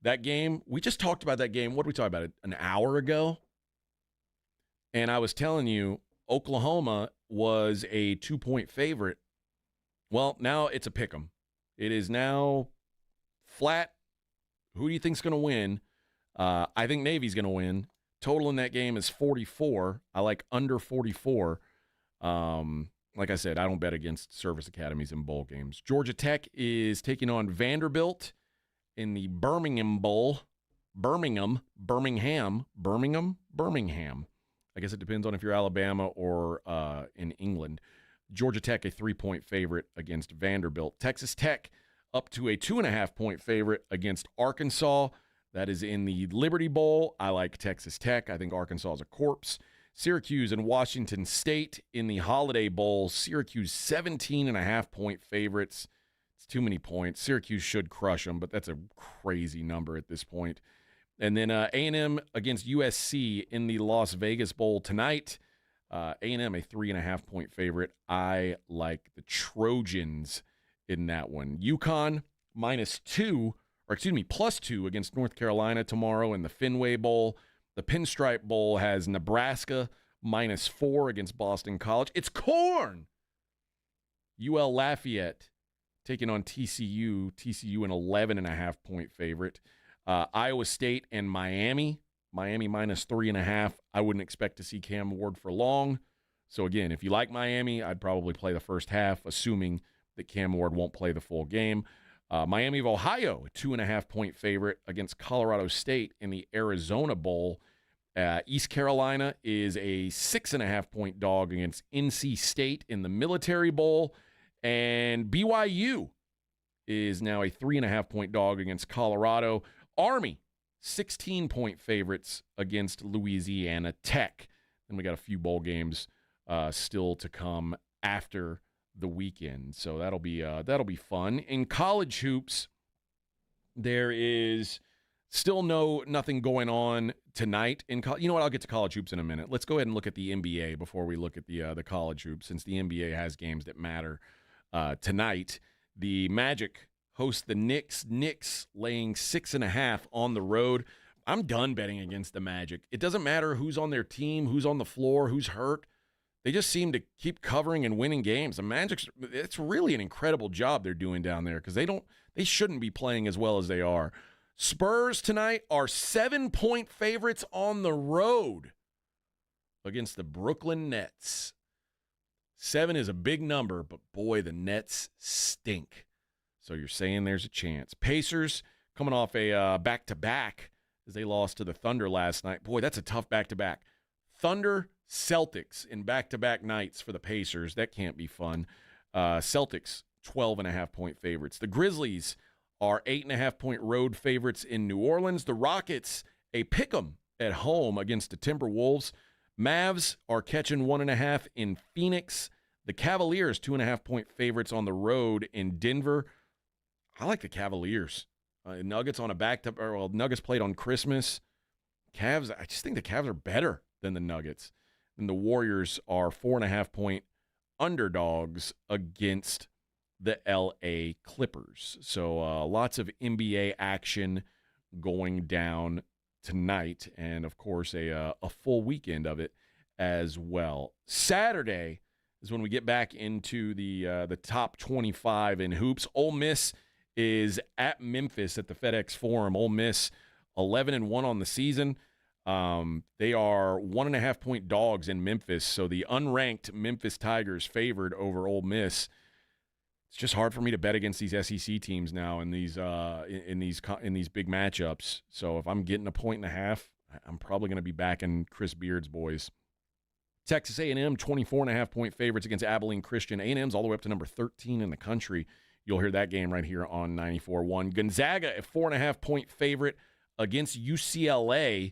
That game, we just talked about that game. What did we talk about? It an hour ago? And I was telling you, Oklahoma was a 2-point favorite. Well, now it's a pick 'em. It is now flat. Who do you think's going to win? I think Navy's going to win. Total in that game is 44. I like under 44. Like I said, I don't bet against service academies in bowl games. Georgia Tech is taking on Vanderbilt in the Birmingham Bowl. Birmingham. I guess it depends on if you're Alabama or in England. Georgia Tech, a 3-point favorite against Vanderbilt. Texas Tech up to a 2.5-point favorite against Arkansas. That is in the Liberty Bowl. I like Texas Tech. I think Arkansas is a corpse. Syracuse and Washington State in the Holiday Bowl. Syracuse 17.5-point favorites. It's too many points. Syracuse should crush them, but that's a crazy number at this point. And then A&M against USC in the Las Vegas Bowl tonight. A&M a 3.5-point favorite. I like the Trojans in that one. UConn +2 against North Carolina tomorrow in the Fenway Bowl. The Pinstripe Bowl has Nebraska -4 against Boston College. It's corn! UL Lafayette taking on TCU. TCU an 11.5-point favorite. Iowa State and Miami. Miami -3.5. I wouldn't expect to see Cam Ward for long. So, again, if you like Miami, I'd probably play the first half, assuming that Cam Ward won't play the full game. Miami of Ohio, a 2.5-point favorite against Colorado State in the Arizona Bowl. East Carolina is a 6.5-point dog against NC State in the Military Bowl. And BYU is now a 3.5-point dog against Colorado. Army, 16-point favorites against Louisiana Tech. Then we got a few bowl games still to come after the weekend, so that'll be fun. In college hoops, there is still nothing going on tonight. You know what? I'll get to college hoops in a minute. Let's go ahead and look at the NBA before we look at the college hoops, since the NBA has games that matter tonight. The Magic host the Knicks. Knicks laying 6.5 on the road. I'm done betting against the Magic. It doesn't matter who's on their team, who's on the floor, who's hurt. They just seem to keep covering and winning games. The Magic's, it's really an incredible job they're doing down there because they shouldn't be playing as well as they are. Spurs tonight are 7-point favorites on the road against the Brooklyn Nets. 7 is a big number, but boy, the Nets stink. So you're saying there's a chance. Pacers coming off a back-to-back as they lost to the Thunder last night. Boy, that's a tough back-to-back. Thunder, Celtics in back-to-back nights for the Pacers. That can't be fun. Celtics, 12.5-point favorites. The Grizzlies are 8.5-point road favorites in New Orleans. The Rockets, a pick'em at home against the Timberwolves. Mavs are catching 1.5 in Phoenix. The Cavaliers, 2.5-point favorites on the road in Denver. I like the Cavaliers. Nuggets on a Nuggets played on Christmas. Cavs, I just think the Cavs are better than the Nuggets. And the Warriors are 4.5-point underdogs against the LA Clippers. So lots of NBA action going down tonight, and of course a full weekend of it as well. Saturday is when we get back into the top 25 in hoops. Ole Miss is at Memphis at the FedEx Forum. Ole Miss 11-1 on the season. They are 1.5-point dogs in Memphis, so the unranked Memphis Tigers favored over Ole Miss. It's just hard for me to bet against these SEC teams now in these big matchups. So if I'm getting 1.5, I'm probably going to be backing Chris Beard's boys. Texas A&M 24.5-point favorites against Abilene Christian. A&M's all the way up to number 13 in the country. You'll hear that game right here on 94.1. Gonzaga, a 4.5-point favorite against UCLA.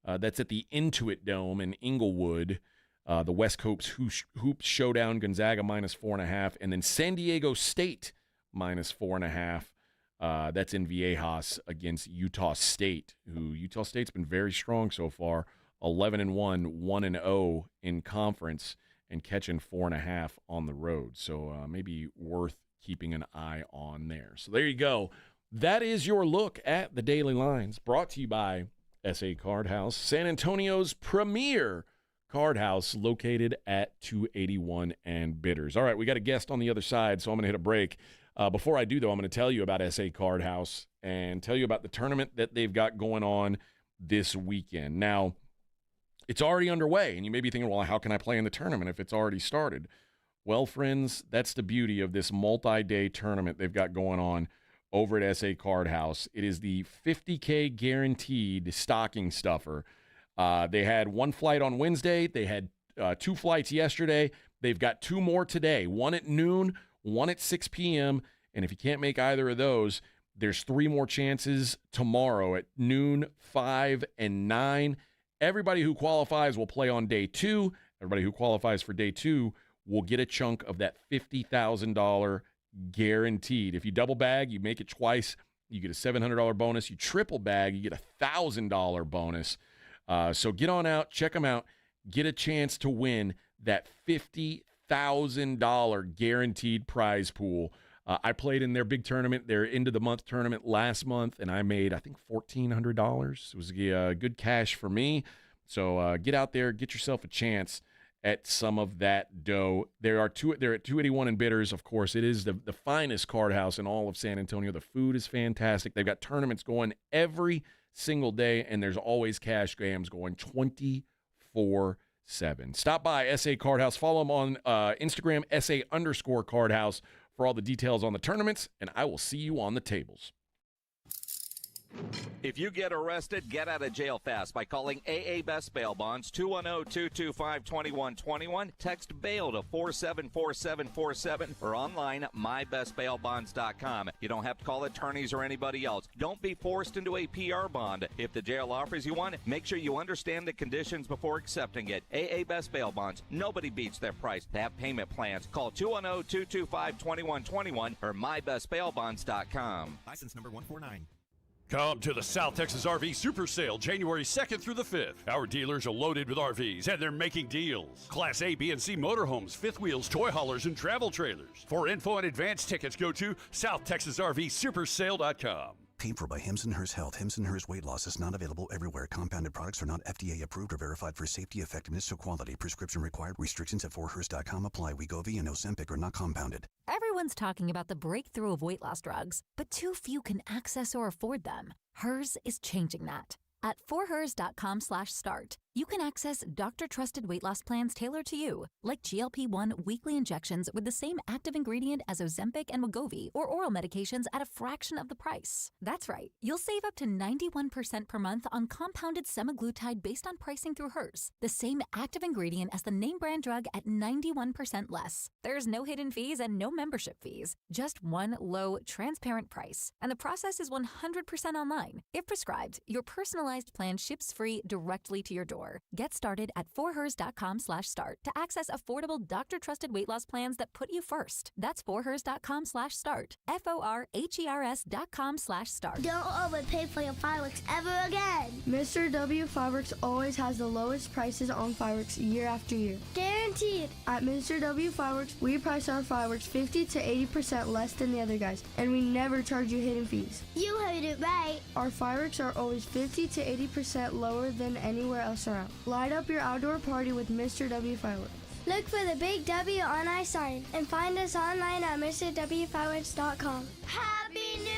That's at the Intuit Dome in Inglewood. The West Coast Hoops Showdown, Gonzaga -4.5. And then San Diego State -4.5. That's in Viejas against Utah State, who Utah State's been very strong so far. 11-1, 1-0 in conference. and catching 4.5 on the road. So maybe worth keeping an eye on there. So there you go. That is your look at the Daily Lines, brought to you by SA Card House, San Antonio's premier card house, located at 281 and Bitters. All right, we got a guest on the other side, so I'm going to hit a break. Before I do, though, I'm going to tell you about SA Card House and tell you about the tournament that they've got going on this weekend. Now, it's already underway, and you may be thinking, well, how can I play in the tournament if it's already started? Well, friends, that's the beauty of this multi-day tournament they've got going on over at SA Card House. It is the $50K guaranteed stocking stuffer. They had one flight on Wednesday. They had 2 flights yesterday. They've got 2 more today, one at noon, one at 6 p.m., and if you can't make either of those, there's 3 more chances tomorrow at noon, 5, and 9. Everybody who qualifies will play on day 2. Everybody who qualifies for day 2 will get a chunk of that $50,000 guaranteed. If you double bag, you make it twice, you get a $700 bonus. You triple bag, you get a $1,000 bonus. So get on out, check them out, get a chance to win that $50,000 guaranteed prize pool. I played in their big tournament, their end-of-the-month tournament last month, and I made, I think, $1,400. It was good cash for me. So get out there, get yourself a chance at some of that dough. They're at 281 and Bitters, of course. It is the finest card house in all of San Antonio. The food is fantastic. They've got tournaments going every single day, and there's always cash games going 24/7. Stop by SA Card House. Follow them on Instagram, SA_Card House, for all the details on the tournaments, and I will see you on the tables. If you get arrested, get out of jail fast by calling AA Best Bail Bonds, 210-225-2121. Text bail to 474747 or online mybestbailbonds.com. You don't have to call attorneys or anybody else. Don't be forced into a PR bond. If the jail offers you one, make sure you understand the conditions before accepting it. AA Best Bail Bonds. Nobody beats their price. They have payment plans. Call 210-225-2121 or mybestbailbonds.com. License number 149. Come to the South Texas RV Super Sale January 2nd through the 5th. Our dealers are loaded with RVs and they're making deals. Class A, B, and C motorhomes, fifth wheels, toy haulers, and travel trailers. For info and advance tickets, go to SouthTexasRVSupersale.com. Paid for by Hims & Hers Health. Hims & Hers weight loss is not available everywhere. Compounded products are not FDA approved or verified for safety, effectiveness, or quality. Prescription required. Restrictions at forhers.com apply. Wegovy and Ozempic are not compounded. Everyone's talking about the breakthrough of weight loss drugs, but too few can access or afford them. Hers is changing that. At forhers.com/start, you can access doctor-trusted weight loss plans tailored to you, like GLP-1 weekly injections with the same active ingredient as Ozempic and Wegovy, or oral medications at a fraction of the price. That's right, you'll save up to 91% per month on compounded semaglutide based on pricing through Hers, the same active ingredient as the name brand drug at 91% less. There's no hidden fees and no membership fees, just one low, transparent price. And the process is 100% online. If prescribed, your personalized plan ships free directly to your door. Get started at forhers.com/start to access affordable doctor-trusted weight loss plans that put you first. That's forhers.com/start. FORHERS.com/start. Don't overpay for your fireworks ever again. Mr. W Fireworks always has the lowest prices on fireworks year after year. Guaranteed. At Mr. W Fireworks, we price our fireworks 50 to 80% less than the other guys, and we never charge you hidden fees. You heard it right. Our fireworks are always 50 to 80% lower than anywhere else around. Light up your outdoor party with Mr. W Fireworks. Look for the big W on our sign and find us online at MrWFireworks.com. Happy New Year!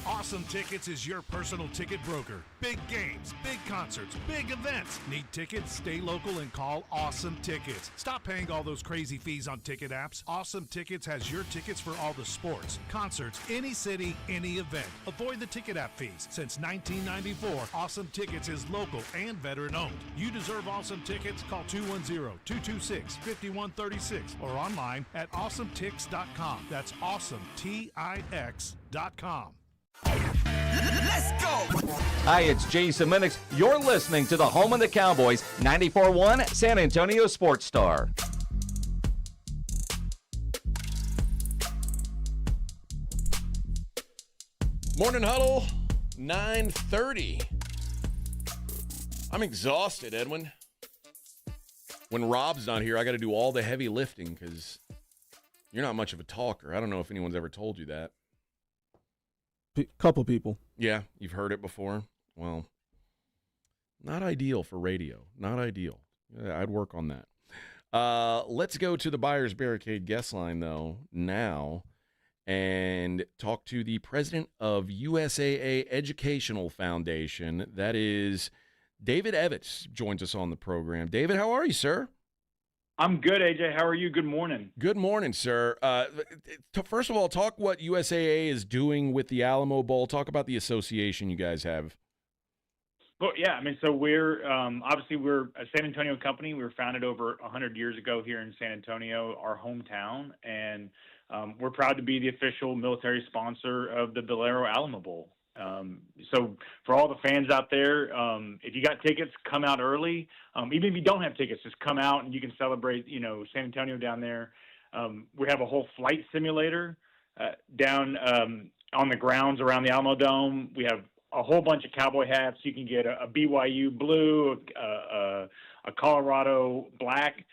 Awesome Tickets is your personal ticket broker. Big games, big concerts, big events. Need tickets? Stay local and call Awesome Tickets. Stop paying all those crazy fees on ticket apps. Awesome Tickets has your tickets for all the sports, concerts, any city, any event. Avoid the ticket app fees. Since 1994, Awesome Tickets is local and veteran owned. You deserve Awesome Tickets. Call 210-226-5136 or online at awesometix.com. That's awesometix.com. Let's go! Hi, it's Jason Minix. You're listening to the home of the Cowboys, 94.1 San Antonio Sports Star. Morning Huddle, 9:30. I'm exhausted, Edwin. when Rob's not here, I got to do all the heavy lifting because you're not much of a talker. I don't know if anyone's ever told you that. Couple people. Yeah, you've heard it before. Well, not ideal for radio. Not ideal. Yeah, I'd work on that. Let's go to the Buyers Barricade guest line, though, now, and talk to the president of USAA Educational Foundation. That is David Evetts joins us on the program. David, how are you, sir? I'm good, AJ. How are you? Good morning. Good morning, sir. First of all, talk what USAA is doing with the Alamo Bowl. Talk about the association you guys have. Well, yeah, I mean, so we're obviously we're a San Antonio company. We were founded over 100 years ago here in San Antonio, our hometown, and we're proud to be the official military sponsor of the Valero Alamo Bowl. So for all the fans out there, if you got tickets, come out early. Even if you don't have tickets, just come out and you can celebrate, San Antonio down there. We have a whole flight simulator down on the grounds around the Alamo Dome. We have a whole bunch of cowboy hats. You can get a BYU blue, a Colorado black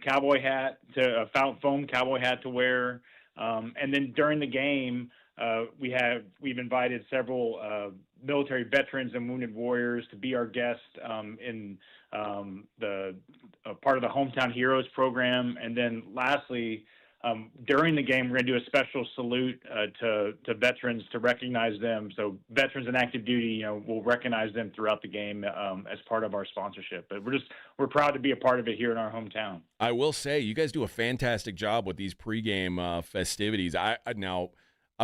cowboy hat, a foam cowboy hat to wear. And then during the game, we've invited several military veterans and wounded warriors to be our guests in the part of the Hometown Heroes program. And then lastly, during the game, we're going to do a special salute to veterans to recognize them. So veterans in active duty, we'll recognize them throughout the game as part of our sponsorship. But we're proud to be a part of it here in our hometown. I will say, you guys do a fantastic job with these pregame festivities. I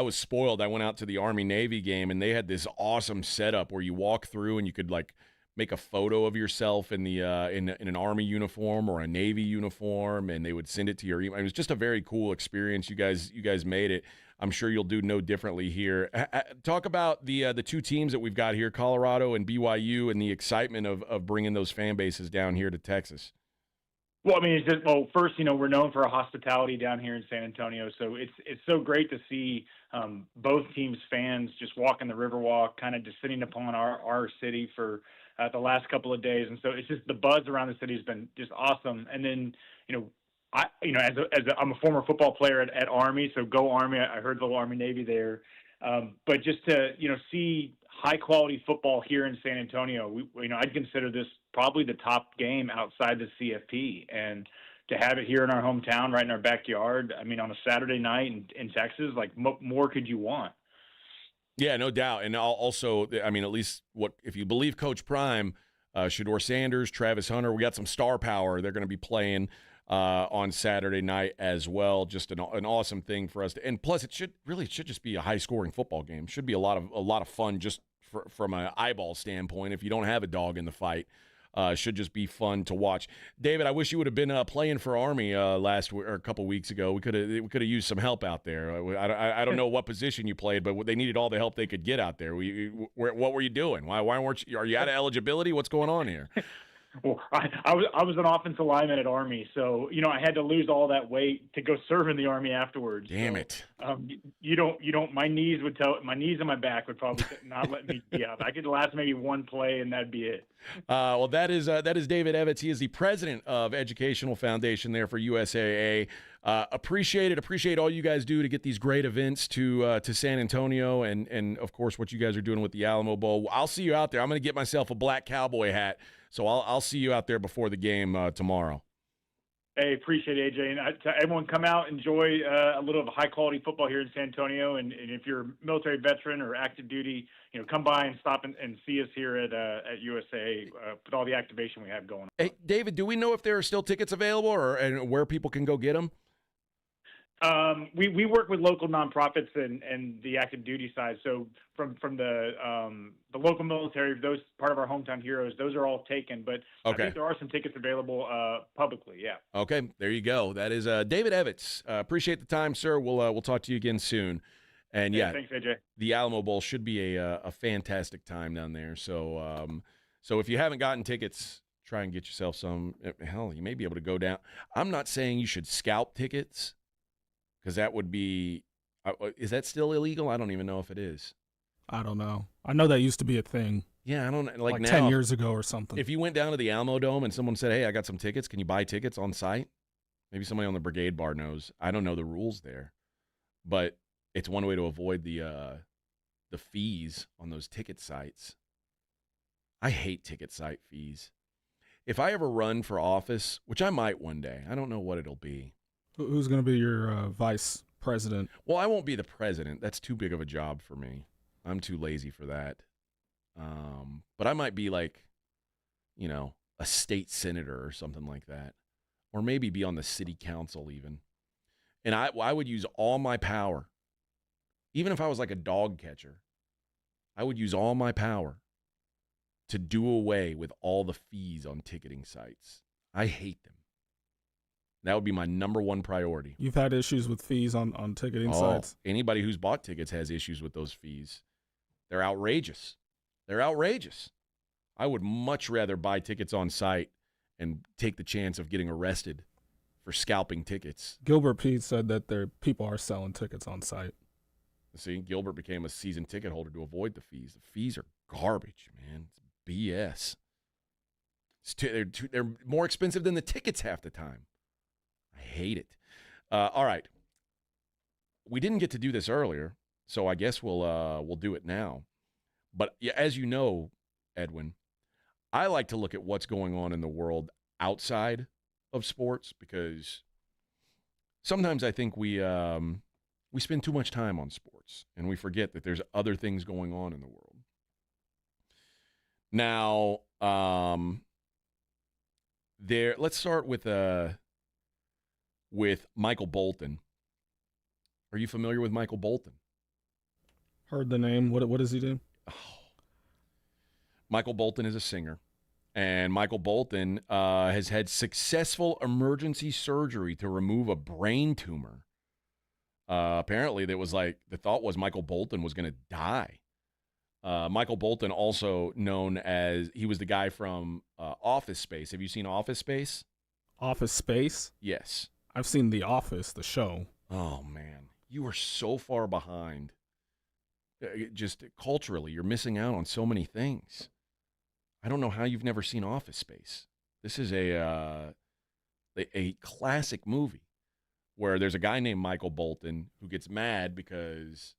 was spoiled. I went out to the Army-Navy game, and they had this awesome setup where you walk through and you could, make a photo of yourself in the in an Army uniform or a Navy uniform, and they would send it to your email. It was just a very cool experience. You guys made it. I'm sure you'll do no differently here. Talk about the two teams that we've got here, Colorado and BYU, and the excitement of bringing those fan bases down here to Texas. Well, I mean, first, we're known for our hospitality down here in San Antonio, so it's so great to see both teams' fans just walking the Riverwalk, kind of descending upon our city for the last couple of days, and so it's just the buzz around the city has been just awesome. And then, I'm a former football player at Army, so go Army! I heard the Army Navy there, but just to see high quality football here in San Antonio, I'd consider this probably the top game outside the CFP, and to have it here in our hometown, right in our backyard. I mean, on a Saturday night in Texas, more could you want? Yeah, no doubt. And also, I mean, at least if you believe Coach Prime, Shedeur Sanders, Travis Hunter, we got some star power. They're going to be playing on Saturday night as well. Just an awesome thing for us. And plus, it should just be a high scoring football game. Should be a lot of fun just from an eyeball standpoint. If you don't have a dog in the fight, should just be fun to watch. David, I wish you would have been playing for Army last or a couple weeks ago. We could have used some help out there. I don't know what position you played, but they needed all the help they could get out there. What were you doing? Why weren't you? Are you out of eligibility? What's going on here? Well, I was an offensive lineman at Army, so I had to lose all that weight to go serve in the Army afterwards. Damn it! You don't. My knees and my back would probably not let me be out. I could last maybe one play, and that'd be it. Well, that is David Evetts. He is the president of Educational Foundation there for USAA. Appreciate all you guys do to get these great events to San Antonio, and of course what you guys are doing with the Alamo Bowl. I'll see you out there. I'm going to get myself a black cowboy hat. So I'll see you out there before the game tomorrow. Hey, appreciate it, AJ. And to everyone, come out, enjoy a little of high-quality football here in San Antonio. And if you're a military veteran or active duty, come by and stop and see us here at USA with all the activation we have going on. Hey, David, do we know if there are still tickets available and where people can go get them? We work with local nonprofits and the active duty side. So from the local military, those part of our hometown heroes, those are all taken. But okay. I think there are some tickets available publicly. Yeah. Okay, there you go. That is David Evetts. Appreciate the time, sir. We'll talk to you again soon. And yeah, thanks, AJ. The Alamo Bowl should be a fantastic time down there. So so if you haven't gotten tickets, try and get yourself some. Hell, you may be able to go down. I'm not saying you should scalp tickets, because that would be is that still illegal? I don't even know if it is. I don't know. I know that used to be a thing. Yeah, I don't Like now, 10 years ago or something. If you went down to the Alamo Dome and someone said, "Hey, I got some tickets. Can you buy tickets on site?" Maybe somebody on the Brigade Bar knows. I don't know the rules there, but it's one way to avoid the fees on those ticket sites. I hate ticket site fees. If I ever run for office, which I might one day, I don't know what it'll be. Who's going to be your vice president? Well, I won't be the president. That's too big of a job for me. I'm too lazy for that. But I might be like, a state senator or something like that. Or maybe be on the city council even. And I would use all my power. Even if I was like a dog catcher, I would use all my power to do away with all the fees on ticketing sites. I hate them. That would be my number one priority. You've had issues with fees on ticketing sites? Anybody who's bought tickets has issues with those fees. They're outrageous. They're outrageous. I would much rather buy tickets on site and take the chance of getting arrested for scalping tickets. Gilbert Pete said that people are selling tickets on site. See, Gilbert became a season ticket holder to avoid the fees. The fees are garbage, man. It's BS. They're more expensive than the tickets half the time. I hate it. All right. We didn't get to do this earlier, so I guess we'll do it now. But as you know, Edwin, I like to look at what's going on in the world outside of sports because sometimes I think we spend too much time on sports and we forget that there's other things going on in the world. Now, let's start with Michael Bolton. Are you familiar with Michael Bolton? Heard the name. What does he do? Michael Bolton is a singer, and Michael Bolton has had successful emergency surgery to remove a brain tumor. Apparently, the thought was Michael Bolton was going to die. Michael Bolton, also known as, he was the guy from Office Space. Have you seen Office Space? Office Space? Yes. I've seen The Office, the show. Oh, man. You are so far behind. Just culturally, you're missing out on so many things. I don't know how you've never seen Office Space. This is a classic movie where there's a guy named Michael Bolton who gets mad because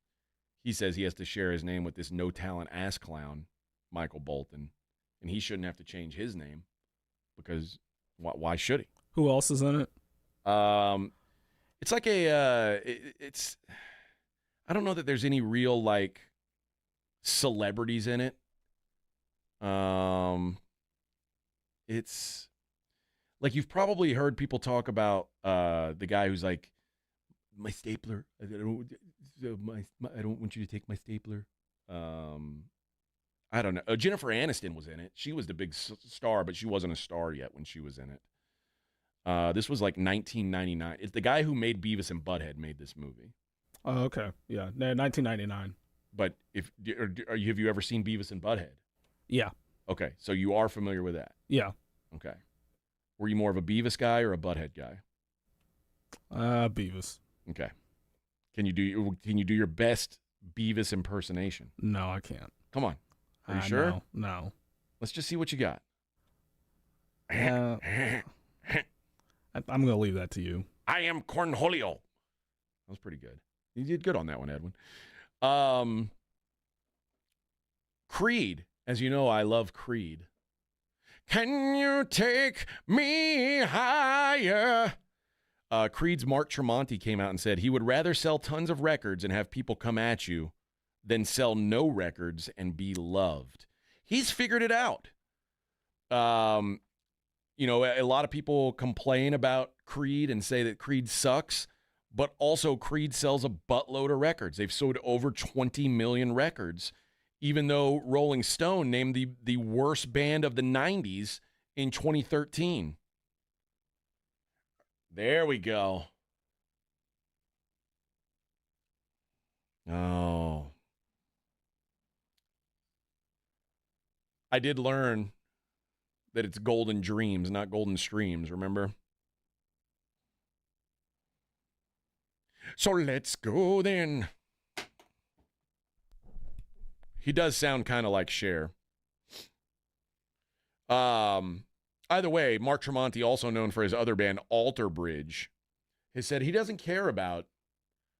he says he has to share his name with this no-talent ass clown, Michael Bolton, and he shouldn't have to change his name because why should he? Who else is in it? It's like it's I don't know that there's any real like celebrities in it. It's like you've probably heard people talk about the guy who's like, my stapler. I don't want you to take my stapler. I don't know. Jennifer Aniston was in it. She was the big star, but she wasn't a star yet when she was in it. This was like 1999. It's the guy who made Beavis and Butthead made this movie. Oh, okay. Yeah, 1999. But have you ever seen Beavis and Butthead? Yeah. Okay, so you are familiar with that? Yeah. Okay. Were you more of a Beavis guy or a Butthead guy? Beavis. Okay. Can you do your best Beavis impersonation? No, I can't. Come on. Are you sure? No. Let's just see what you got. I'm going to leave that to you. I am Cornholio. That was pretty good. You did good on that one, Edwin. Creed. As you know, I love Creed. Can you take me higher? Creed's Mark Tremonti came out and said he would rather sell tons of records and have people come at you than sell no records and be loved. He's figured it out. A lot of people complain about Creed and say that Creed sucks, but also Creed sells a buttload of records. They've sold over 20 million records, even though Rolling Stone named the worst band of the 90s in 2013. There we go. Oh. I did learn that it's Golden Dreams, not Golden Streams, remember? So let's go then. He does sound kind of like Cher. Either way, Mark Tremonti, also known for his other band, Alter Bridge, has said he doesn't care about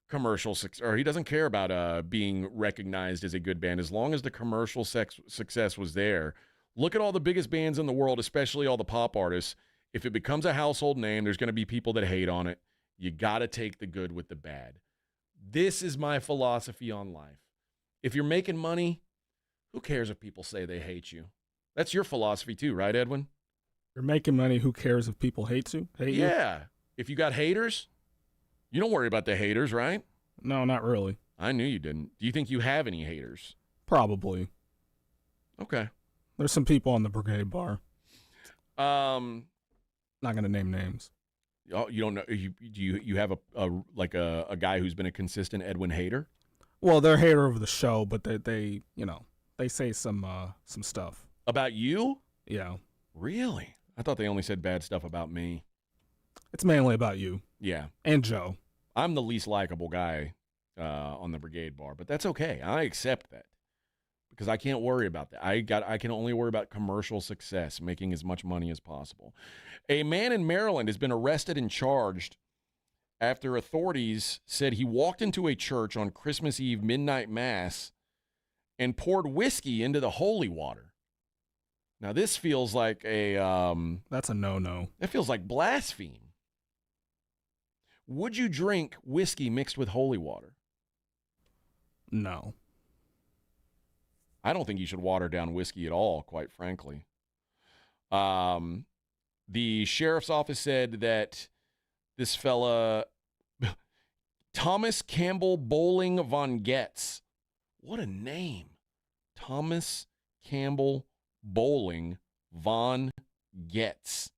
commercial success, or he doesn't care about being recognized as a good band as long as the commercial success was there. Look at all the biggest bands in the world, especially all the pop artists. If it becomes a household name, there's going to be people that hate on it. You got to take the good with the bad. This is my philosophy on life. If you're making money, who cares if people say they hate you? That's your philosophy too, right, Edwin? You're making money. Who cares if people hate you? Yeah. If you got haters, you don't worry about the haters, right? No, not really. I knew you didn't. Do you think you have any haters? Probably. Okay. There's some people on the Brigade Bar. Not going to name names. Oh, you don't know? You have a guy who's been a consistent Edwin hater? Well, they're a hater of the show, but they say some stuff about you. Yeah. Really? I thought they only said bad stuff about me. It's mainly about you. Yeah. And Joe. I'm the least likable guy on the Brigade Bar, but that's okay. I accept that because I can't worry about that. I can only worry about commercial success, making as much money as possible. A man in Maryland has been arrested and charged after authorities said he walked into a church on Christmas Eve midnight mass and poured whiskey into the holy water. Now, this feels like that's a no-no. That feels like blaspheme. Would you drink whiskey mixed with holy water? No. I don't think you should water down whiskey at all, quite frankly. The sheriff's office said that this fella, Thomas Campbell Bowling von Getz, what a name. Thomas Campbell Bowling von Getz.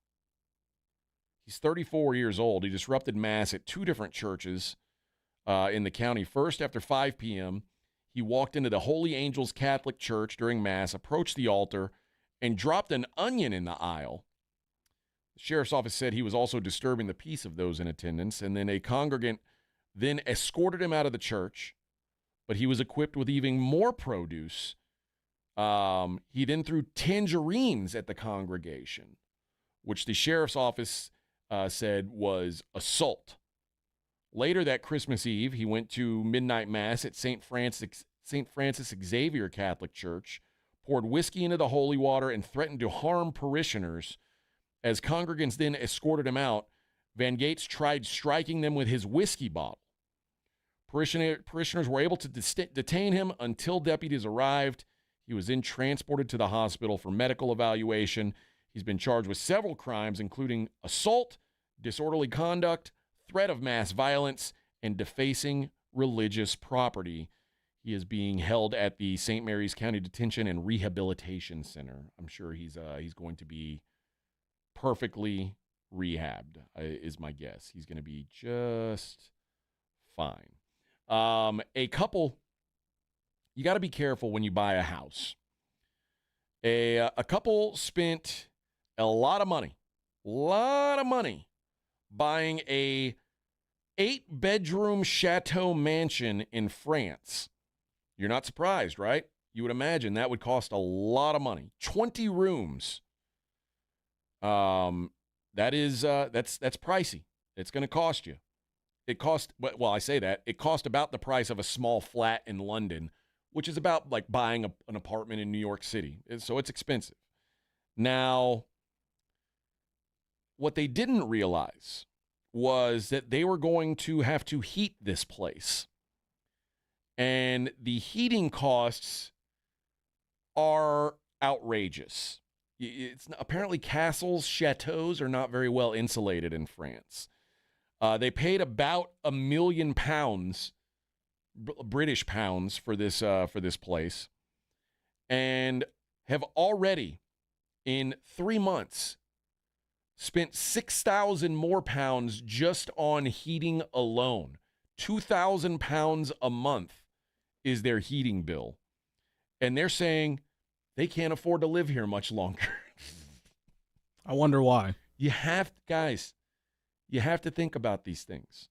He's 34 years old. He disrupted mass at two different churches in the county. First, after 5 p.m., he walked into the Holy Angels Catholic Church during mass, approached the altar, and dropped an onion in the aisle. The sheriff's office said he was also disturbing the peace of those in attendance, and then a congregant then escorted him out of the church, but he was equipped with even more produce. He then threw tangerines at the congregation, which the sheriff's office said was assault. Later that Christmas Eve, he went to midnight mass at St. Francis Xavier Catholic Church, poured whiskey into the holy water, and threatened to harm parishioners. As congregants then escorted him out, Van Gates tried striking them with his whiskey bottle. Parishioners were able to detain him until deputies arrived. He was then transported to the hospital for medical evaluation. He's been charged with several crimes, including assault, disorderly conduct, threat of mass violence, and defacing religious property. He is being held at the St. Mary's County Detention and Rehabilitation Center. I'm sure he's going to be perfectly rehabbed, is my guess. He's going to be just fine. A couple, you got to be careful when you buy a house. A couple spent a lot of money buying a 8-bedroom chateau mansion in France. You're not surprised, right? You would imagine that would cost a lot of money. 20 rooms. That's pricey. It's going to cost you. It cost, well, I say that, it cost about the price of a small flat in London, which is about like buying an apartment in New York City. So it's expensive. Now, what they didn't realize was that they were going to have to heat this place. And the heating costs are outrageous. Apparently castles, chateaus are not very well insulated in France. They paid about £1 million, British pounds, for this place, and have already, in 3 months, spent 6,000 more pounds just on heating alone. 2,000 pounds a month is their heating bill, and they're saying they can't afford to live here much longer. I wonder why. You have to think about these things.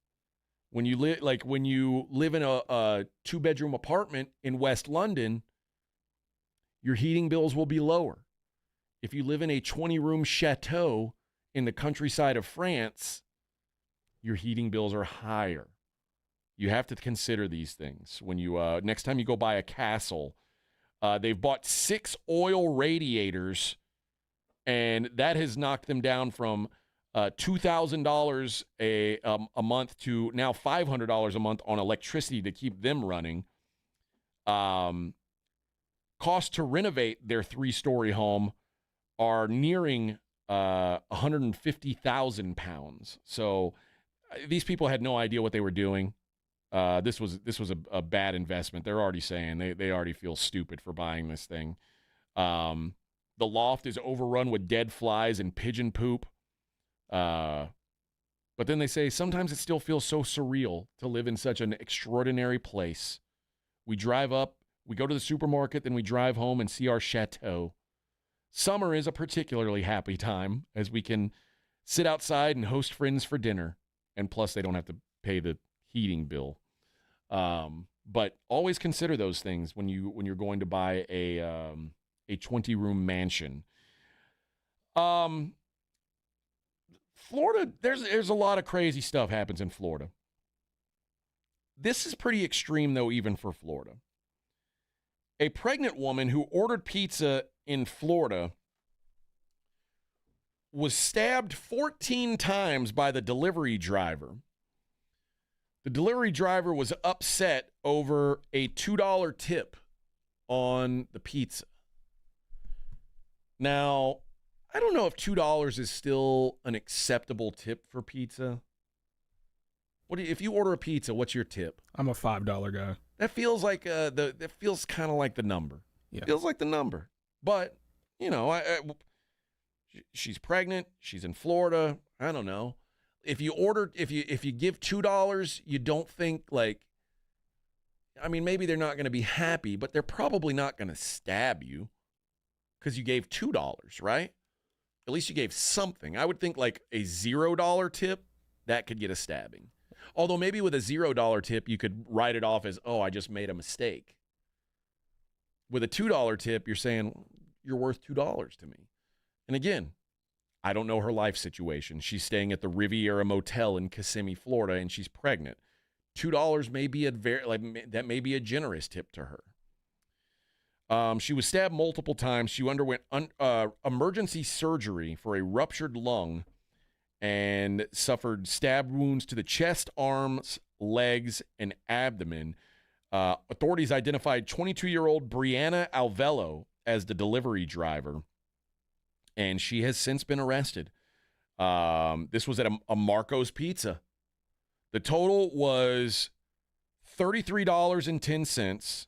When you live in a 2-bedroom apartment in West London, your heating bills will be lower. If you live in a 20-room chateau in the countryside of France, your heating bills are higher. You have to consider these things when you next time you go buy a castle. They've bought 6 oil radiators, and that has knocked them down from $2,000 a month to now $500 a month on electricity to keep them running. Cost to renovate their 3-story home are nearing 150,000 pounds. So these people had no idea what they were doing. This was a bad investment. They're already saying they already feel stupid for buying this thing. The loft is overrun with dead flies and pigeon poop. But then they say sometimes it still feels so surreal to live in such an extraordinary place. We drive up, we go to the supermarket, then we drive home and see our chateau. Summer is a particularly happy time as we can sit outside and host friends for dinner. And plus, they don't have to pay the heating bill. But always consider those things when you're going to buy a 20-room mansion. Florida, there's a lot of crazy stuff happens in Florida. This is pretty extreme, though, even for Florida. A pregnant woman who ordered pizza in Florida was stabbed 14 times by the delivery driver. The delivery driver was upset over a $2 tip on the pizza. Now, I don't know if $2 is still an acceptable tip for pizza. If you order a pizza, what's your tip? I'm a $5 guy. That feels like that feels kind of like the number. Yeah. Feels like the number. But, she's pregnant, she's in Florida, I don't know. If you give $2, you don't think maybe they're not going to be happy, but they're probably not going to stab you because you gave $2, right? At least you gave something. I would think like a $0 tip, that could get a stabbing. Although maybe with a $0 tip, you could write it off as, oh, I just made a mistake. With a $2 tip, you're saying, you're worth $2 to me. And again, I don't know her life situation. She's staying at the Riviera Motel in Kissimmee, Florida, and she's pregnant. $2 may be that may be a generous tip to her. She was stabbed multiple times. She underwent emergency surgery for a ruptured lung and suffered stab wounds to the chest, arms, legs, and abdomen. Authorities identified 22-year-old Brianna Alvello as the delivery driver, and she has since been arrested. This was at a Marco's Pizza. The total was $33.10.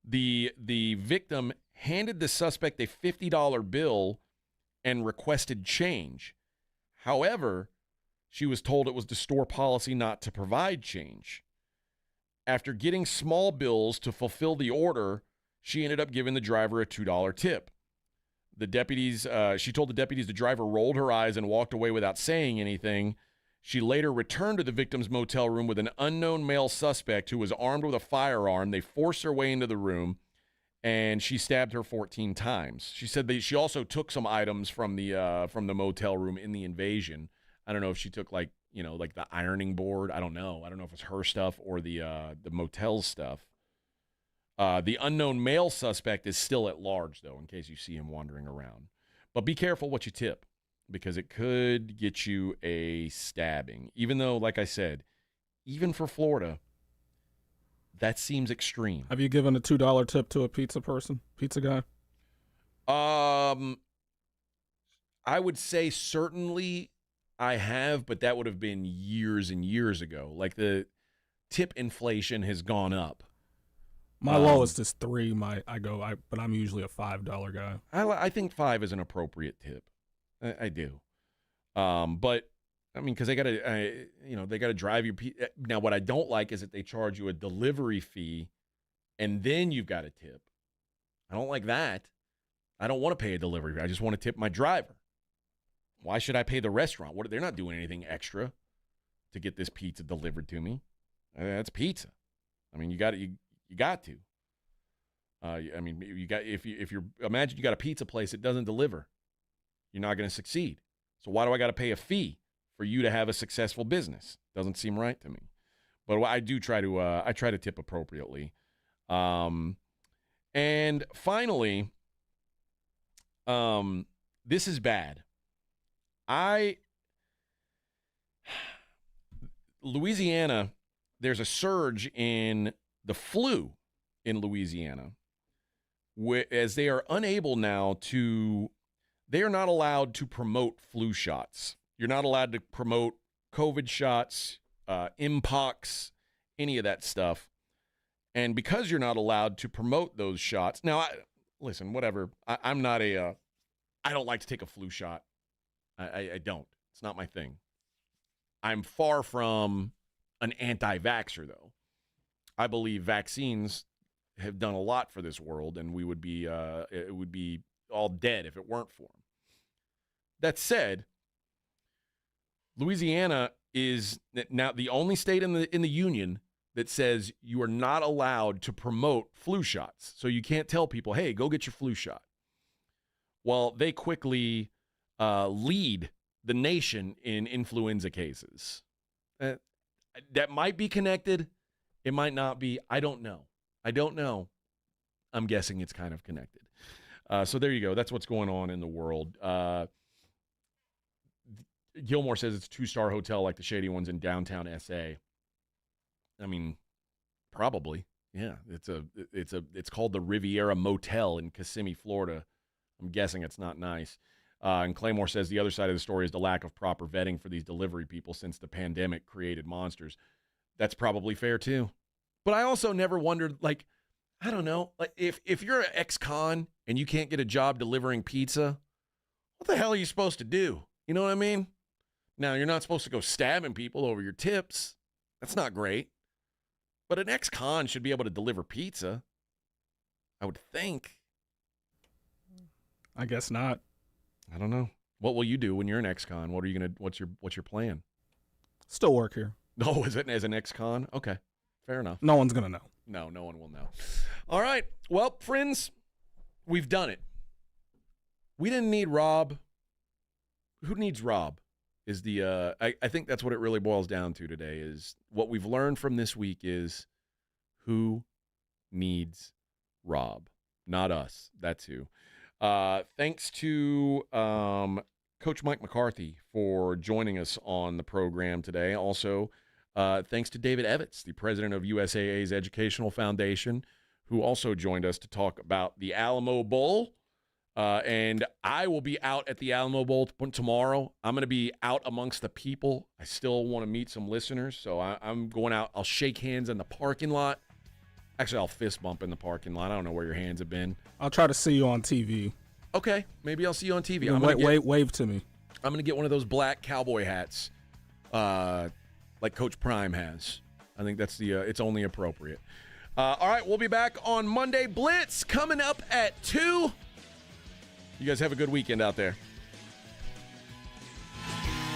The victim handed the suspect a $50 bill and requested change. However, she was told it was the store policy not to provide change. After getting small bills to fulfill the order, she ended up giving the driver a $2 tip. She told the deputies the driver rolled her eyes and walked away without saying anything. She later returned to the victim's motel room with an unknown male suspect who was armed with a firearm. They forced her way into the room, and she stabbed her 14 times. She said that she also took some items from the motel room in the invasion. I don't know if she took like the ironing board. I don't know. I don't know if it's her stuff or the motel's stuff. The unknown male suspect is still at large, though, in case you see him wandering around. But be careful what you tip, because it could get you a stabbing. Even though, like I said, even for Florida, that seems extreme. Have you given a $2 tip to a pizza guy? I would say certainly I have, but that would have been years and years ago. Like the tip inflation has gone up. My lowest is $3. But I'm usually a $5 guy. I think $5 is an appropriate tip. I do. But I mean, because they gotta drive your pizza. Now, what I don't like is that they charge you a delivery fee, and then you've got a tip. I don't like that. I don't want to pay a delivery fee. I just want to tip my driver. Why should I pay the restaurant? They're not doing anything extra to get this pizza delivered to me. That's pizza. I mean, you You got to. I mean, if you imagine you got a pizza place that doesn't deliver, you're not going to succeed. So why do I got to pay a fee for you to have a successful business? Doesn't seem right to me. But I do try to tip appropriately. And finally, this is bad. Louisiana, there's a surge in the flu in Louisiana, as they are unable now they are not allowed to promote flu shots. You're not allowed to promote COVID shots, Mpox, any of that stuff. And because you're not allowed to promote those shots, now, listen, whatever. I don't like to take a flu shot. I don't. It's not my thing. I'm far from an anti-vaxxer, though. I believe vaccines have done a lot for this world, and it would be all dead if it weren't for them. That said, Louisiana is now the only state in the union that says you are not allowed to promote flu shots. So you can't tell people, hey, go get your flu shot. Well, they quickly lead the nation in influenza cases. That might be connected. It might not be. I don't know. I'm guessing it's kind of connected. So there you go. That's what's going on in the world. Gilmore says it's a 2-star hotel like the shady ones in downtown SA. I mean, probably. Yeah, it's called the Riviera Motel in Kissimmee, Florida. I'm guessing it's not nice. And Claymore says the other side of the story is the lack of proper vetting for these delivery people since the pandemic created monsters. That's probably fair too. But I also never wondered, like, I don't know, like if you're an ex-con and you can't get a job delivering pizza, what the hell are you supposed to do? You know what I mean? Now, you're not supposed to go stabbing people over your tips. That's not great. But an ex-con should be able to deliver pizza, I would think. I guess not. I don't know. What will you do when you're an ex-con? What's your plan? Still work here. No, is it as an ex-con? Okay, fair enough. No one's going to know. No one will know. All right. Well, friends, we've done it. We didn't need Rob. Who needs Rob? Is the I think that's what it really boils down to today, is what we've learned from this week is who needs Rob? Not us. That's who. Thanks to Coach Mike McCarthy for joining us on the program today. Also, thanks to David Evetts, the president of USAA's Educational Foundation, who also joined us to talk about the Alamo Bowl. And I will be out at the Alamo Bowl tomorrow. I'm going to be out amongst the people. I still want to meet some listeners, so I'm going out. I'll shake hands in the parking lot. Actually, I'll fist bump in the parking lot. I don't know where your hands have been. I'll try to see you on TV. Okay, maybe I'll see you on TV. Wave to me. I'm going to get one of those black cowboy hats like Coach Prime has. I think that's it's only appropriate. All right, we'll be back on Monday. Blitz coming up at 2. You guys have a good weekend out there.